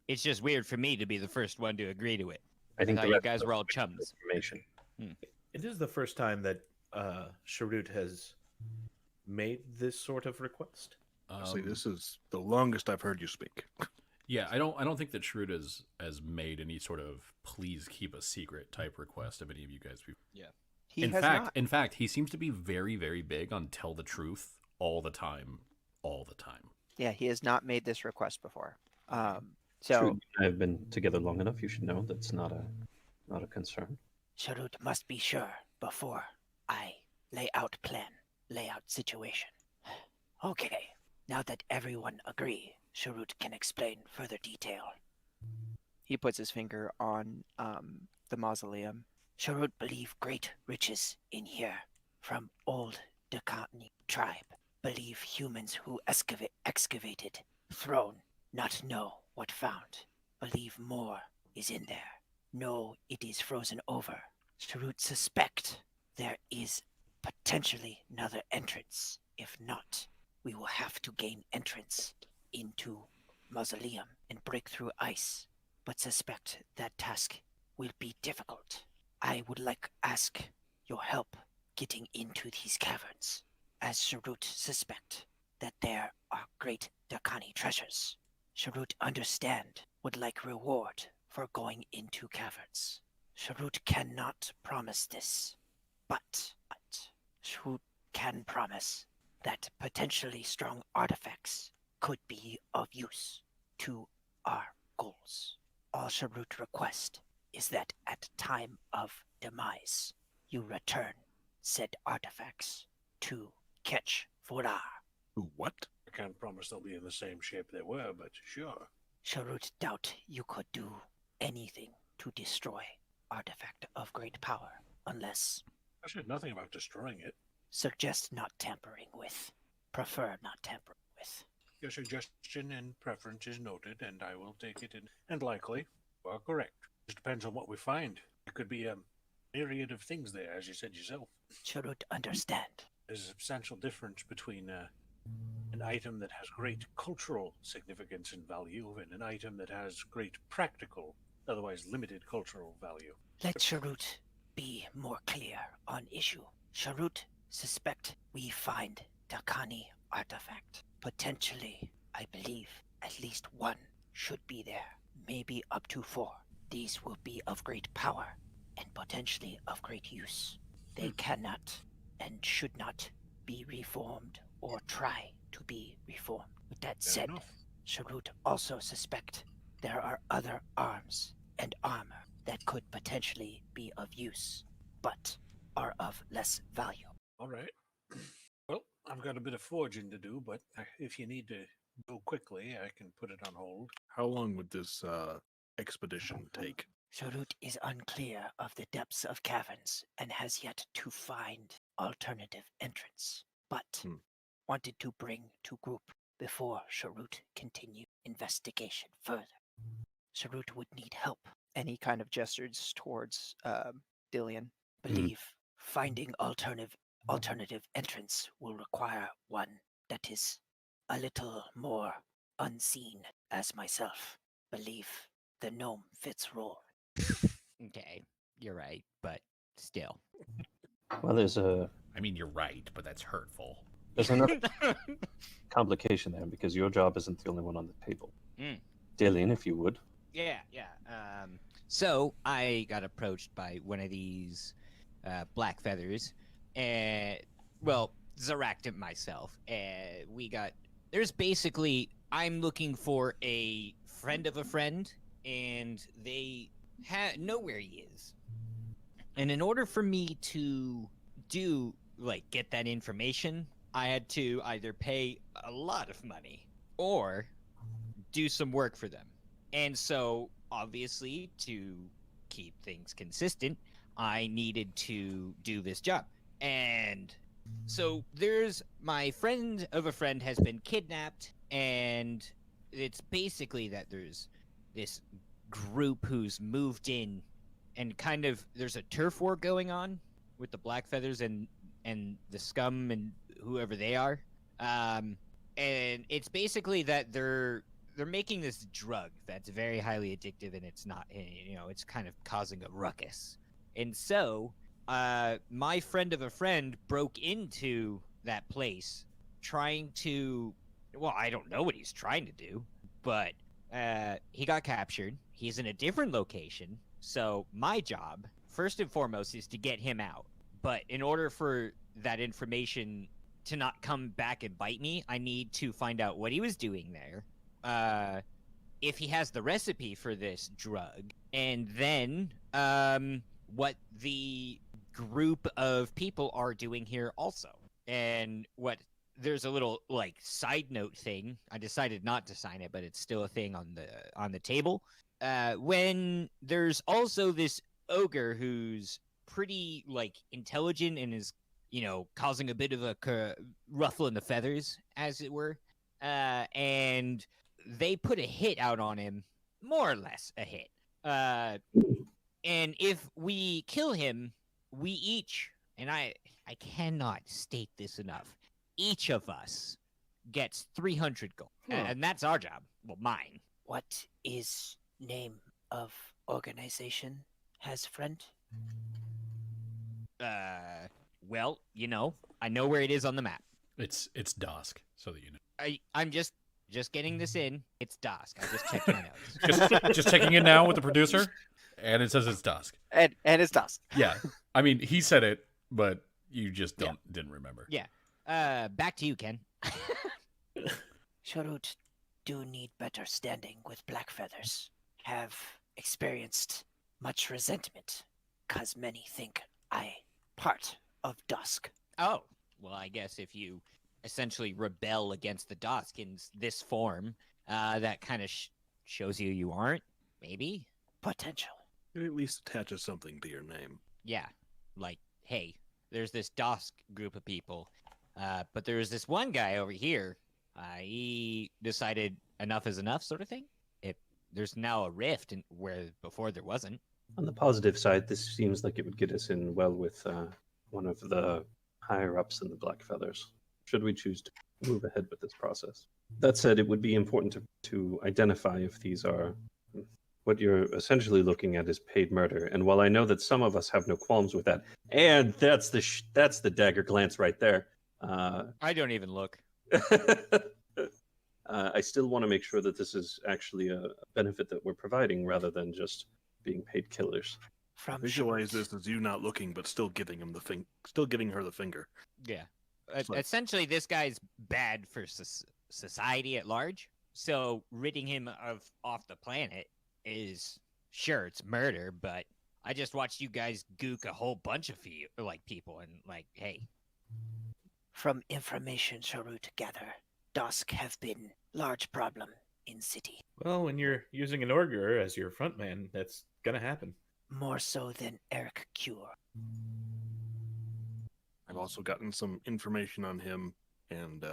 It's just weird for me to be the first one to agree to it. I think thought the you rest guys of were us all would have chums. Information. It is the first time that Sharut has made this sort of request. Honestly, this is the longest I've heard you speak. Yeah, I don't think that Shrewd has made any sort of please keep a secret type request of any of you guys before. He in has fact, not. in fact, he seems to be very, very big on tell the truth all the time, all the time. Yeah, he has not made this request before. True, So I've been together long enough. You should know that's not a concern. Sharut must be sure before I lay out plan, lay out situation. Okay, now that everyone agree, Sharut can explain further detail. he puts his finger on the mausoleum. Sharut believe great riches in here from old Dakani tribe. Believe humans who excavated, thrown, not know what found. Believe more is in there. Know it is frozen over. Sharut suspect there is potentially another entrance. If not, we will have to gain entrance into mausoleum and break through ice. But suspect that task will be difficult. I would like ask your help getting into these caverns, as Sharut suspect that there are great Dakani treasures. Sharut understand would like reward for going into caverns. Sharut cannot promise this, but Sharut can promise that potentially strong artifacts could be of use to our goals. All Sharut request is that at time of demise, you return said artifacts to catch Vorar. What? I can't promise they'll be in the same shape they were, but sure. Sharut doubt you could do anything to destroy artifact of great power, unless I said nothing about destroying it. suggest not tampering with, prefer not tampering with. Your suggestion and preference is noted, and I will take it in. And likely, you are correct. Just depends on what we find. It could be a myriad of things there, as you said yourself. Sharut understand. There's a substantial difference between an item that has great cultural significance and value and an item that has great practical, otherwise limited cultural value. Let Sharut be more clear on issue. Sharut suspect we find Dakani artifact. Potentially, I believe at least one should be there, maybe up to 4. These will be of great power and potentially of great use. They cannot and should not be reformed or try to be reformed. With that Fair said, enough. Sharut also suspect there are other arms and armor that could potentially be of use, but are of less value. All right. Well, I've got a bit of forging to do, but if you need to go quickly, I can put it on hold. How long would this expedition take? Sharut is unclear of the depths of caverns and has yet to find alternative entrance, but wanted to bring to group before Sharut continue investigation further. Sharut would need help. And he kind of gestures towards Dillian. Believe finding alternative entrance will require one that is a little more unseen as myself. Believe the gnome fits role. Okay, you're right, but still. Well, there's I mean, you're right, but that's hurtful. another complication there because your job isn't the only one on the table. Mm. Dillian, if you would, Yeah, yeah. So I got approached by one of these black feathers, and well, Zarak and myself, and we got. There's basically I'm looking for a friend of a friend, and they know where he is. And in order for me to do get that information, I had to either pay a lot of money or do some work for them. And so, obviously, to keep things consistent, I needed to do this job. And so, there's my friend of a friend has been kidnapped, and it's basically that there's this group who's moved in, and kind of there's a turf war going on with the black feathers and the scum and whoever they are. Um, and it's basically that they're making this drug that's very highly addictive, and it's not, it's kind of causing a ruckus. And so my friend of a friend broke into that place trying to, well, I don't know what he's trying to do, but he got captured. He's in a different location. So my job, first and foremost, is to get him out. But in order for that information to not come back and bite me, I need to find out what he was doing there, if he has the recipe for this drug, and then what the group of people are doing here also. And what there's a little side note thing. I decided not to sign it, but it's still a thing on the table. When there's also this ogre who's pretty intelligent and is causing a bit of a ruffle in the feathers, as it were. And they put a hit out on him, more or less a hit. And if we kill him, we each, and I cannot state this enough, each of us gets 300 gold. And that's our job. Well, mine. What is name of organization, has friend? Well, I know where it is on the map. It's Dusk, so that you know. I'm just getting this in. It's dusk. I just checked my notes. Just checking in now with the producer, and it says it's Dusk. And it's dusk. Yeah, I mean he said it, but you just didn't remember. Yeah. Back to you, Ken. Sharut do need better standing with black feathers. Have experienced much resentment, cause many think I part of Dusk. Oh, well, I guess if you essentially rebel against the dusk in this form, that kind of shows you aren't, maybe? Potential. It at least attaches something to your name. Yeah, hey, there's this dusk group of people, but there's this one guy over here, he decided enough is enough sort of thing. There's now a rift where before there wasn't. On the positive side, this seems like it would get us in well with one of the higher-ups in the Black Feathers, should we choose to move ahead with this process. That said, it would be important to identify if these are... What you're essentially looking at is paid murder, and while I know that some of us have no qualms with that, and that's the dagger glance right there. I don't even look. I still want to make sure that this is actually a benefit that we're providing rather than just being paid killers. From Visualize Sharut. this as you not looking, but still giving him still giving her the finger. Yeah. It's like- Essentially, this guy's bad for society at large. So ridding him off the planet is, sure, it's murder, but I just watched you guys gook a whole bunch of people, and hey. From information Sharut gather, Dusk have been large problem in city. Well, when you're using an Orger as your front man, that's gonna happen. More so than Eric Cure. I've also gotten some information on him and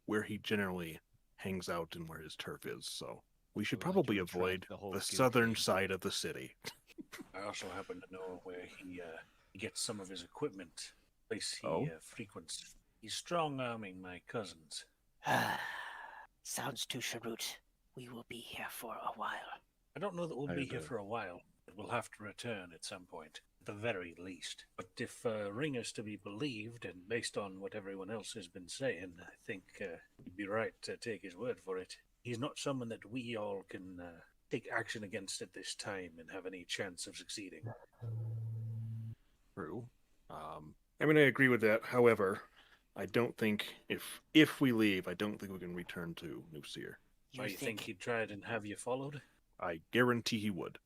where he generally hangs out and where his turf is. So we should Well, probably you can track avoid the whole the goop southern thing. side of the city. I also happen to know where he gets some of his equipment. Place he Oh? frequents. He's strong-arming my cousins. Sounds to Sharut. We will be here for a while. I don't know that we'll I be here agree. for a while. We'll have to return at some point, at the very least. But if Ringer's to be believed, and based on what everyone else has been saying, I think you'd be right to take his word for it. He's not someone that we all can take action against it this time and have any chance of succeeding. True. I mean, I agree with that. However, I don't think if we leave, I don't think we can return to New Seer. So you think he'd try it and have you followed? I guarantee he would.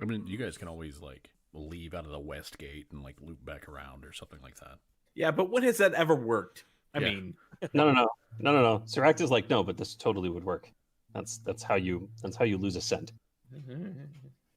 I mean, you guys can always like leave out of the west gate and like loop back around or something like that. Yeah, but when has that ever worked? I Yeah. mean, No. Sirac is like, no, but this totally would work. That's how you lose a scent.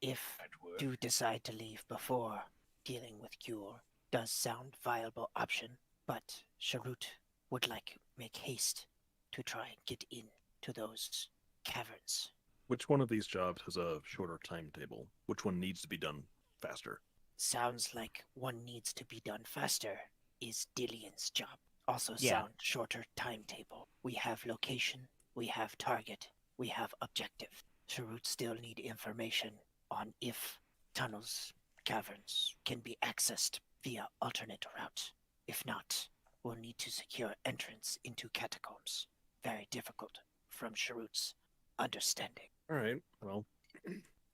If That would. do decide to leave before dealing with Cure, does sound viable option, but Sharut would make haste to try and get in to those caverns. Which one of these jobs has a shorter timetable? Which one needs to be done faster? Sounds like one needs to be done faster is Dillion's job. Also Yeah. sound shorter timetable. We have location, we have target, we have objective. Sharut still need information on if tunnels, caverns can be accessed via alternate route. If not, we'll need to secure entrance into catacombs. Very difficult from Sharut's understanding. All right. Well,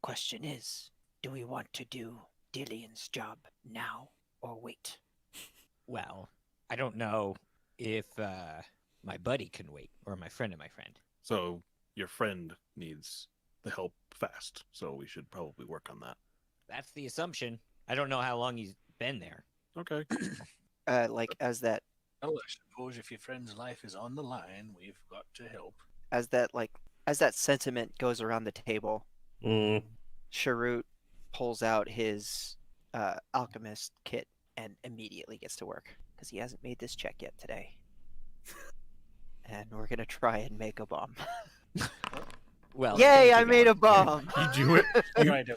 Question is, do we want to do Dillion's job now or wait? Well, I don't know if my buddy can wait, or my friend of my friend. so your friend needs the help fast, so we should probably work on that. That's the assumption. I don't know how long he's been there. Okay. As that Well, I suppose if your friend's life is on the line, we've got to help. as that sentiment goes around the table, Mm. Sharut pulls out his alchemist kit and immediately gets to work because he hasn't made this check yet today. And we're gonna try and make a bomb. Well, Yay! thank I you, made a God. bomb. You do it. Right,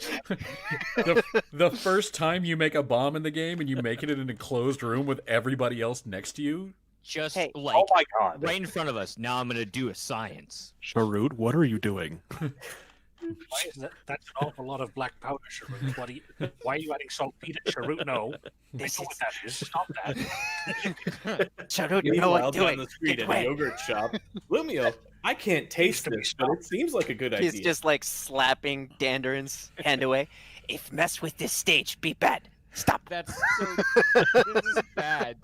The first time you make a bomb in the game and you make it in an enclosed room with everybody else next to you. Just Hey, like my god. right in front of us. Now I'm gonna do a science. Sharud, what are you doing? Why is that? That's an awful lot of black powder, Sharut. Why are you adding saltpeter, Sharut? No. I This know is what that is. Stop that. Sharut, you know meanwhile, what? Do down it. the street Get at wet. a yogurt shop, Lumio, I can't taste to be this, but it seems like a good idea. He's just like slapping Dandarin's hand away. If mess with this stage, be bad. Stop. That's so. This is bad.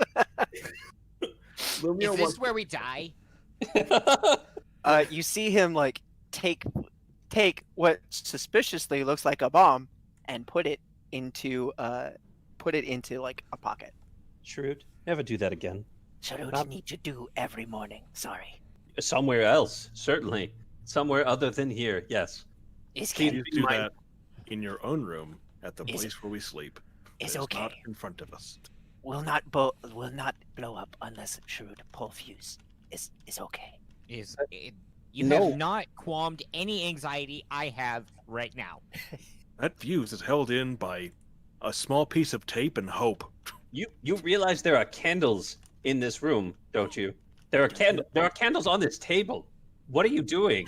Lumio Is wants this where we die? You see him like take what suspiciously looks like a bomb and put it into like a pocket. Shrewd, never do that again. Sharut Stop. need to do every morning. Sorry. Somewhere else, certainly. Somewhere other than here, yes. Is Please do my- that in your own room at the Is- place where we sleep. is It okay. not in front of us. Will not blow up unless Sharut pull fuse. Is okay. You No. have not qualmed any anxiety I have right now. That fuse is held in by a small piece of tape and hope. You realize there are candles in this room, don't you? There are candles on this table. What are you doing?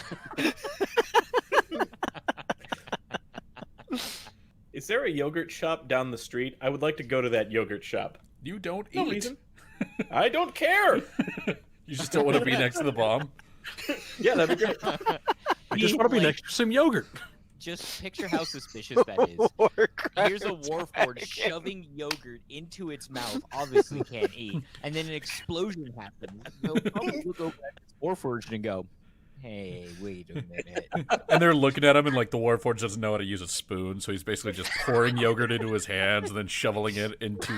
Is there a yogurt shop down the street? I would like to go to that yogurt shop. You don't No eat. reason. I don't care. You just don't want to be next to the bomb. Yeah, that'd be great. I just want to be next to some yogurt. Just picture how suspicious that is. Here's a warforged shoving yogurt into its mouth, obviously can't eat, and then an explosion happens. They'll probably look over at this warforged and go, "Hey, wait a minute." And they're looking at him, and like the Warforged doesn't know how to use a spoon, so he's basically just pouring yogurt into his hands and then shoveling it into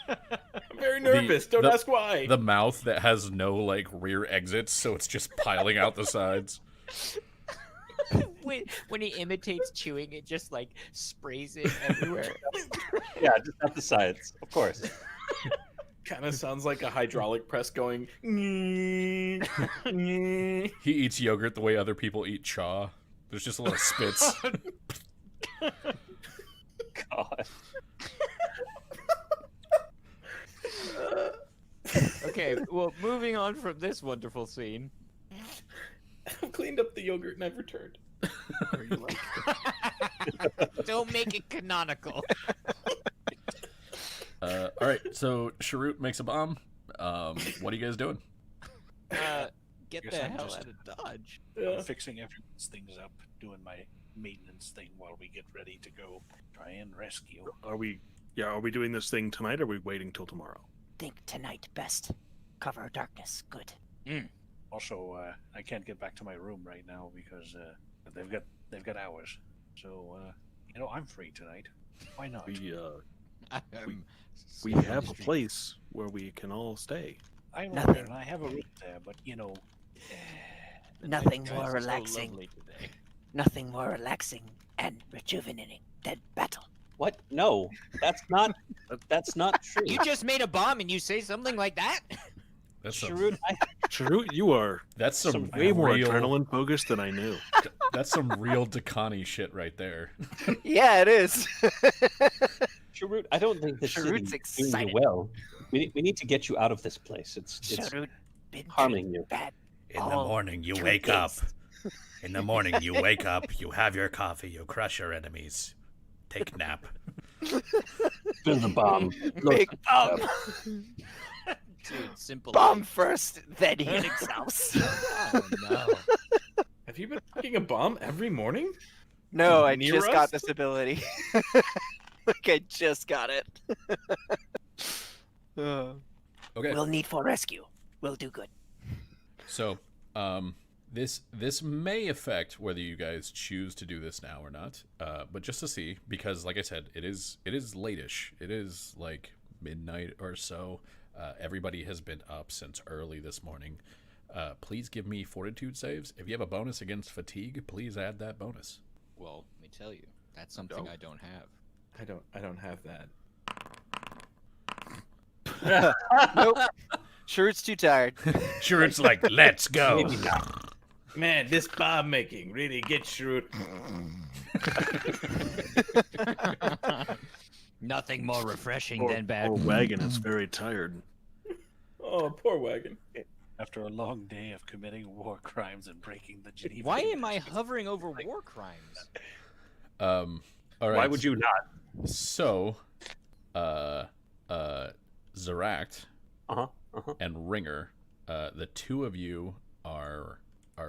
I'm very nervous. Don't the- ask why. the mouth that has no like rear exits, so it's just piling out the sides. When he imitates chewing, it just like sprays it everywhere. Yeah, just not the sides, of course. Kind of sounds like a hydraulic press going. He eats yogurt the way other people eat chaw. There's just a lot of spits. God. Okay, well, moving on from this wonderful scene. I've cleaned up the yogurt and I've returned. Don't make it canonical. All right, so Sharut makes a bomb. What are you guys doing? Get Guess the I'm hell just- out of Dodge. I'm fixing everyone's things up, doing my maintenance thing while we get ready to go try and rescue. Are we doing this thing tonight or are we waiting till tomorrow? Think tonight best. Cover darkness. Good. Also, I can't get back to my room right now because they've got hours. So I'm free tonight. Why not? We have a place where we can all stay. I know Nothing. there, and I have a room there, but Nothing Guys more are so relaxing. lovely today. Nothing more relaxing and rejuvenating than battle. What? No, that's not. That's not true. You just made a bomb and you say something like that? That's some, Sharut, Sharut, you are that's some way more real, adrenaline focused than I knew. That's some real Dakani shit right there. Yeah, it is. Sharut, I don't think this Sharut's city's doing excited. you well. We need to get you out of this place. It's Sharut been harming treated you. bad. In the all morning, you 2 wake up. days. In the morning, you wake up, you have your coffee, you crush your enemies. Take nap. Build a bomb. Big bomb. Dude, simple. Bomb life. first, then Helix house. Oh no. Have you been making a bomb every morning? No, I Near just us? got this ability. Like I just got it. Okay. We'll need for rescue. We'll do good. So, this may affect whether you guys choose to do this now or not. But just to see, because like I said, it is late-ish. It is like midnight or so. Everybody has been up since early this morning. Please give me fortitude saves. If you have a bonus against fatigue, please add that bonus. Well, let me tell you, that's something I don't have. I don't have that. Nope. Sharut's too tired. Sure, it's like, let's go. Maybe not. Man, this bomb making really gets Shrewd. Nothing more refreshing Poor, than bad. poor wagon is very tired. Oh, poor wagon. After a long day of committing war crimes and breaking the Geneva. Why am I hovering over war crimes? All right. Why would you not? So, Zeract and Ringer, the two of you are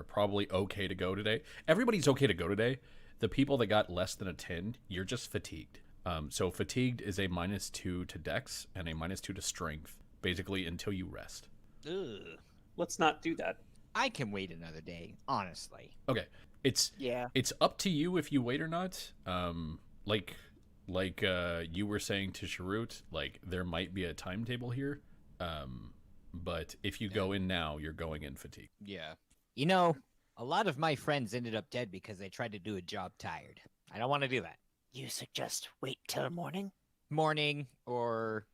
probably okay to go today. Everybody's okay to go today. The people that got less than a 10, you're just fatigued. So fatigued is a -2 to Dex and a -2 to Strength, basically until you rest. Ugh. Let's not do that. I can wait another day, honestly. Okay, it's Yeah. up to you if you wait or not. Like you were saying to Sharut, like there might be a timetable here. But if you go in now, you're going in fatigued. Yeah. You know, a lot of my friends ended up dead because they tried to do a job tired. I don't want to do that. You suggest wait till morning? Morning or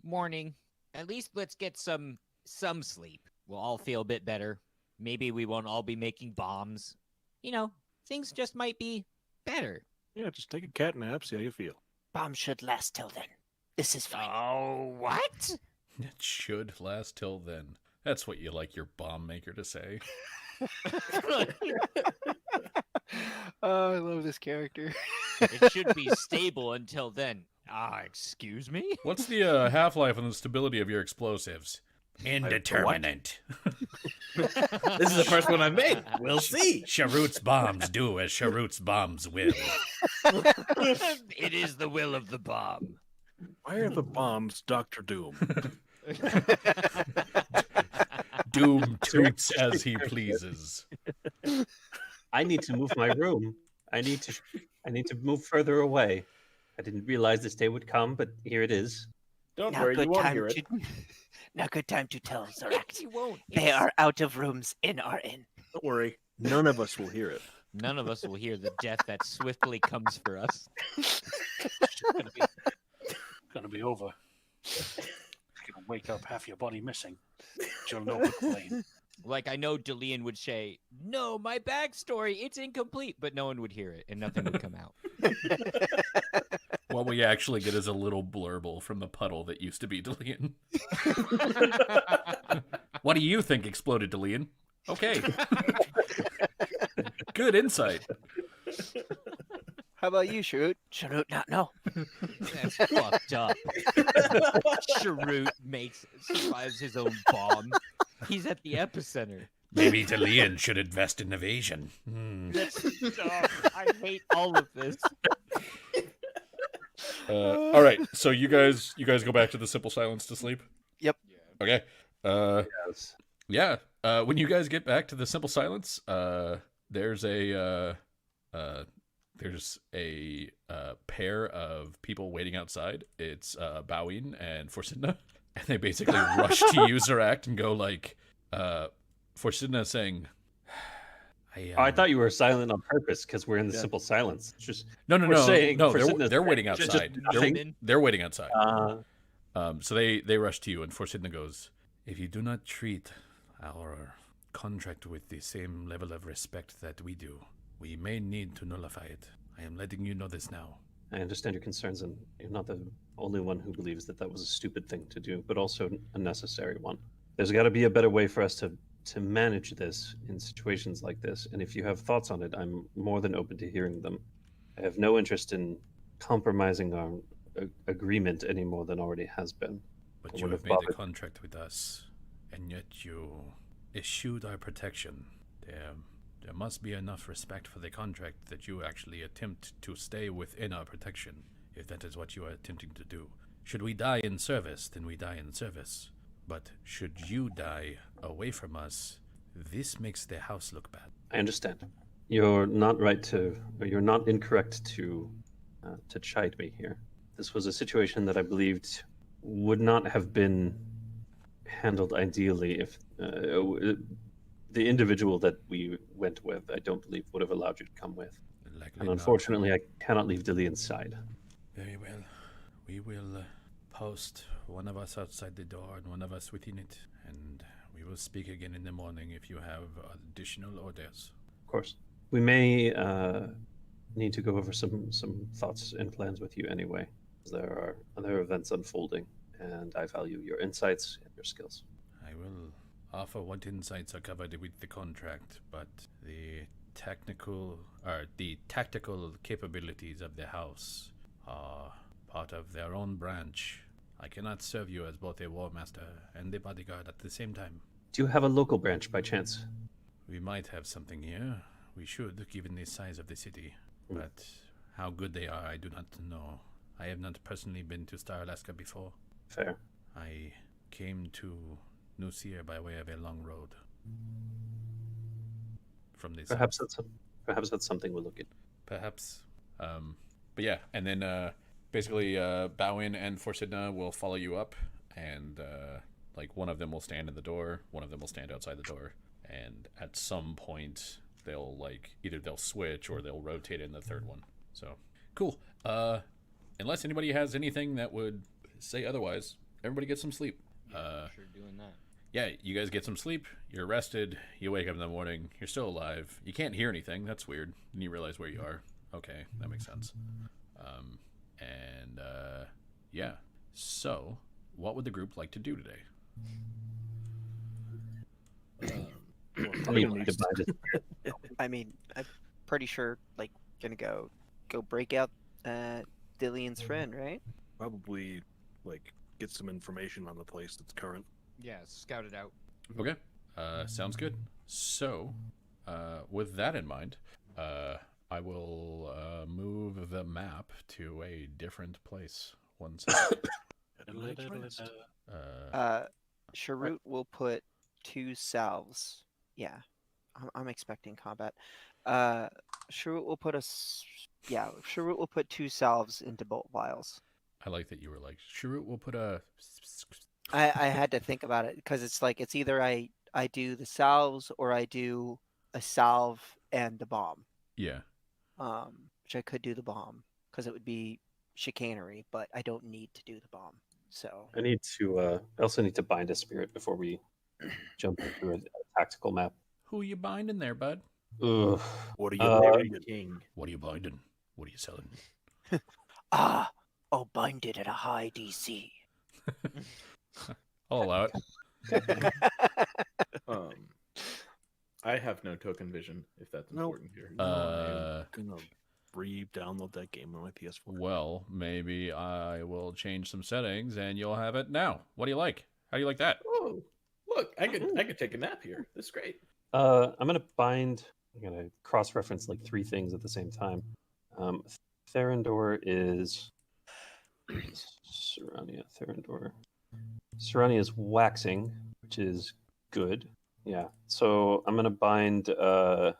morning. At least let's get some sleep. We'll all feel a bit better. Maybe we won't all be making bombs. You know, things just might be better. Yeah, just take a cat nap, see how you feel. Bomb should last till then. This is fine. Oh, what? It should last till then. That's what you like your bomb maker to say. Oh, I love this character. It should be stable until then. Excuse me? What's the half-life and the stability of your explosives? Indeterminate. This is the first one I've made. We'll see. Sharut's bombs do as Sharut's bombs will. It is the will of the bomb. Why are the bombs Doctor Doom? Doom toots as he pleases. I need to move my room. I need to move further away. I didn't realize this day would come, but here it is. Don't Now worry, you good won't time hear it. to now good time to tell Zorak. You won't. They are out of rooms in our inn. Don't worry, none of us will hear it. None of us will hear the death that swiftly comes for us. It's gonna be over. You're gonna wake up half your body missing. You'll know what blame. Like, I know Delian would say, no, my backstory, it's incomplete, but no one would hear it, and nothing would come out. What we actually get is a little blurble from the puddle that used to be Delian. What do you think exploded, Delian? Okay. Good insight. How about you, Sharut? Sharut not know. That's fucked up. Sharut survives his own bomb. He's at the epicenter. Maybe Delian should invest in evasion. I hate all of this. All right, so you guys go back to the simple silence to sleep. Yep. Okay. Yes. Yeah. When you guys get back to the simple silence, there's a pair of people waiting outside. It's Boween and Forsidna, and they basically rush to use their act and go like, Forsidna saying, I thought you were silent on purpose because we're in the simple silence. It's just no, we're saying no, Forsidna's they're waiting just outside. nothing. They're waiting outside. Uh, So they rush to you, and Forsidna goes, if you do not treat our contract with the same level of respect that we do, we may need to nullify it. I am letting you know this now. I understand your concerns, and you're not the only one who believes that that was a stupid thing to do, but also a necessary one. There's got to be a better way for us to manage this in situations like this, and if you have thoughts on it, I'm more than open to hearing them. I have no interest in compromising our agreement any more than already has been. But I you would have have made a bothered- contract with us, and yet you eschewed our protection. There must be enough respect for the contract that you actually attempt to stay within our protection, if that is what you are attempting to do. Should we die in service, then we die in service. But should you die away from us, this makes the house look bad. I understand. You're not you're not incorrect to chide me here. This was a situation that I believed would not have been handled ideally if the individual that we went with, I don't believe would have allowed you to come with. Likely And not. unfortunately, I cannot leave Dillian's side. Very well. We will post one of us outside the door and one of us within it, and we will speak again in the morning if you have additional orders. Of course. We may need to go over some thoughts and plans with you anyway. There are other events unfolding, and I value your insights and your skills. I will offer what insights are covered with the contract, but the tactical capabilities of the house are part of their own branch. I cannot serve you as both a war master and a bodyguard at the same time. Do you have a local branch by chance? We might have something here. We should, given the size of the city. But how good they are, I do not know. I have not personally been to Star Alaska before. Fair. I came to Nusia by way of a long road. From the Perhaps that's something we'll look at. Perhaps. But yeah, and then basically Bowin and Forsidna will follow you up, and like one of them will stand in the door, one of them will stand outside the door, and at some point they'll like either they'll switch or they'll rotate in the third one. So cool. Unless anybody has anything that would say otherwise, everybody get some sleep. Sure doing that. Yeah, you guys get some sleep. You're rested. You wake up in the morning. You're still alive. You can't hear anything. That's weird. And you realize where you are. Okay, that makes sense. Yeah. So, what would the group like to do today? Probably gonna need to buy this. I mean, I'm pretty sure, like, gonna go break out Dillian's friend, right? Probably like get some information on the place that's current. Yeah, scout it out. Okay. Sounds good. So, with that in mind, I will move the map to a different place. One second. Sharut will put 2 salves. Yeah, I'm expecting combat. Sharut will put Sharut will put 2 salves into bolt vials. I like that you were like, Sharut will put a... I had to think about it because it's like it's either I do the salves or I do a salve and the bomb. Yeah. Which I could do the bomb because it would be chicanery, but I don't need to do the bomb. So I also need to bind a spirit before we jump into a tactical map. Who you binding there, bud? Ugh. What are you Uh, king? What are you binding? What are you selling? I'll bind it at a high DC. I'll allow it. I have no token vision, if that's No. important here. I'm gonna re-download that game on my PS4. Well, maybe I will change some settings and you'll have it now. What do you like? How do you like that? Oh, Look, I could take a nap here. This is great. I'm gonna bind. I'm gonna cross-reference like 3 things at the same time. Therendor is Serania. Therendor. Serania is waxing, which is good. Yeah. So I'm gonna bind. Alzazadi,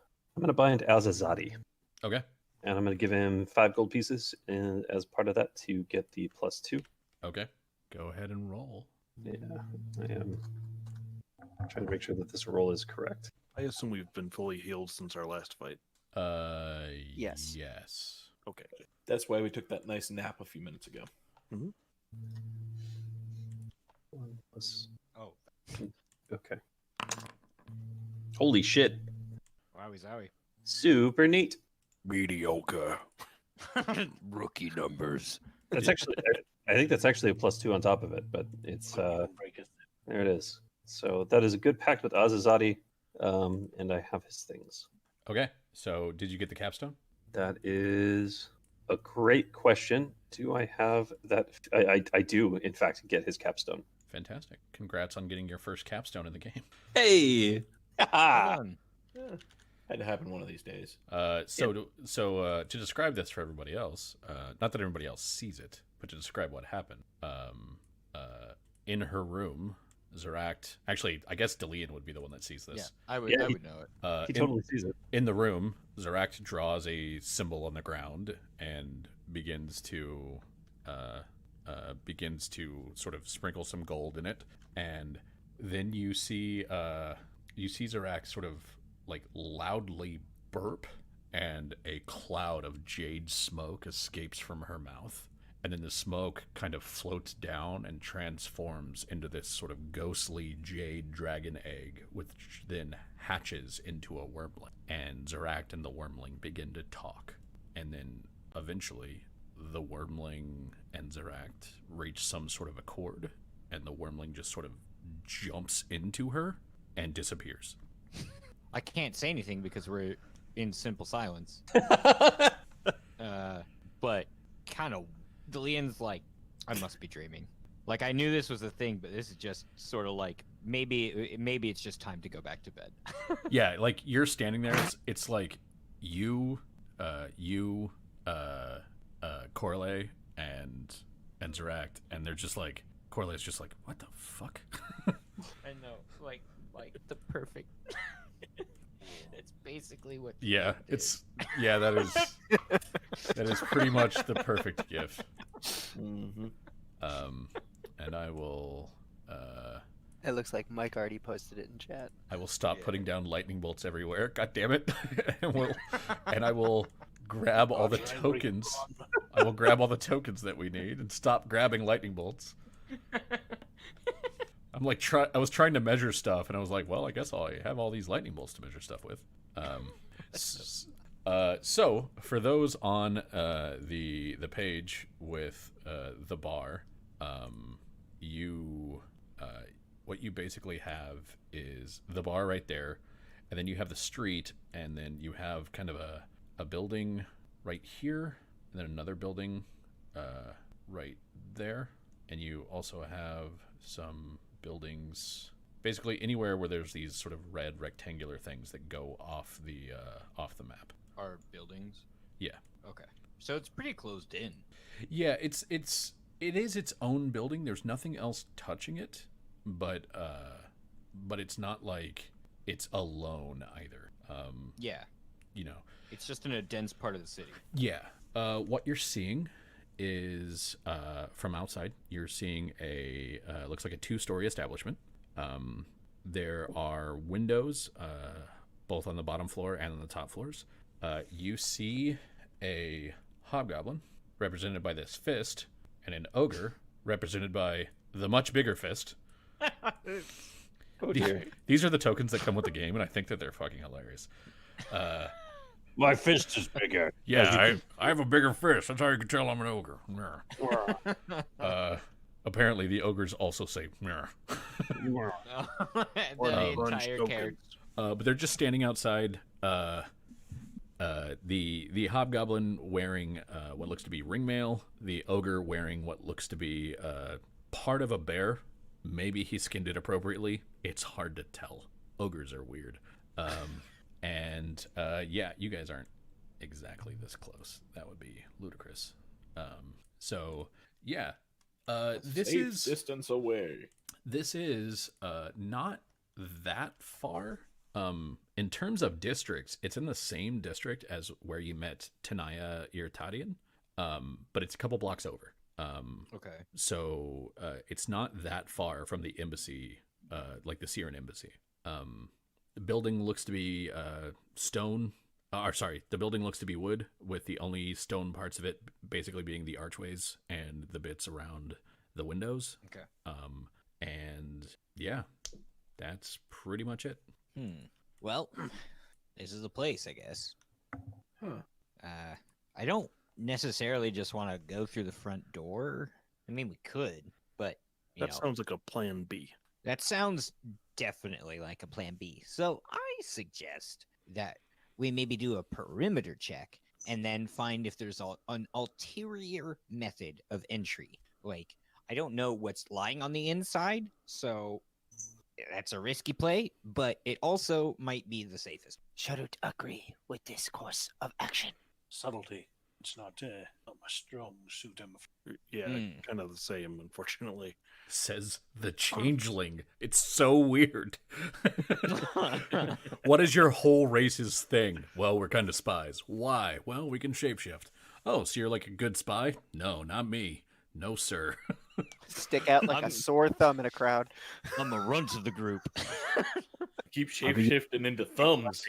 Okay. and I'm gonna give him 5 gold pieces, and as part of that to get the +2. Okay. Go ahead and roll. Yeah, I am trying to make sure that this roll is correct. I assume we've been fully healed since our last fight. Yes. Yes. Okay. That's why we took that nice nap a few minutes ago. 1 plus. Oh, Okay. Holy shit! wowie zowie. Super neat. Mediocre. Rookie numbers. That's actually. I think that's actually a +2 on top of it, but it's Break it. there. It is. So that is a good pact with Azazadi, and I have his things. Okay. So did you get the capstone? That is a great question. Do I have that? I do, in fact, get his capstone. Fantastic. Congrats on getting your first capstone in the game. Hey! Well done. Had to happen one of these days. To describe this for everybody else, not that everybody else sees it, but to describe what happened. In her room, Zeract. Actually, I guess Delian would be the one that sees Yeah, this. I would know it. He totally sees it. In the room, Zeract draws a symbol on the ground and begins to sort of sprinkle some gold in it, and then you see Zeract sort of like loudly burp, and a cloud of jade smoke escapes from her mouth. And then the smoke kind of floats down and transforms into this sort of ghostly jade dragon egg, which then hatches into a wormling. And Zeract and the wormling begin to talk. And then eventually, the wormling and Zeract reach some sort of accord, and the wormling just sort of jumps into her and disappears. I can't say anything because we're in simple silence. But kind of, Delian's like, I must be dreaming. Like, I knew this was a thing, but this is just sort of like, maybe it's just time to go back to bed. Yeah, like you're standing there. It's like you, Corley and Zeract, and they're just like, Corley's just like, what the fuck? I know, like the perfect. It's basically what. Yeah, that is pretty much the perfect gif. Mm-hmm. And I will It looks like Mike already posted it in chat. I will stop putting down lightning bolts everywhere. God damn it! and I will grab all the tokens. I will grab all the tokens that we need and stop grabbing lightning bolts. I'm like, I was trying to measure stuff, and I was like, well, I guess I have all these lightning bolts to measure stuff with. So for those on the page with the bar, what you basically have is the bar right there, and then you have the street, and then you have kind of a building right here, and then another building right there, and you also have some buildings basically anywhere where there's these sort of red rectangular things that go off the map. Are buildings? Yeah. Okay. So it's pretty closed in. Yeah, it is its own building. There's nothing else touching it, but it's not like it's alone either. Yeah. You know, It's just in a dense part of the city. yeah. What you're seeing is from outside. You're seeing looks like a 2-story establishment. There are windows both on the bottom floor and on the top floors. You see a hobgoblin represented by this fist, and an ogre represented by the much bigger fist. Oh dear. These are the tokens that come with the game, and I think that they're fucking hilarious. My fist is bigger. Yeah, I have a bigger fist. That's how you can tell I'm an ogre. Apparently, the ogres also say "Meh." The entire character. But they're just standing outside. The hobgoblin wearing what looks to be ringmail. The ogre wearing what looks to be part of a bear, maybe he skinned it appropriately. It's hard to tell. Ogres are weird. Yeah, you guys aren't exactly this close. That would be ludicrous. So yeah, this Safe is distance away. this is not that far. In terms of districts, it's in the same district as where you met Tanaya Irtadian, but it's a couple blocks over. Okay. So it's not that far from the embassy, like the Syrian embassy. The building looks to be stone. The building looks to be wood, with the only stone parts of it basically being the archways and the bits around the windows. Okay. And yeah, that's pretty much it. Well, this is the place, I guess. Huh. I don't necessarily just want to go through the front door. I mean, we could, but That sounds like a plan B. that sounds definitely like a plan B. So I suggest that we maybe do a perimeter check and then find if there's an ulterior method of entry. Like, I don't know what's lying on the inside, so that's a risky play, but it also might be the safest. Sharut agree with this course of action. Subtlety. It's not my strong suit, I'm afraid. Yeah, kind of the same, unfortunately. Says the changeling. It's so weird. What is your whole race's thing? Well, we're kind of spies. Why? Well, we can shapeshift. Oh, so you're like a good spy? No, not me. No, sir. Stick out like a I'm- sore thumb in a crowd. I'm the runt of the group. Keep shapeshifting into thumbs.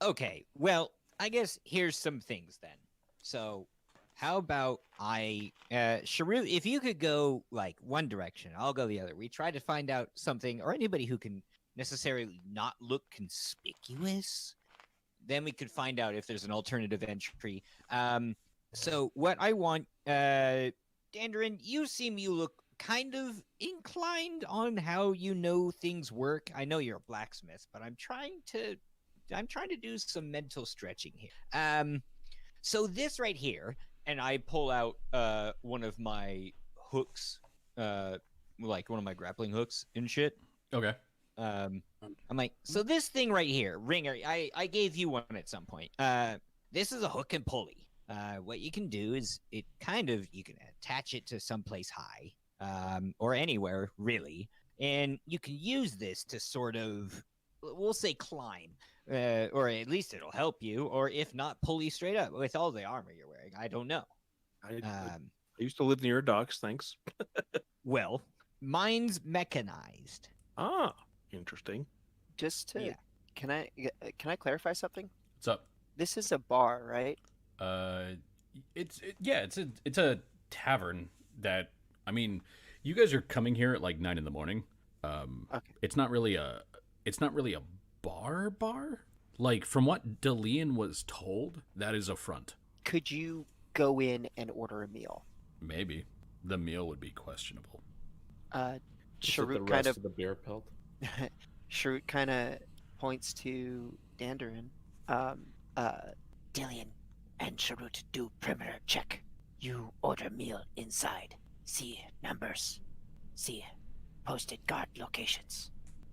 Okay. Well, I guess here's some things then. So, how about Sharut, if you could go like one direction, I'll go the other. We try to find out something, or anybody who can necessarily not look conspicuous. Then we could find out if there's an alternative entry. So what I want, Dandrin, you look kind of inclined on how you know things work. I know you're a blacksmith, but I'm trying to do some mental stretching here. So this right here, and I pull out one of my hooks, like one of my grappling hooks and shit. Okay. I'm like, so this thing right here, ringer, I gave you one at some point. This is a hook and pulley. What you can do is you can attach it to someplace high, or anywhere really, and you can use this to sort of, we'll say, climb, or at least it'll help you, or if not, pull you straight up with all the armor you're wearing. I don't know. I used to live near docks, thanks. Well, mine's mechanized. Ah, interesting. Just to, Yeah. can I clarify something? What's up? This is a bar, right? It's a tavern that, I mean, you guys are coming here at like 9 a.m. Okay. It's not really a bar. Like, from what Delian was told, that is a front. Could you go in and order a meal? Maybe the meal would be questionable. Just with the Sharut rest of the beer pelt. Sharut kind of points to Dandarin. Dillian and Sharut do perimeter check. You order meal inside. See numbers. See posted guard locations.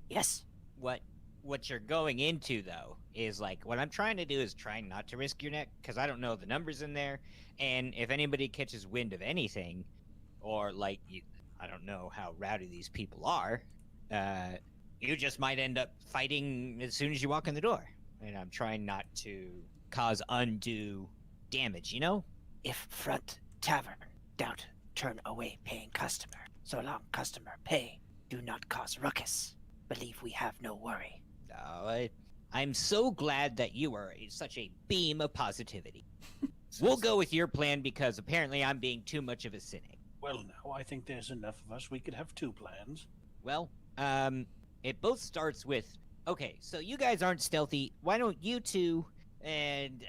Yes? What you're going into though is like, what I'm trying to do is trying not to risk your neck, because I don't know the numbers in there, and if anybody catches wind of anything, or like I don't know how rowdy these people are, you just might end up fighting as soon as you walk in the door, and I'm trying not to cause undue damage, you know? If front tavern, doubt turn away paying customer. So long customer pay, do not cause ruckus. Believe we have no worry. I'm so glad that you are such a beam of positivity. We'll go with your plan because apparently I'm being too much of a cynic. Well, now I think there's enough of us. We could have two plans. Well, it both starts with, okay, so you guys aren't stealthy. Why don't you two and,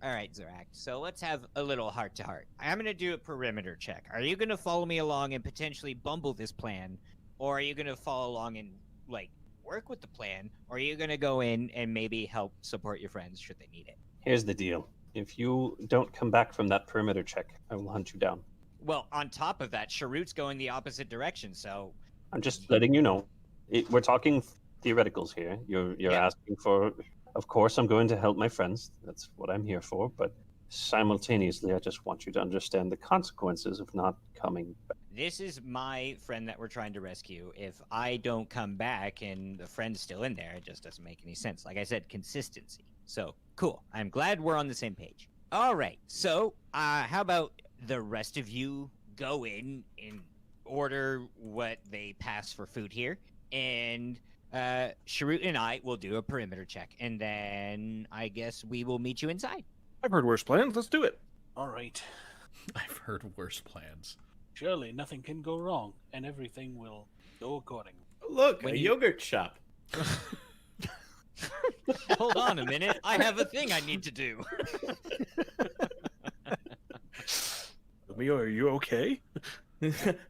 all right, Zorak. So let's have a little heart-to-heart. I'm going to do a perimeter check. Are you going to follow me along and potentially bumble this plan? Or are you going to follow along and, like, work with the plan? Or are you going to go in and maybe help support your friends should they need it? Here's the deal. If you don't come back from that perimeter check, I will hunt you down. Well, on top of that, Sharut's going the opposite direction, so I'm just letting you know. We're talking theoreticals here. You're Yeah. asking for. Of course, I'm going to help my friends. That's what I'm here for. But simultaneously, I just want you to understand the consequences of not coming back. this is my friend that we're trying to rescue. If I don't come back and the friend's still in there, it just doesn't make any sense. Like I said, consistency. So, cool. I'm glad we're on the same page. All right. So, how about the rest of you go in and order what they pass for food here, and Sharut and I will do a perimeter check, and then I guess we will meet you inside. I've heard worse plans. Let's do it. All right. I've heard worse plans. Surely nothing can go wrong, and everything will go according. Look, When a you- yogurt shop. Hold on a minute. I have a thing I need to do. Leo, are you okay?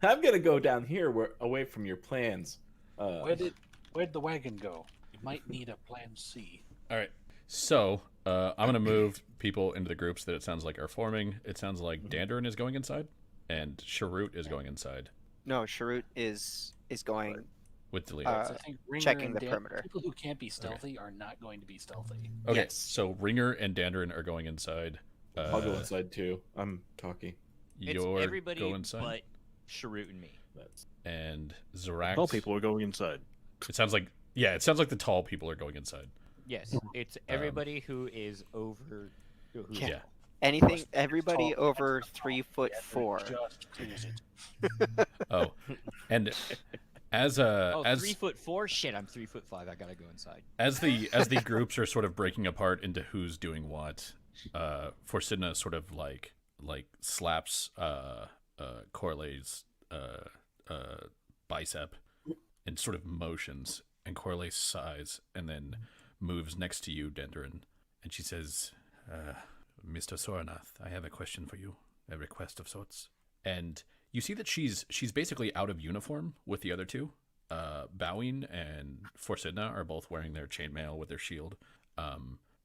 I'm gonna go down here, away from your plans. Where'd the wagon go? You might need a plan C. All right. So I'm gonna move people into the groups that it sounds like are forming. It sounds like Dandarin is going inside, and Sharut is going inside No, Sharut is going. with Delina. I think Ringer checking and the perimeter. People who can't be stealthy are not going to be stealthy. Okay, yes. so Ringer and Dandarin are going inside. I'll go inside too. I'm talking. It's You're everybody go inside, but Sharut and me. and Zarax. All people are going inside. It sounds like the tall people are going inside. Yes, it's everybody who is over. Who's Yeah. Anything, everybody over 3'4". Just clears it. Oh, and as Oh, as 3'4". Shit, I'm 3'5". I gotta go inside. as the groups are sort of breaking apart into who's doing what, Forsidna sort of like slaps Corley's bicep and sort of motions, and Corley sighs and then moves next to you, Denderin, and she says, Mr. Soranath, I have a question for you, a request of sorts. And you see that she's basically out of uniform with the other two. Bowing and Forsidna are both wearing their chainmail with their shield.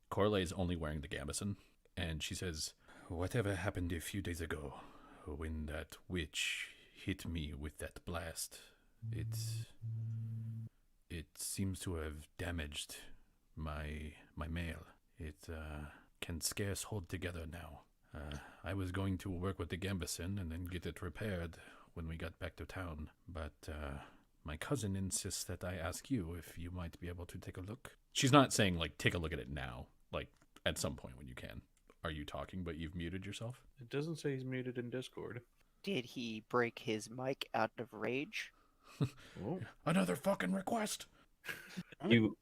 Corley's only wearing the gambeson, and she says, whatever happened a few days ago when that witch hit me with that blast, it seems to have damaged my mail. It can scarce hold together now. I was going to work with the gambeson and then get it repaired when we got back to town, but my cousin insists that I ask you if you might be able to take a look. She's not saying, like, take a look at it now, like, at some point when you can. Are you talking, but you've muted yourself? It doesn't say he's muted in Discord. Did he break his mic out of rage? Oh. Another fucking request! You.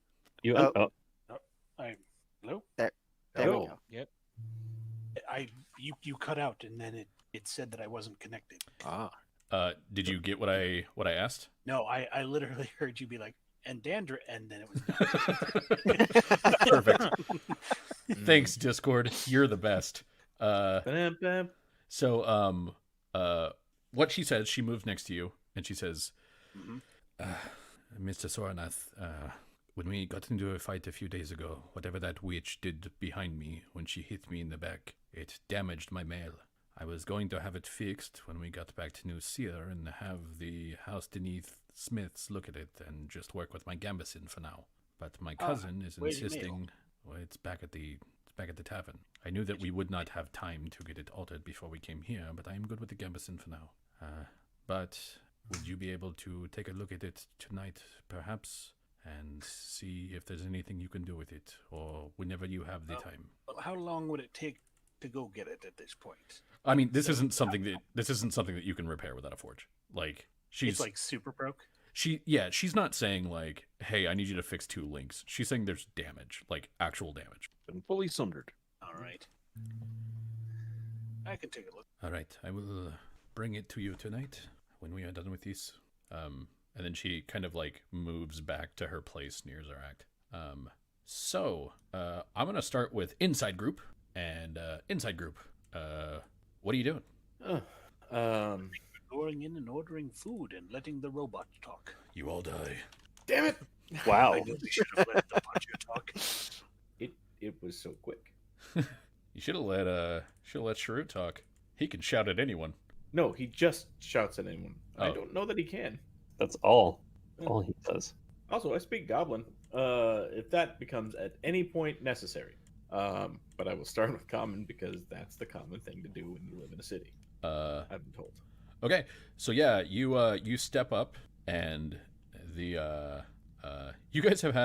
Oh. Hello? There Oh. we go. You cut out, and then it said that I wasn't connected. Ah. Did you get what I asked? No, I literally heard you be like, and Dandra, and then it was Perfect. Thanks, Discord. You're the best. Bam, bam. So, what she says, she moves next to you, and she says, Mr. Soranath, when we got into a fight a few days ago, whatever that witch did behind me when she hit me in the back, it damaged my mail. I was going to have it fixed when we got back to New Seer and have the House Beneath Smiths look at it and just work with my gambeson for now. But my cousin is where's your mail? insisting. Well, it's back at the tavern. I knew that we would not have time to get it altered before we came here, but I am good with the gambeson for now. But would you be able to take a look at it tonight, perhaps, and see if there's anything you can do with it, or whenever you have the time? How long would it take to go get it at this point? I mean, this isn't something that you can repair without a forge. Like, she's It's like super broke. she's not saying like, hey, I need you to fix 2 links. She's saying there's damage, like actual damage. Been fully sundered. All right. I can take a look. All right, I will bring it to you tonight when we are done with these. And then she kind of like moves back to her place near Zarak. So I'm gonna start with inside group, and inside group. What are you doing? Going in and ordering food and letting the robot talk. You all die. Damn it! Wow. I know we should have let the Pacha talk. It was so quick. You should have let Sharut talk. He can shout at anyone. No, he just shouts at anyone. I Oh. don't know that he can. That's all he does. Also, I speak Goblin. If that becomes at any point necessary. But I will start with Common because that's the common thing to do when you live in a city. I've been told. Okay, so yeah, you step up, and the you guys have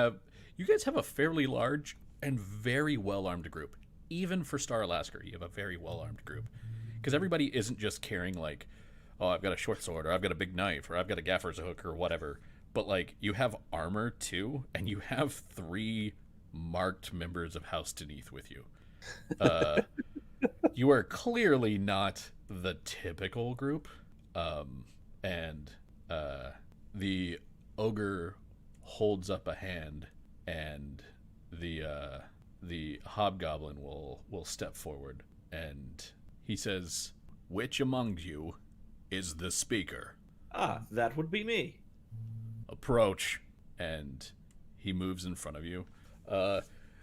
a fairly large and very well armed group. Even for Star Alaska, you have a very well armed group because everybody isn't just carrying like, oh, I've got a short sword, or I've got a big knife, or I've got a gaffer's hook, or whatever. But like, you have armor too, and you have 3 marked members of House Deneath with you. You are clearly not the typical group. And the ogre holds up a hand, and the hobgoblin will step forward, and he says, "Which among you is the speaker?" Ah, that would be me. Approach. And he moves in front of you.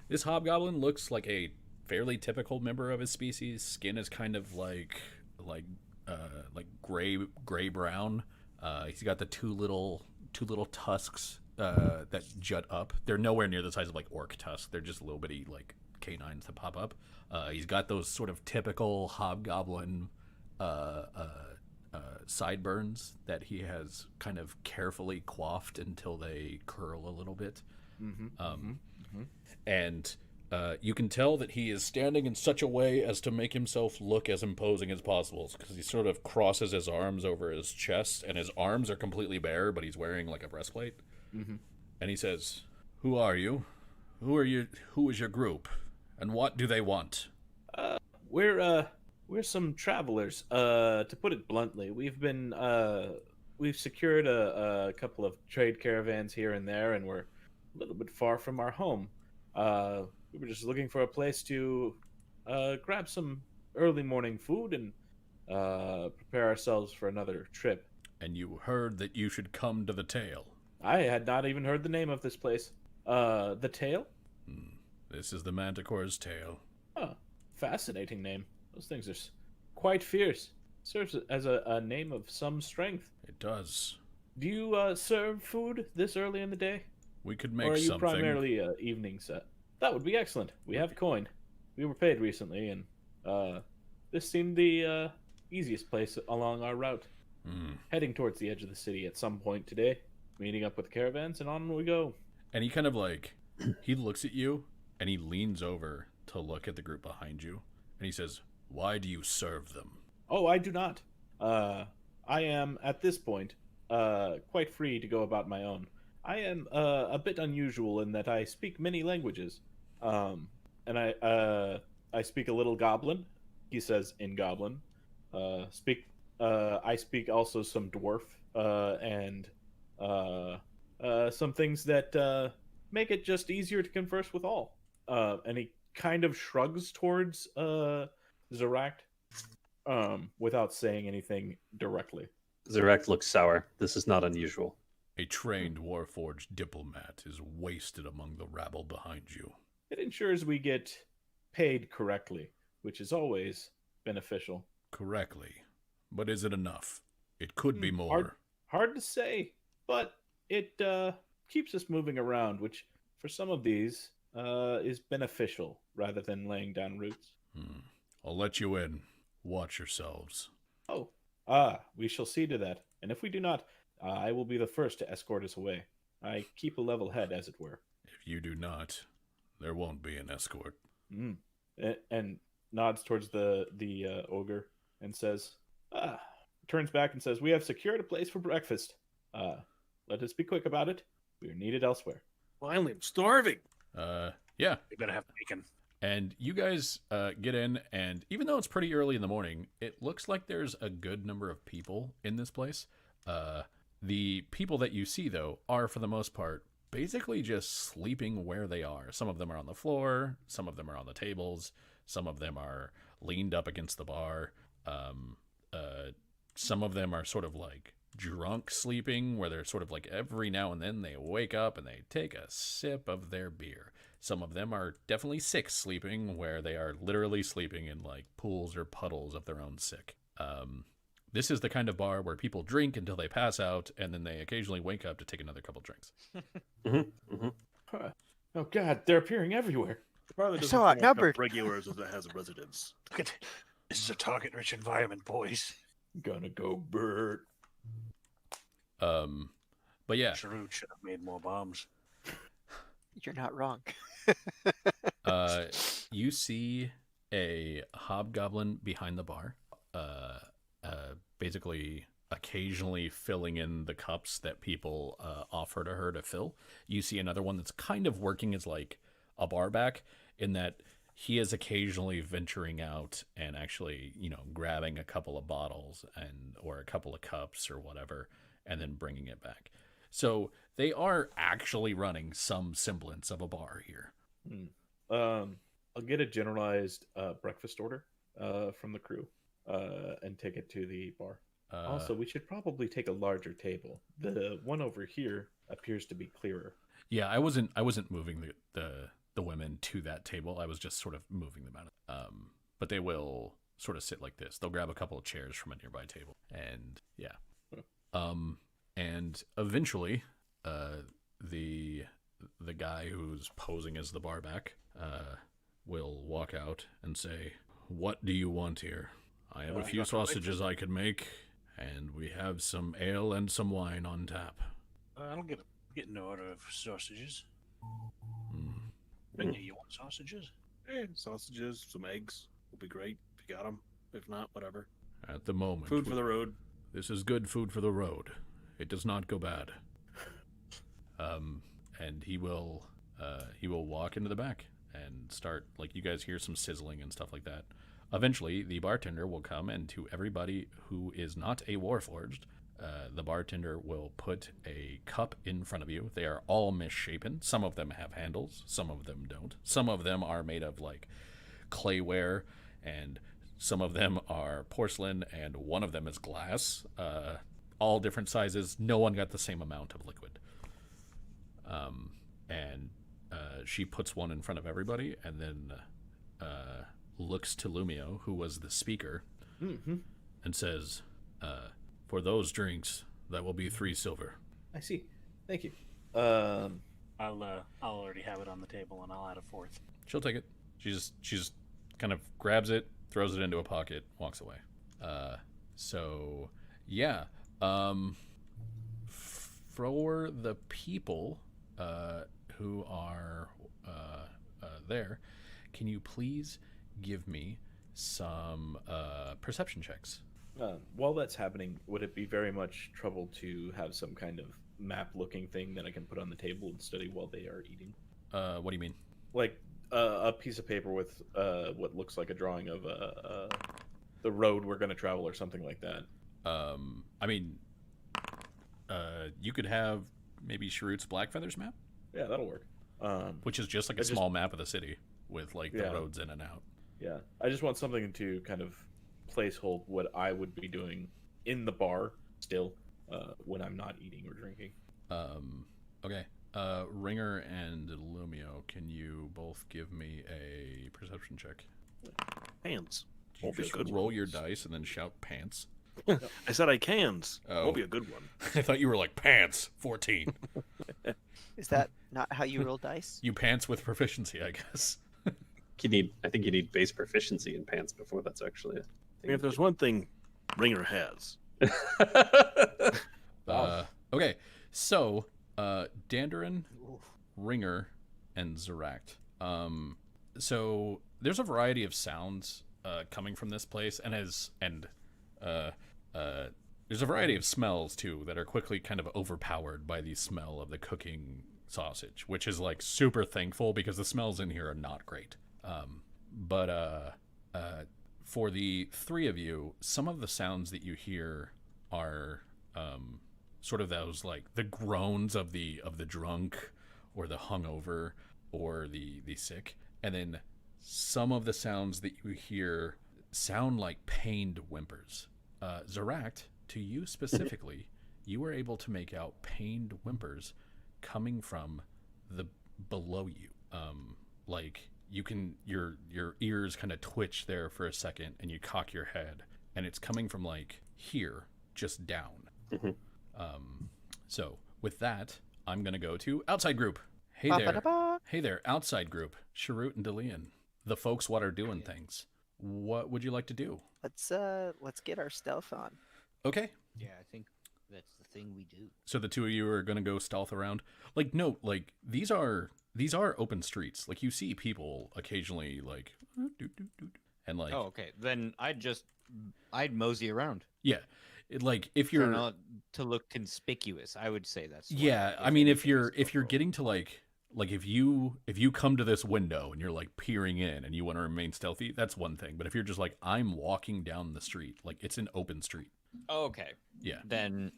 This hobgoblin looks like a fairly typical member of his species. Skin is kind of like gray brown. He's got the two little tusks that jut up. They're nowhere near the size of like orc tusks. They're just little bitty like canines that pop up. He's got those sort of typical hobgoblin sideburns that he has kind of carefully coiffed until they curl a little bit. And you can tell that he is standing in such a way as to make himself look as imposing as possible, because he sort of crosses his arms over his chest, and his arms are completely bare, but he's wearing like a breastplate. And he says, "Who are you? Who are you? Who is your group? And what do they want?" We're some travelers. To put it bluntly, we've secured a couple of trade caravans here and there, and we're a little bit far from our home. We were just looking for a place to grab some early morning food and prepare ourselves for another trip. And you heard that you should come to the Tail. I had not even heard the name of this place. The Tail? This is the Manticore's Tail. Oh, fascinating name. Those things are quite fierce. Serves as a name of some strength. It does. Do you serve food this early in the day? We could make Or are you something. primarily evening set? That would be excellent. We have coin. We were paid recently, and this seemed the easiest place along our route. Heading towards the edge of the city at some point today, meeting up with caravans, and on we go. And he kind of like, he looks at you, and he leans over to look at the group behind you, and he says, "Why do you serve them?" Oh, I do not. I am, at this point, quite free to go about my own. I am a bit unusual in that I speak many languages. And I speak a little Goblin. He says in Goblin. I speak also some Dwarf, and some things that make it just easier to converse with all. And he kind of shrugs towards Zeract, without saying anything directly. Zarek looks sour. This is not unusual. A trained Warforged diplomat is wasted among the rabble behind you. It ensures we get paid correctly, which is always beneficial. Correctly. But is it enough? It could be more. Hard to say, but it keeps us moving around, which for some of these is beneficial rather than laying down roots. I'll let you in. Watch yourselves. Oh, we shall see to that. And if we do not, I will be the first to escort us away. I keep a level head, as it were. If you do not, there won't be an escort. And nods towards the ogre and says, turns back and says, "We have secured a place for breakfast. Let us be quick about it. We are needed elsewhere." Finally, I'm starving. Yeah. We better have bacon. And you guys get in, and even though it's pretty early in the morning, it looks like there's a good number of people in this place. The people that you see, though, are, for the most part, basically just sleeping where they are. Some of them are on the floor, some of them are on the tables, some of them are leaned up against the bar. Some of them are sort of like drunk sleeping, where they're sort of like every now and then they wake up and they take a sip of their beer. Some of them are definitely sick sleeping, where they are literally sleeping in like pools or puddles of their own sick. this is the kind of bar where people drink until they pass out, and then they occasionally wake up to take another couple drinks. Huh. Oh God, they're appearing everywhere. Probably doesn't So come up enough outnumbered. regulars as it has a residence. Look at this is a target-rich environment, boys. Gonna go Bert. But yeah, Sharut should have made more bombs. You're not wrong. you see a hobgoblin behind the bar, basically occasionally filling in the cups that people offer to her to fill. You see another one that's kind of working as like a bar back, in that he is occasionally venturing out and actually, grabbing a couple of bottles or a couple of cups or whatever, and then bringing it back. So they are actually running some semblance of a bar here. I'll get a generalized breakfast order from the crew and take it to the bar. Also, we should probably take a larger table. The one over here appears to be clearer. Yeah, I wasn't moving the women to that table. I was just sort of moving them out. But they will sort of sit like this. They'll grab a couple of chairs from a nearby table, and yeah. And eventually, the guy who's posing as the barback will walk out and say, "What do you want here? I have a few sausages I could make, and we have some ale and some wine on tap." I'll get an order of sausages. You want sausages? Sausages, some eggs would be great if you got them. If not, whatever. At the moment, Food for the road. This is good food for the road. It does not go bad. And he will walk into the back and start, like, you guys hear some sizzling and stuff like that. Eventually, the bartender will come, and to everybody who is not a Warforged, the bartender will put a cup in front of you. They are all misshapen. Some of them have handles. Some of them don't. Some of them are made of, like, clayware, and some of them are porcelain, and one of them is glass. All different sizes. No one got the same amount of liquid. And she puts one in front of everybody, and then looks to Lumio, who was the speaker, and says, "For those drinks, that will be 3 silver." I see. Thank you. I'll already have it on the table, and I'll add a 4th. She'll take it. She just kind of grabs it, throws it into a pocket, walks away. So yeah. For the people who are there, can you please give me some perception checks? While that's happening, would it be very much trouble to have some kind of map-looking thing that I can put on the table and study while they are eating? What do you mean? Like a piece of paper with what looks like a drawing of the road we're going to travel or something like that. I mean, you could have maybe Sharut's Blackfeather's map, Yeah, that'll work. which is just like a small map of the city with like the roads in and out. Yeah, I just want something to kind of placehold what I would be doing in the bar still when I'm not eating or drinking. Okay. Ringer and Lumio, can you both give me a perception check? Hands. You Won't be a just good roll one. your dice and then shout pants. I said I cans. Oh. Won't be a good one. I thought you were like pants. 14. Is that not how you roll dice? You pants with proficiency, I guess. I think you need base proficiency in pants before that's actually a I mean, if there's one thing Ringer has. Okay, so Dandarin, Ringer, and Zeract. So there's a variety of sounds coming from this place, and there's a variety of smells too that are quickly kind of overpowered by the smell of the cooking sausage, which is like super thankful because the smells in here are not great. But for the 3 of you, some of the sounds that you hear are sort of those like the groans of the drunk or the hungover or the sick, and then some of the sounds that you hear sound like pained whimpers. Zeract, to you specifically, you were able to make out pained whimpers coming from the below you. Like you can your ears kind of twitch there for a second, and you cock your head, and it's coming from like here, just down. Mhm. So with that, I'm gonna go to outside group. Hey there, Ba-ba-da-ba. hey there, outside group. Sharut and Delian, the folks what are doing things. What would you like to do? Let's get our stealth on. Okay. Yeah, I think that's the thing we do. So the two of you are gonna go stealth around. Like, no, like these are open streets. Like you see people occasionally, like, and like, Oh, okay. Then I'd mosey around. yeah, like if You're you're, not to look conspicuous. I would say that's yeah. I mean, if you're getting to like if you come to this window and you're like peering in and you want to remain stealthy, that's one thing. But if you're just like, I'm walking down the street, like it's an open street. Oh, okay. Yeah. Then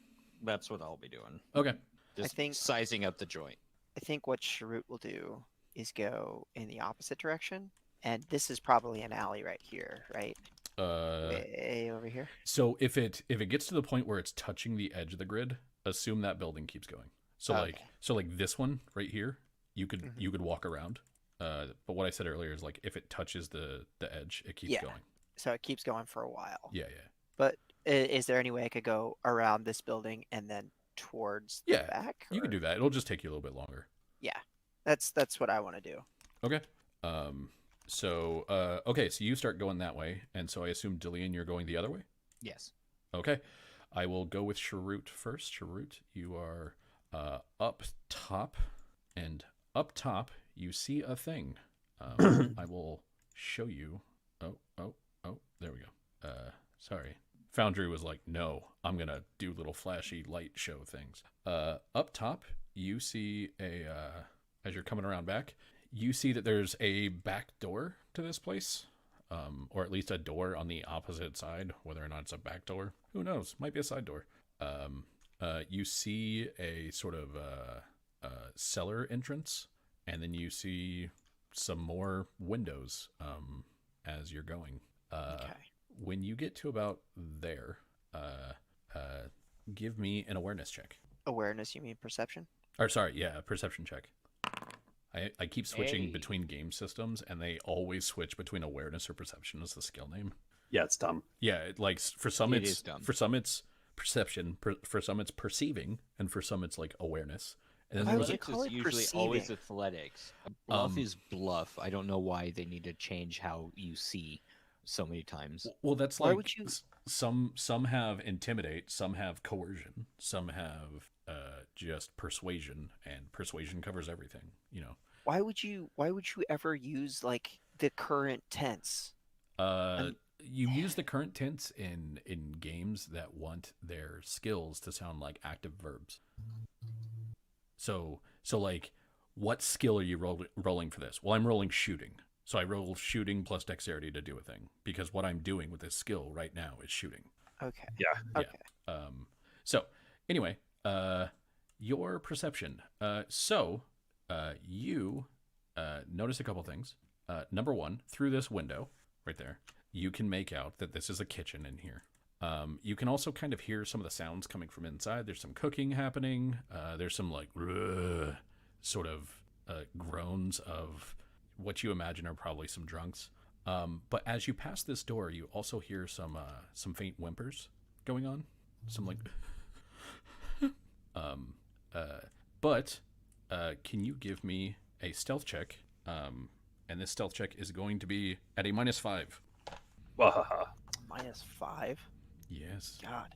that's what I'll be doing. Okay. Just think- sizing up the joint. I think what Sharut will do is go in the opposite direction, and this is probably an alley right here, right? Way over here. So if it gets to the point where it's touching the edge of the grid, assume that building keeps going. So Okay. like this one right here, you could Mhm. you could walk around. But what I said earlier is like if it touches the edge, it keeps Yeah. going. So it keeps going for a while. Yeah, yeah. But is there any way I could go around this building and then towards the Yeah, back? You can or- do that. It'll just take you a little bit longer. Yeah, that's what I want to do. Okay. So okay, so you start going that way, and so I assume Dillian, you're going the other way. Yes. Okay. I will go with Sharut first. Sharut, you are up top, and up top you see a thing. I will show you. Oh, there we go. Sorry. Foundry was like, no, I'm going to do little flashy light show things. Up top, you see as you're coming around back, you see that there's a back door to this place. Or at least a door on the opposite side. Whether or not it's a back door, who knows? Might be a side door. You see a sort of cellar entrance, and then you see some more windows as you're going. Okay. When you get to about there, give me an awareness check. Awareness, you mean perception? Or sorry, yeah, perception check. I keep switching Hey. between game systems, and they always switch between awareness or perception as the skill name. Yeah, it's dumb. Yeah, like for some It it's is dumb. for some it's perception, for some it's perceiving, and for some it's like awareness. And then Why there would was you a, Athletics call is it usually always perceiving? athletics. Bluff Um, is bluff. I don't know why they need to change how you see so many times. well, that's Why like would you- some have intimidate, some have coercion, some have just persuasion, and persuasion covers everything. You know, Why would you ever use like the current tense? you use the current tense in games that want their skills to sound like active verbs. So like, what skill are you rolling for this? Well, I'm rolling shooting. So I roll shooting plus dexterity to do a thing, because what I'm doing with this skill right now is shooting. Okay. Yeah. Okay. So anyway, your perception. You notice a couple things. Number one, through this window right there, you can make out that this is a kitchen in here. You can also kind of hear some of the sounds coming from inside. There's some cooking happening. There's some like sort of groans of what you imagine are probably some drunks. But as you pass this door, you also hear some faint whimpers going on. Some like. But can you give me a stealth check? And this stealth check is going to be at a -5. Wahaha. -5. Yes. God.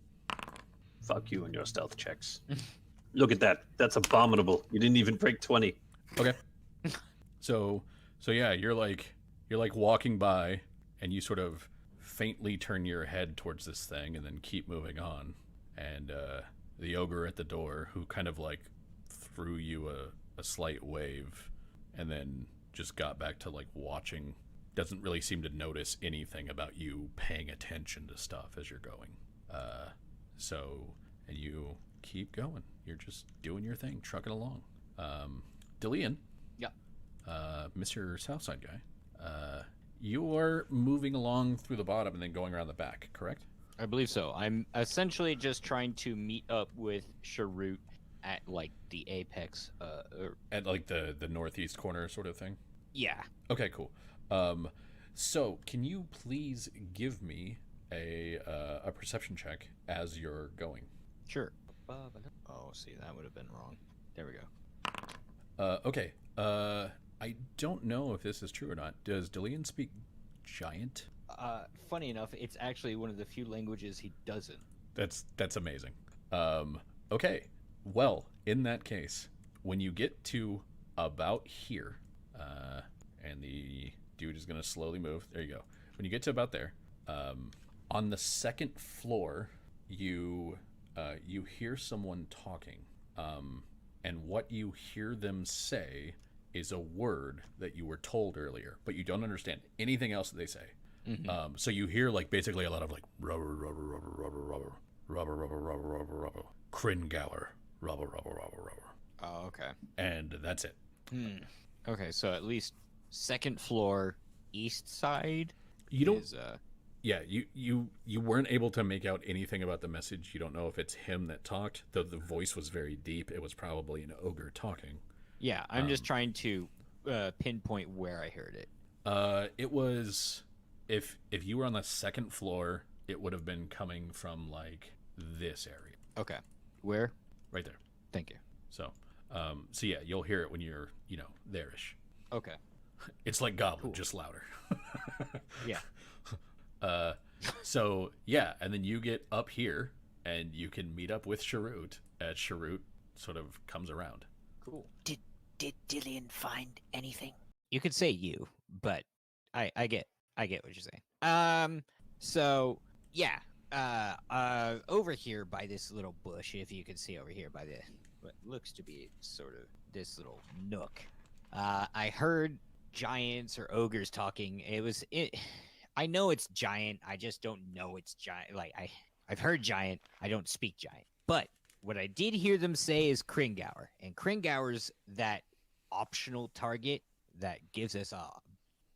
Fuck you and your stealth checks. Look at that. That's abominable. You didn't even break 20. Okay. So yeah, you're like walking by, and you sort of faintly turn your head towards this thing, and then keep moving on. And the ogre at the door, who kind of like threw you a slight wave, and then just got back to like watching, doesn't really seem to notice anything about you paying attention to stuff as you're going. And you keep going. You're just doing your thing, trucking along. Dillian. Yeah. Mr. Southside guy. You're moving along through the bottom and then going around the back, correct? I believe so. I'm essentially just trying to meet up with Sharut at like the apex. At like the northeast corner sort of thing? Yeah. Okay, cool. So can you please give me a perception check as you're going. Sure. Oh, see, that would have been wrong. There we go. Okay. I don't know if this is true or not. Does Delian speak Giant? Funny enough, it's actually one of the few languages he doesn't. That's amazing. Okay. Well, in that case, when you get to about here, and the dude is going to slowly move. There you go. When you get to about there, on the second floor, you hear someone talking, and what you hear them say is a word that you were told earlier, but you don't understand anything else that they say. Mm-hmm. So you hear like basically a lot of like rubber, Kringauer, rubber. Oh, okay. And that's it. Okay, so at least second floor, east side. You don't. Is, Yeah, you weren't able to make out anything about the message. You don't know if it's him that talked, though the voice was very deep. It was probably an ogre talking. Yeah, I'm just trying to pinpoint where I heard it. It was if you were on the second floor, it would have been coming from like this area. Okay, where? Right there. Thank you. So yeah, you'll hear it when you're there-ish. Okay. It's like Goblin, Cool. just louder. Yeah. So yeah, and then you get up here, and you can meet up with Sharut as Sharut sort of comes around. Cool. Did Dillian find anything? You could say you, but I get what you're saying. So yeah, over here by this little bush, if you can see over here by what looks to be sort of this little nook, I heard giants or ogres talking. I know it's giant. I just don't know it's giant. Like I've heard giant. I don't speak giant. But what I did hear them say is Kringauer, and Kringauer's that optional target that gives us a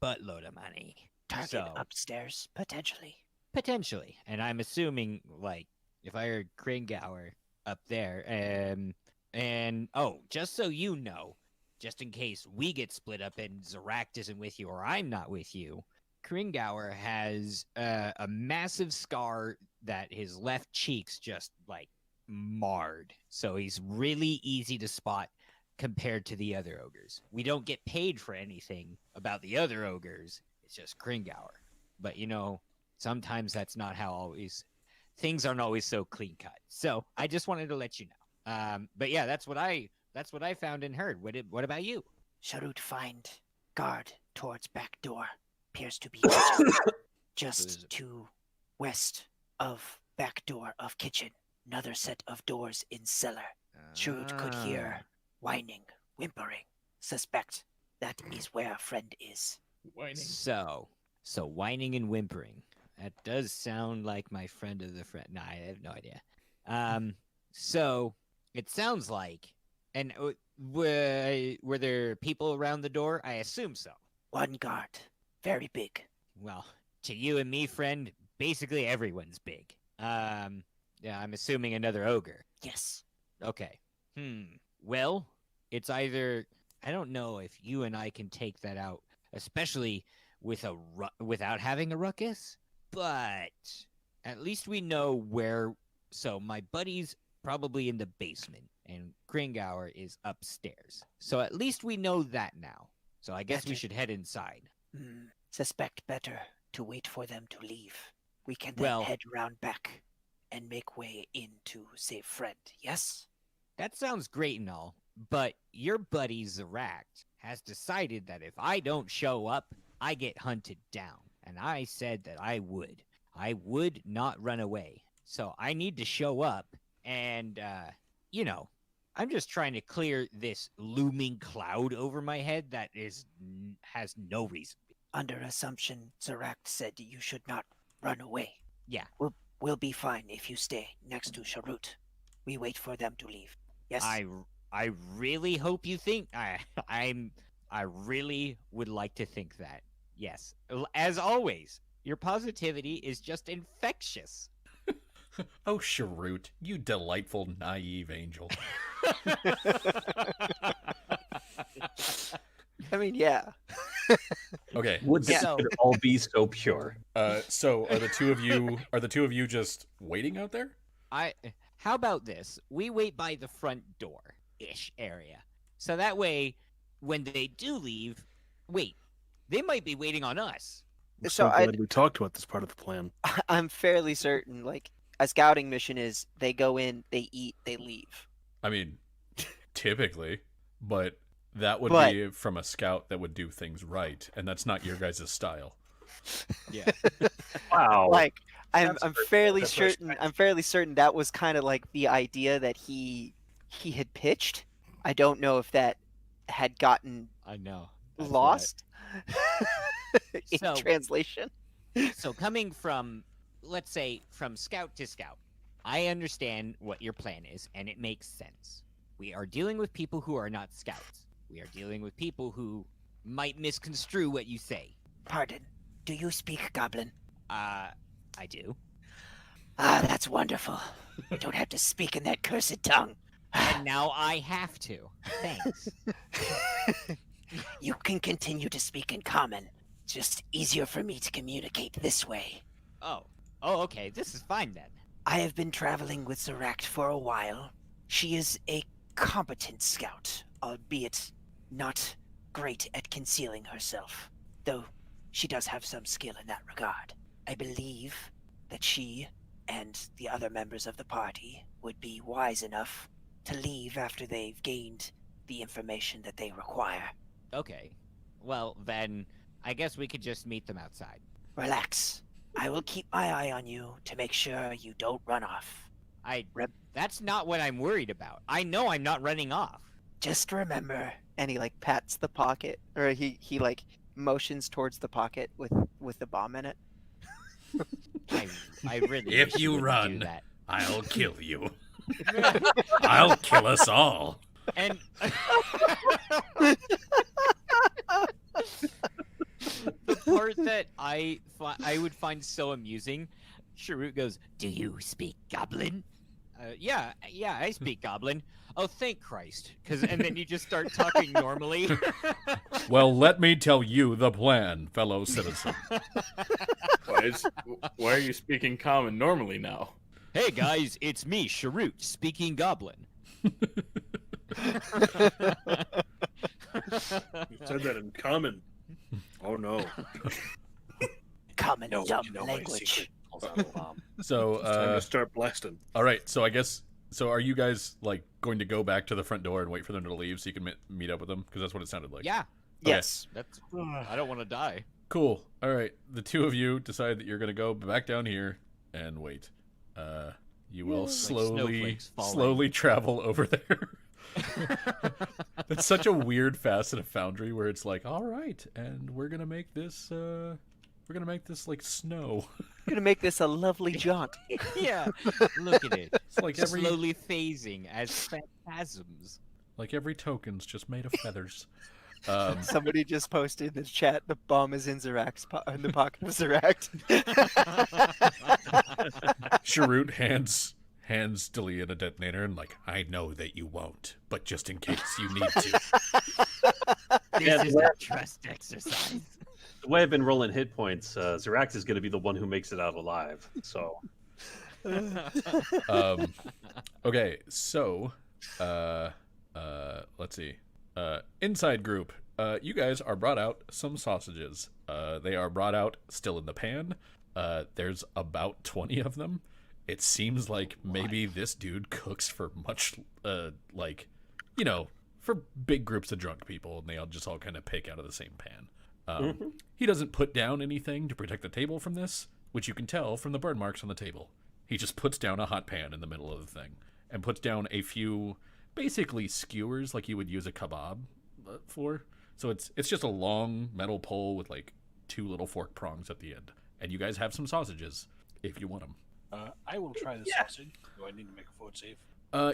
buttload of money. Target So- upstairs, potentially. Potentially, and I'm assuming like if I heard Kringauer up there, and oh, just so you know, just in case we get split up and Zaract isn't with you or I'm not with you, Kringauer has a massive scar that his left cheek's just like marred, so he's really easy to spot compared to the other ogres. We don't get paid for anything about the other ogres. It's just Kringauer, but sometimes that's not how always things aren't always so clean cut. So I just wanted to let you know. But yeah, that's what I found and heard. What about you? Sharut find guard towards back door. Appears to be just to west of back door of kitchen. Another set of doors in cellar. Sharut could hear whining, whimpering. Suspect that is where friend is. Whining. So whining and whimpering. That does sound like my friend of the friend. No, I have no idea. So it sounds like, and were there people around the door? I assume so. One guard, very big. Well, to you and me, friend, basically everyone's big. Yeah, I'm assuming another ogre. Yes. Okay. Well, it's either I don't know if you and I can take that out, especially with without having a ruckus. But at least we know where. So my buddy's probably in the basement, and Kringauer is upstairs. So at least we know that now. So I guess we Better. should head inside. Suspect better to wait for them to leave. We can then Well- head round back and make way in to save friend. Yes? That sounds great and all, but your buddy Zaract has decided that if I don't show up, I get hunted down. And I said that I would. I would not run away. So I need to show up, and, I'm just trying to clear this looming cloud over my head that has no reason. Under assumption, Zaract said you should not run away. Yeah. We'll be fine if you stay next to Sharut. We wait for them to leave. Yes? I really hope you think I really would like to think that. Yes. As always, your positivity is just infectious. Oh, Sharut, you delightful, naive angel. I mean, yeah. Okay. Would this So- could all be so pure? So are the two of you just waiting out there? How about this? We wait by the front door ish area. So that way when they do leave, wait, they might be waiting on us. I'm So so glad we talked about this part of the plan. I'm fairly certain, like, a scouting mission is they go in, they eat, they leave. I mean, typically, but that would But- be from a scout that would do things right, and that's not your guys' style. Yeah. Wow. Like, I'm That's fairly that's certain. I'm fairly certain that was kind of like the idea that he had pitched. I don't know if that had gotten I know. That's lost in So- translation. So coming from, let's say, from scout to scout, I understand what your plan is, and it makes sense. We are dealing with people who are not scouts. We are dealing with people who might misconstrue what you say. Pardon. Do you speak Goblin? I do. Ah, that's wonderful. You don't have to speak in that cursed tongue. And now I have to. Thanks. You can continue to speak in common. It's just easier for me to communicate this way. Oh, okay. This is fine then. I have been traveling with Zeract for a while. She is a competent scout, albeit not great at concealing herself, though she does have some skill in that regard. I believe that she and the other members of the party would be wise enough to leave after they've gained the information that they require. Okay. Well, then, I guess we could just meet them outside. Relax. I will keep my eye on you to make sure you don't run off. That's not what I'm worried about. I know I'm not running off. Just remember, And he like pats the pocket, or he like motions towards the pocket with the bomb in it. I really If wish you wouldn't run. do that. I'll kill you. I'll kill us all. And the part that I would find so amusing, Sharut goes, "Do you speak Goblin?" Yeah, I speak Goblin. Oh, thank Christ! And then you just start talking normally. Well, let me tell you the plan, fellow citizen. Why are you speaking common normally now? Hey guys, it's me, Sharut, speaking Goblin. You said that in common. Oh no. common No, dumb you know my language. secret. Pulls out a bomb. So, It's time to start blasting. all right. So I guess. So are you guys like going to go back to the front door and wait for them to leave so you can meet up with them? Because that's what it sounded like. Yeah, Okay. Yes. that's. I don't want to die. Cool. All right. The two of you decide that you're going to go back down here and wait. You will snowflakes falling. slowly travel over there. That's such a weird facet of Foundry where it's like, all right, and we're gonna make this like snow. I'm gonna make this a lovely jaunt. Yeah, look at it. It's like every Slowly phasing as phantasms. every token's just made of feathers. Somebody just posted in the chat, the bomb is in in the pocket of Zeract. Sharut hands Delia a detonator and like, I know that you won't, but just in case you need to. This is a trust exercise. The way I've been rolling hit points, Zerax is going to be the one who makes it out alive. So Okay, so let's see. Inside group, you guys are brought out some sausages. They are brought out still in the pan. There's about 20 of them. It seems like maybe this dude cooks for much, like, you know, for big groups of drunk people, and they all just all kind of pick out of the same pan. He doesn't put down anything to protect the table from this, which you can tell from the burn marks on the table. He just puts down a hot pan in the middle of the thing, and puts down a few, basically skewers like you would use a kebab for. So it's just a long metal pole with like 2 little fork prongs at the end. And you guys have some sausages if you want them. I will try the sausage. Do I need to make a fort save?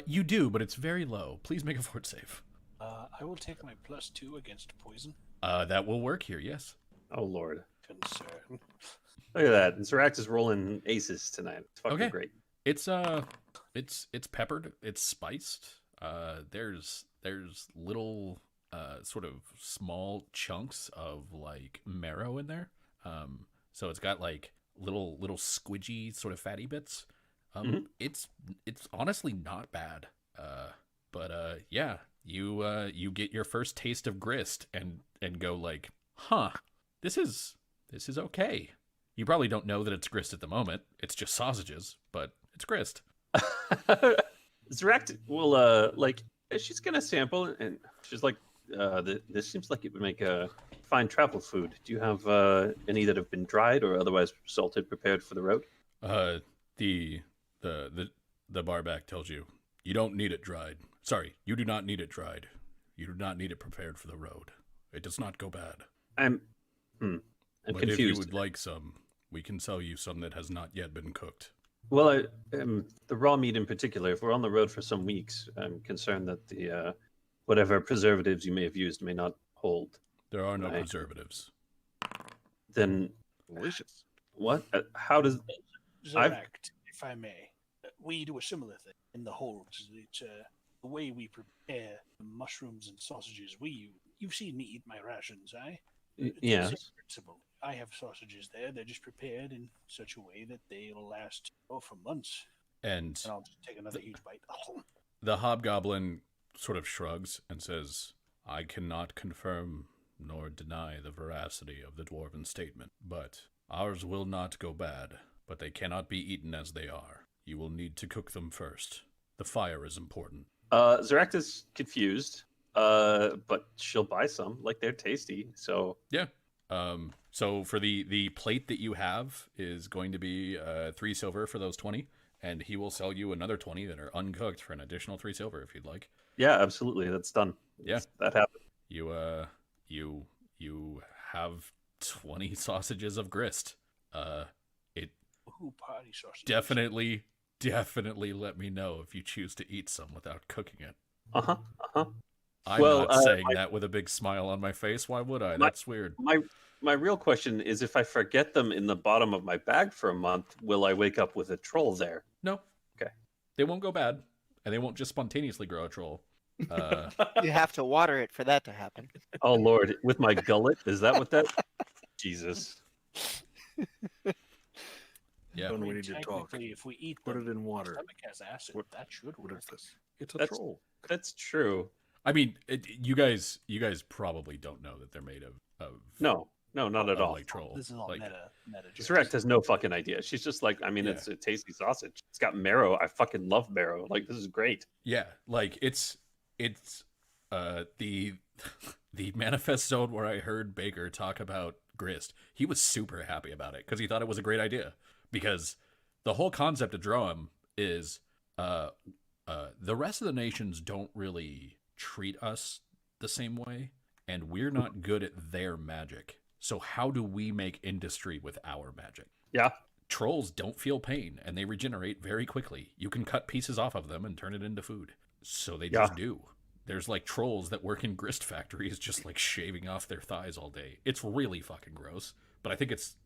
You do, but it's very low. Please make a fort save. I will take my +2 against poison. That will work here, yes. oh lord, Concern. look at that! And Zerax is rolling aces tonight. It's fucking Okay. great. It's peppered, it's spiced. There's little sort of small chunks of like marrow in there. So it's got like little squidgy sort of fatty bits. It's honestly not bad. But yeah, you get your first taste of grist and go like, huh, this is okay. You probably don't know that it's grist at the moment. It's just sausages, but it's grist. Zrekt will like she's gonna sample and she's like, this seems like it would make a fine travel food. Do you have any that have been dried or otherwise salted, prepared for the road? The barback tells you you don't need it dried. Sorry, you do not need it dried. You do not need it prepared for the road. It does not go bad. I'm But confused. if you would like some, we can sell you some that has not yet been cooked. Well, the raw meat in particular, if we're on the road for some weeks, I'm concerned that the whatever preservatives you may have used may not hold. There are no Right. preservatives. Then Delicious. what? How does Correct, if I may. We do a similar thing in the holds. It's the way we prepare the mushrooms and sausages we use. You've seen me eat my rations, eh? It's the yeah? same principle. I have sausages there. They're just prepared in such a way that they'll last for months. And And I'll just take another huge bite. the hobgoblin sort of shrugs and says, I cannot confirm nor deny the veracity of the dwarven statement, but ours will not go bad, but they cannot be eaten as they are. You will need to cook them first. The fire is important. Zrekt is confused, but she'll buy some. Like they're tasty, so Yeah. So for the plate that you have is going to be 3 silver for those 20, and he will sell you another 20 that are uncooked for an additional 3 silver if you'd like. yeah, absolutely, that's done. Yeah. That happened. You have 20 sausages of grist. Ooh, party sausage. Definitely let me know if you choose to eat some without cooking it. I'm Well, not saying that with a big smile on my face. Why would I? That's weird. My real question is, if I forget them in the bottom of my bag for a month, will I wake up with a troll there? No. Okay. They won't go bad, and they won't just spontaneously grow a troll. You have to water it for that to happen. Oh Lord, with my gullet? Is that what that? Jesus. Yeah. When we need to talk, Technically, if we eat put them, it in water. stomach has acid. What- That should What work. is this? It's a That's- troll. That's true. I mean, you guys probably don't know that they're made of No, not at of, all. like troll. This is all Like, meta. Zrekt has no fucking idea. She's just like, I mean, Yeah. it's a tasty sausage. It's got marrow. I fucking love marrow. Like, this is great. yeah, like it's the the manifest zone where I heard Baker talk about grist. He was super happy about it because he thought it was a great idea. Because the whole concept of Droem is the rest of the nations don't really treat us the same way, and we're not good at their magic. So how do we make industry with our magic? Yeah. Trolls don't feel pain, and they regenerate very quickly. You can cut pieces off of them and turn it into food. So they just do. There's like trolls that work in grist factories just like shaving off their thighs all day. It's really fucking gross, but I think it's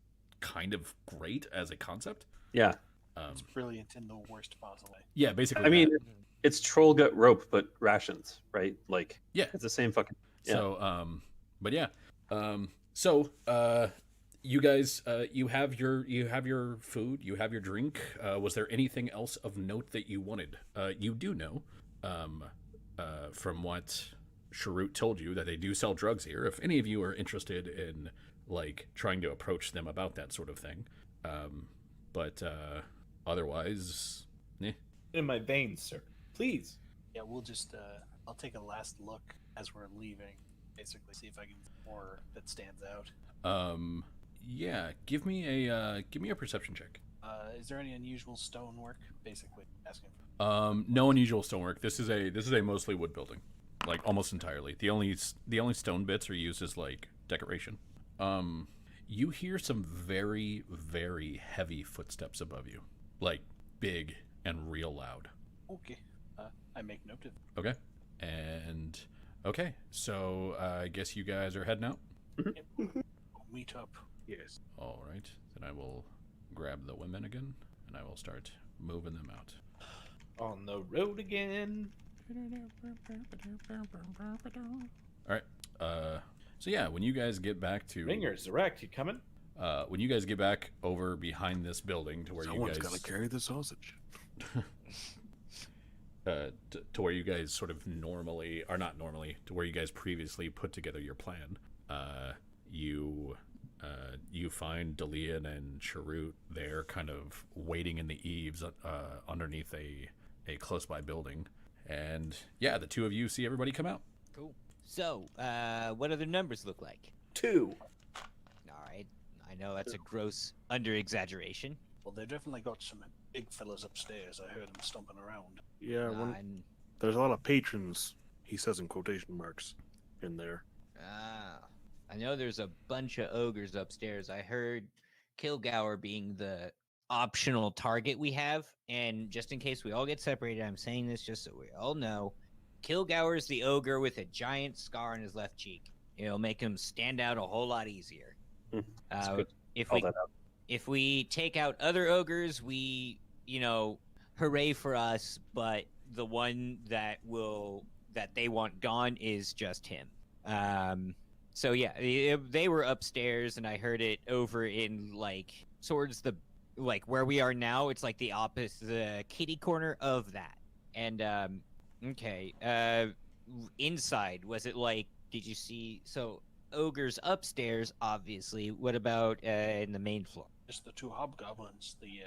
kind of great as a concept. Yeah. It's brilliant in the worst possible way. Yeah, basically. I mean, that. it's troll gut rope, but rations, right? Like, Yeah. it's the same fucking. Yeah. So, but yeah. So, you guys, you have your food, you have your drink. Was there anything else of note that you wanted? You do know, from what Sharut told you, that they do sell drugs here. If any of you are interested in like trying to approach them about that sort of thing, but otherwise, In my veins, sir. Please. Yeah, we'll just. I'll take a last look as we're leaving. Basically, see if I can more that stands out. yeah. Give me a perception check. Is there any unusual stonework? Basically, asking. No unusual stonework. This is a mostly wood building, like almost entirely. The only stone bits are used as like decoration. You hear some very, very heavy footsteps above you, like big and real loud. Okay, I make note of it. Okay, and okay, so I guess you guys are heading out. Meet up. Yes. All right, then I will grab the women again, and I will start moving them out. On the road again. All right. So yeah, when you guys get back to Ringers, erect, you coming? when you guys get back over behind this building to where Someone's you got guys to carry the sausage. to where you guys sort of normally are not normally to where you guys previously put together your plan. You find Delian and Charut there, kind of waiting in the eaves underneath a close by building, and yeah, the two of you see everybody come out. Cool. So, what do the numbers look like? 2. All right. I know that's a gross under-exaggeration. Well, they definitely got some big fellas upstairs. I heard them stomping around. Yeah, And, there's a lot of patrons, he says in quotation marks, in there. I know there's a bunch of ogres upstairs. I heard Kilgour being the optional target we have, and just in case we all get separated, I'm saying this just so we all know. Kilgour is the ogre with a giant scar on his left cheek. It'll make him stand out a whole lot easier. That's good. If Call we that out. if we take out other ogres, we hooray for us. But the one that they want gone is just him. So yeah, they were upstairs, and I heard it over in towards the where we are now. It's like the opposite, the kitty corner of that. And okay, inside, was it did you see? So ogres upstairs, obviously. What about in the main floor? Just the 2 hobgoblins, the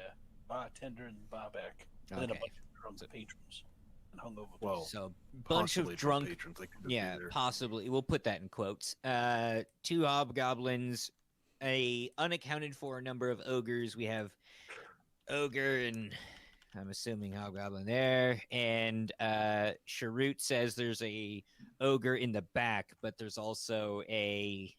bartender and the barback, and then a Okay. bunch of drunk patrons and hungover. Well, So bunch possibly of drunk patrons. They could just be Yeah, there. possibly. We'll put that in quotes. 2 hobgoblins, a unaccounted for number of ogres. We have ogre and I'm assuming hobgoblin there, and Charut says there's a ogre in the back, but there's also a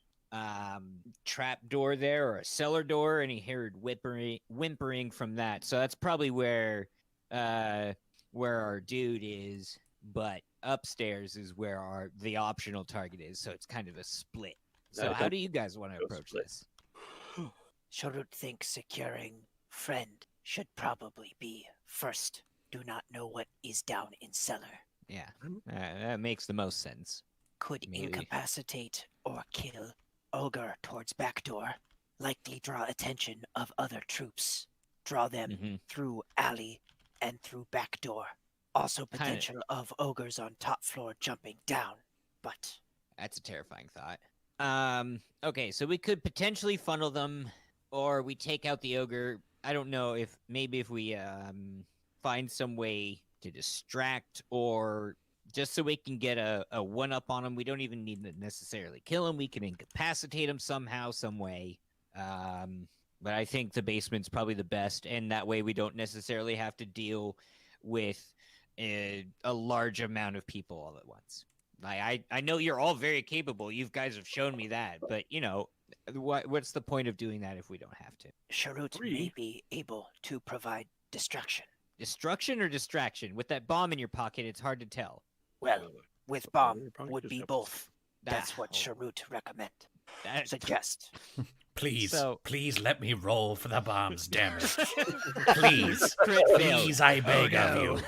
trap door there or a cellar door, and he heard whimpering from that. So that's probably where our dude is. But upstairs is where the optional target is, so it's kind of a split. So how do you guys want to approach this? Charut thinks securing friend should probably be first. Do not know what is down in cellar. Yeah, that makes the most sense. Could Maybe. incapacitate or kill ogre towards back door. Likely draw attention of other troops. Draw them Mhm. through alley and through back door. Also potential of ogres on top floor jumping down. But That's a terrifying thought. Okay, so we could potentially funnel them, or we take out the ogre. I don't know if we find some way to distract, or just so we can get a one-up on him. We don't even need to necessarily kill him. We can incapacitate him somehow, some way. But I think the basement's probably the best, and that way we don't necessarily have to deal with a large amount of people all at once. I know you're all very capable. You guys have shown me that, but what's the point of doing that if we don't have to? Charut may be able to provide destruction. Destruction or distraction? With that bomb in your pocket, it's hard to tell. Well, with they bomb probably would just be have- both. That's what Oh. Charut recommend. That- Suggest. Please, So- please let me roll for the bomb's damage. Please, Crit fail. please, I beg no. of you.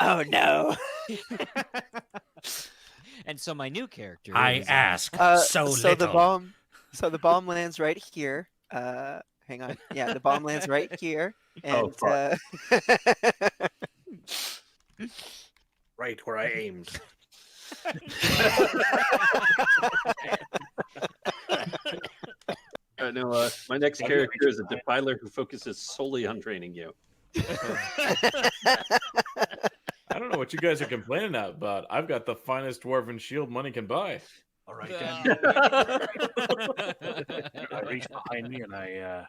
Oh no. And so my new character. I is, ask so so little. the bomb lands right here. Hang on. Yeah, the bomb lands right here. Oh, And Right where I aimed. No, my next character is a defiler who focuses solely on training you. I don't know what you guys are complaining about. I've got the finest dwarven shield money can buy. All right, Uh, then. I reach behind me and I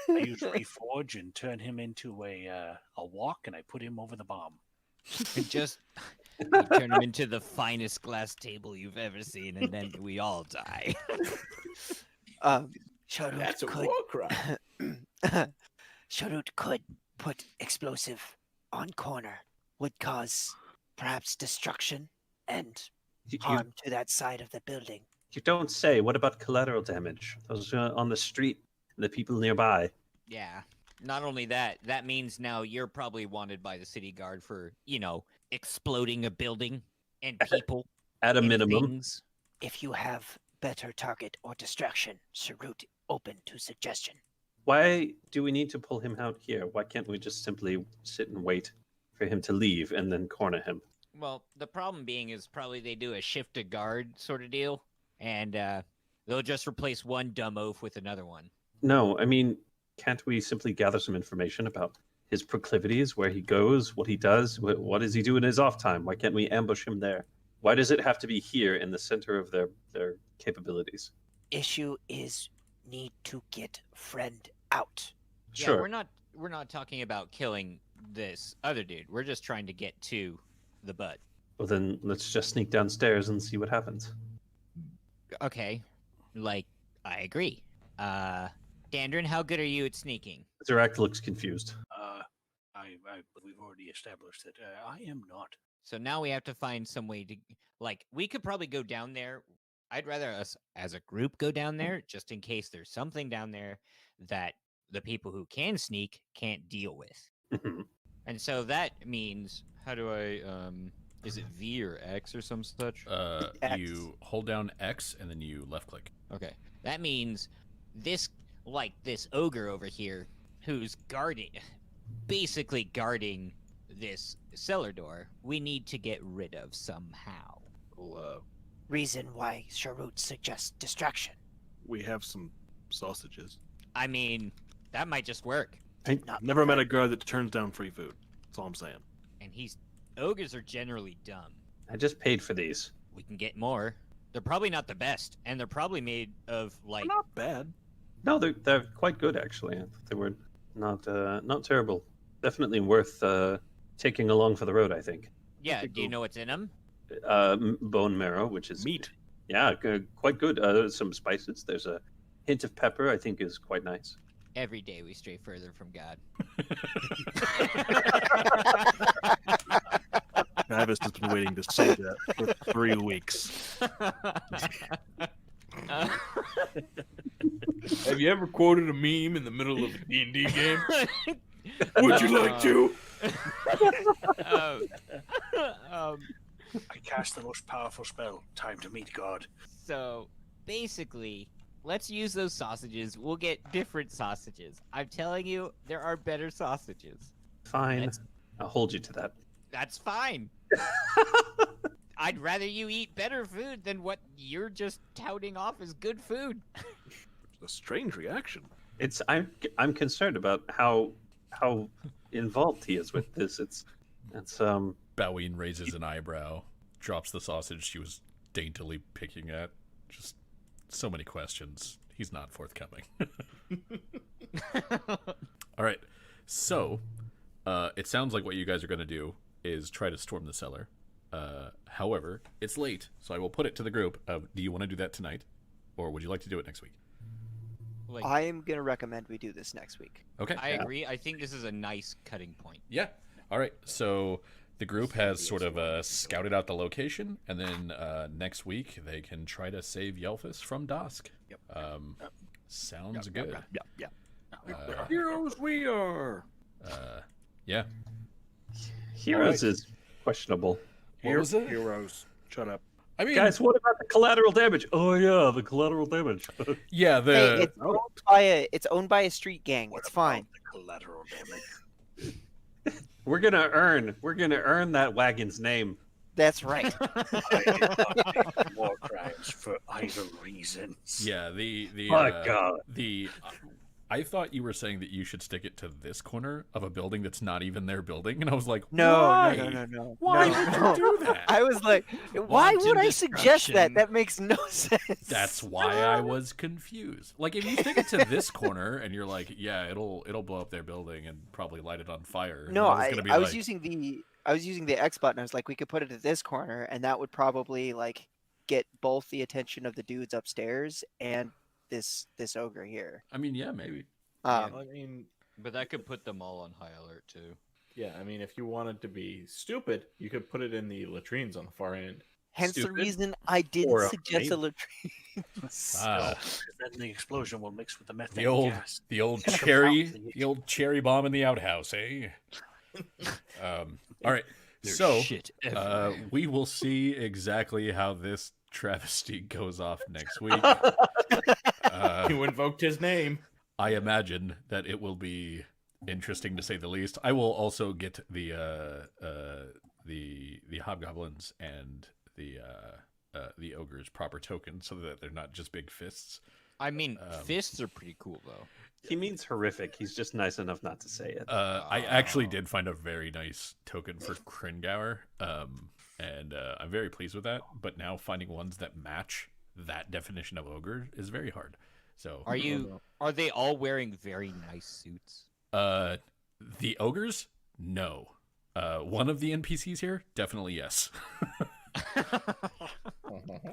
use Reforge and turn him into a walk, and I put him over the bomb. and just you turn him into the finest glass table you've ever seen, and then we all die. Charut That's a could war crime. Charut could put explosive on corner. Would cause perhaps destruction and You, harm to that side of the building. you don't say. What about collateral damage? Those on the street, the people nearby. Yeah. Not only that, that means now you're probably wanted by the city guard for, exploding a building and people. At a In minimum. Things. If you have better target or distraction, Sarut open to suggestion. Why do we need to pull him out here? Why can't we just simply sit and wait for him to leave and then corner him? Well, the problem being is probably they do a shift to guard sort of deal, and they'll just replace one dumb oaf with another one. No, I mean, can't we simply gather some information about his proclivities, where he goes, what he does, what does he do in his off time? Why can't we ambush him there? Why does it have to be here in the center of their capabilities? Issue is need to get friend out. Sure. Yeah, we're not talking about killing this other dude. We're just trying to get to the butt. Well, then let's just sneak downstairs and see what happens. Okay, like I agree. Dandrin, how good are you at sneaking? Zarak looks confused. We've already established that I am not. So now we have to find some way to, like, we could probably go down there. I'd rather us as a group go down there just in case there's something down there that the people who can sneak can't deal with. Mhm. And so that means, how do I, is it V or X or some such? X. You hold down X and then you left click. Okay. That means this ogre over here who's basically guarding this cellar door, we need to get rid of somehow. Reason why Sarut suggests distraction. We have some sausages. I mean, that might just work. Not Never met a guard that turns down free food. That's all I'm saying. And ogres are generally dumb. I just paid for these. We can get more. They're probably not the best, and they're probably made of like. They're not bad. No, they're quite good actually. I thought they were not terrible. Definitely worth taking along for the road. I think. Yeah. Okay, Do you cool. know what's in them? Bone marrow, which is Meat. Yeah, quite good. Some spices. There's a hint of pepper. I think is quite nice. Every day we stray further from God. Travis has been waiting to say that for 3 weeks. Have you ever quoted a meme in the middle of a D&D game? Would you like to? I cast the most powerful spell. Time to meet God. So basically, let's use those sausages. We'll get different sausages. I'm telling you, there are better sausages. Fine. That's- I'll hold you to that. That's fine. I'd rather you eat better food than what you're just touting off as good food. A strange reaction. I'm concerned about how involved he is with this. It's Boween raises an eyebrow, drops the sausage she was daintily picking at. Just so many questions. He's not forthcoming. All right. So, it sounds like what you guys are going to do is try to storm the cellar. However, it's late, so I will put it to the group of, do you want to do that tonight? Or would you like to do it next week? Like, I am going to recommend we do this next week. Okay. I agree. I think this is a nice cutting point. Yeah. All right. So the group has sort of scouted out the location, and then next week they can try to save Yelphus from Dusk. Yep. Sounds good. Yeah. Heroes we are. Yeah. Heroes is questionable. What was it? Heroes. Shut up. I mean, Guys, what about the collateral damage? Oh yeah, the collateral damage. yeah. Hey, it's owned by a street gang. It's fine. The collateral damage. We're gonna earn that wagon's name. That's right. I did not make war crimes for either reasons. Yeah. The My God. I thought you were saying that you should stick it to this corner of a building that's not even their building, and I was like, No, why? no. Why No. would you do that? I was like, why Wanton would I suggest that? destruction. That makes no sense. That's why I was confused. Like, if you stick it to this corner and you're like, yeah, it'll blow up their building and probably light it on fire. No, and was gonna be I was like, using the X button. I was like, we could put it at this corner, and that would probably like get both the attention of the dudes upstairs and this ogre here. I mean, yeah, maybe. Um, I mean, But that could put them all on high alert too. yeah, I mean, if you wanted to be stupid, you could put it in the latrines on the far end. hence the stupid reason I or didn't a suggest a grenade? latrine. Ah, Then the explosion will mix with the methane the old gas. cherry bomb in the outhouse, eh? All right. There's So, shit everywhere. we will see exactly how this travesty goes off next week. You invoked his name. I imagine that it will be interesting to say the least. I will also get the hobgoblins and the ogres proper tokens so that they're not just big fists. I mean, fists are pretty cool though. He means horrific. He's just nice enough not to say it. I actually did find a very nice token for Kringauer, and I'm very pleased with that. But now finding ones that match that definition of ogre is very hard. So Are they all wearing very nice suits? the ogres, no. One of the NPCs here, definitely yes.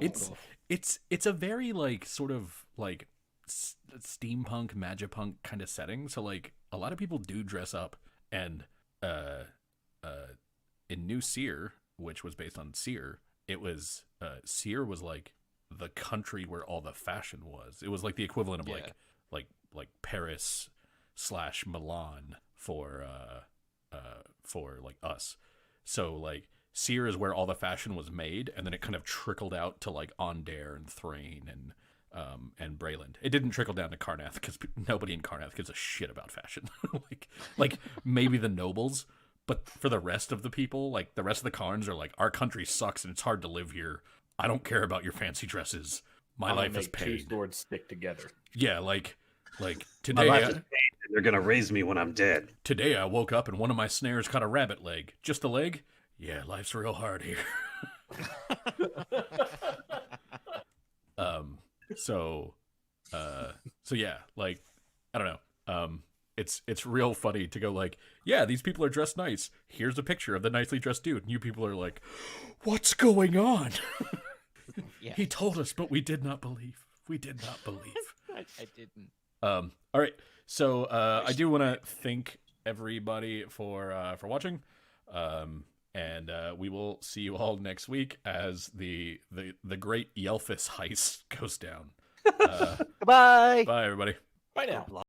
It's a very like sort of like steampunk magipunk kind of setting. So like a lot of people do dress up, and in New Seer, which was based on Seer, it was Seer was like the country where all the fashion was. It was like the equivalent of like Paris / Milan for like us. So like Seer is where all the fashion was made, and then it kind of trickled out to like Ondare and Thrain and Brayland. It didn't trickle down to Karnath because nobody in Karnath gives a shit about fashion. like maybe the nobles, but for the rest of the people, like the rest of the Karns are like, our country sucks and it's hard to live here. I don't care about your fancy dresses. My life is Two paid. swords stick together. Yeah, like My today. life is paid, and they're gonna raise me when I'm dead. Today I woke up and one of my snares caught a rabbit leg. Just a leg? Yeah, life's real hard here. So yeah, like I don't know. It's real funny to go like, yeah, these people are dressed nice. Here's a picture of the nicely dressed dude. And you people are like, what's going on? Yeah. He told us, but we did not believe. We did not believe. I didn't. All right. So I do want to thank everybody for watching. And we will see you all next week as the great Yelphis heist goes down. Goodbye. Bye, everybody. Bye now.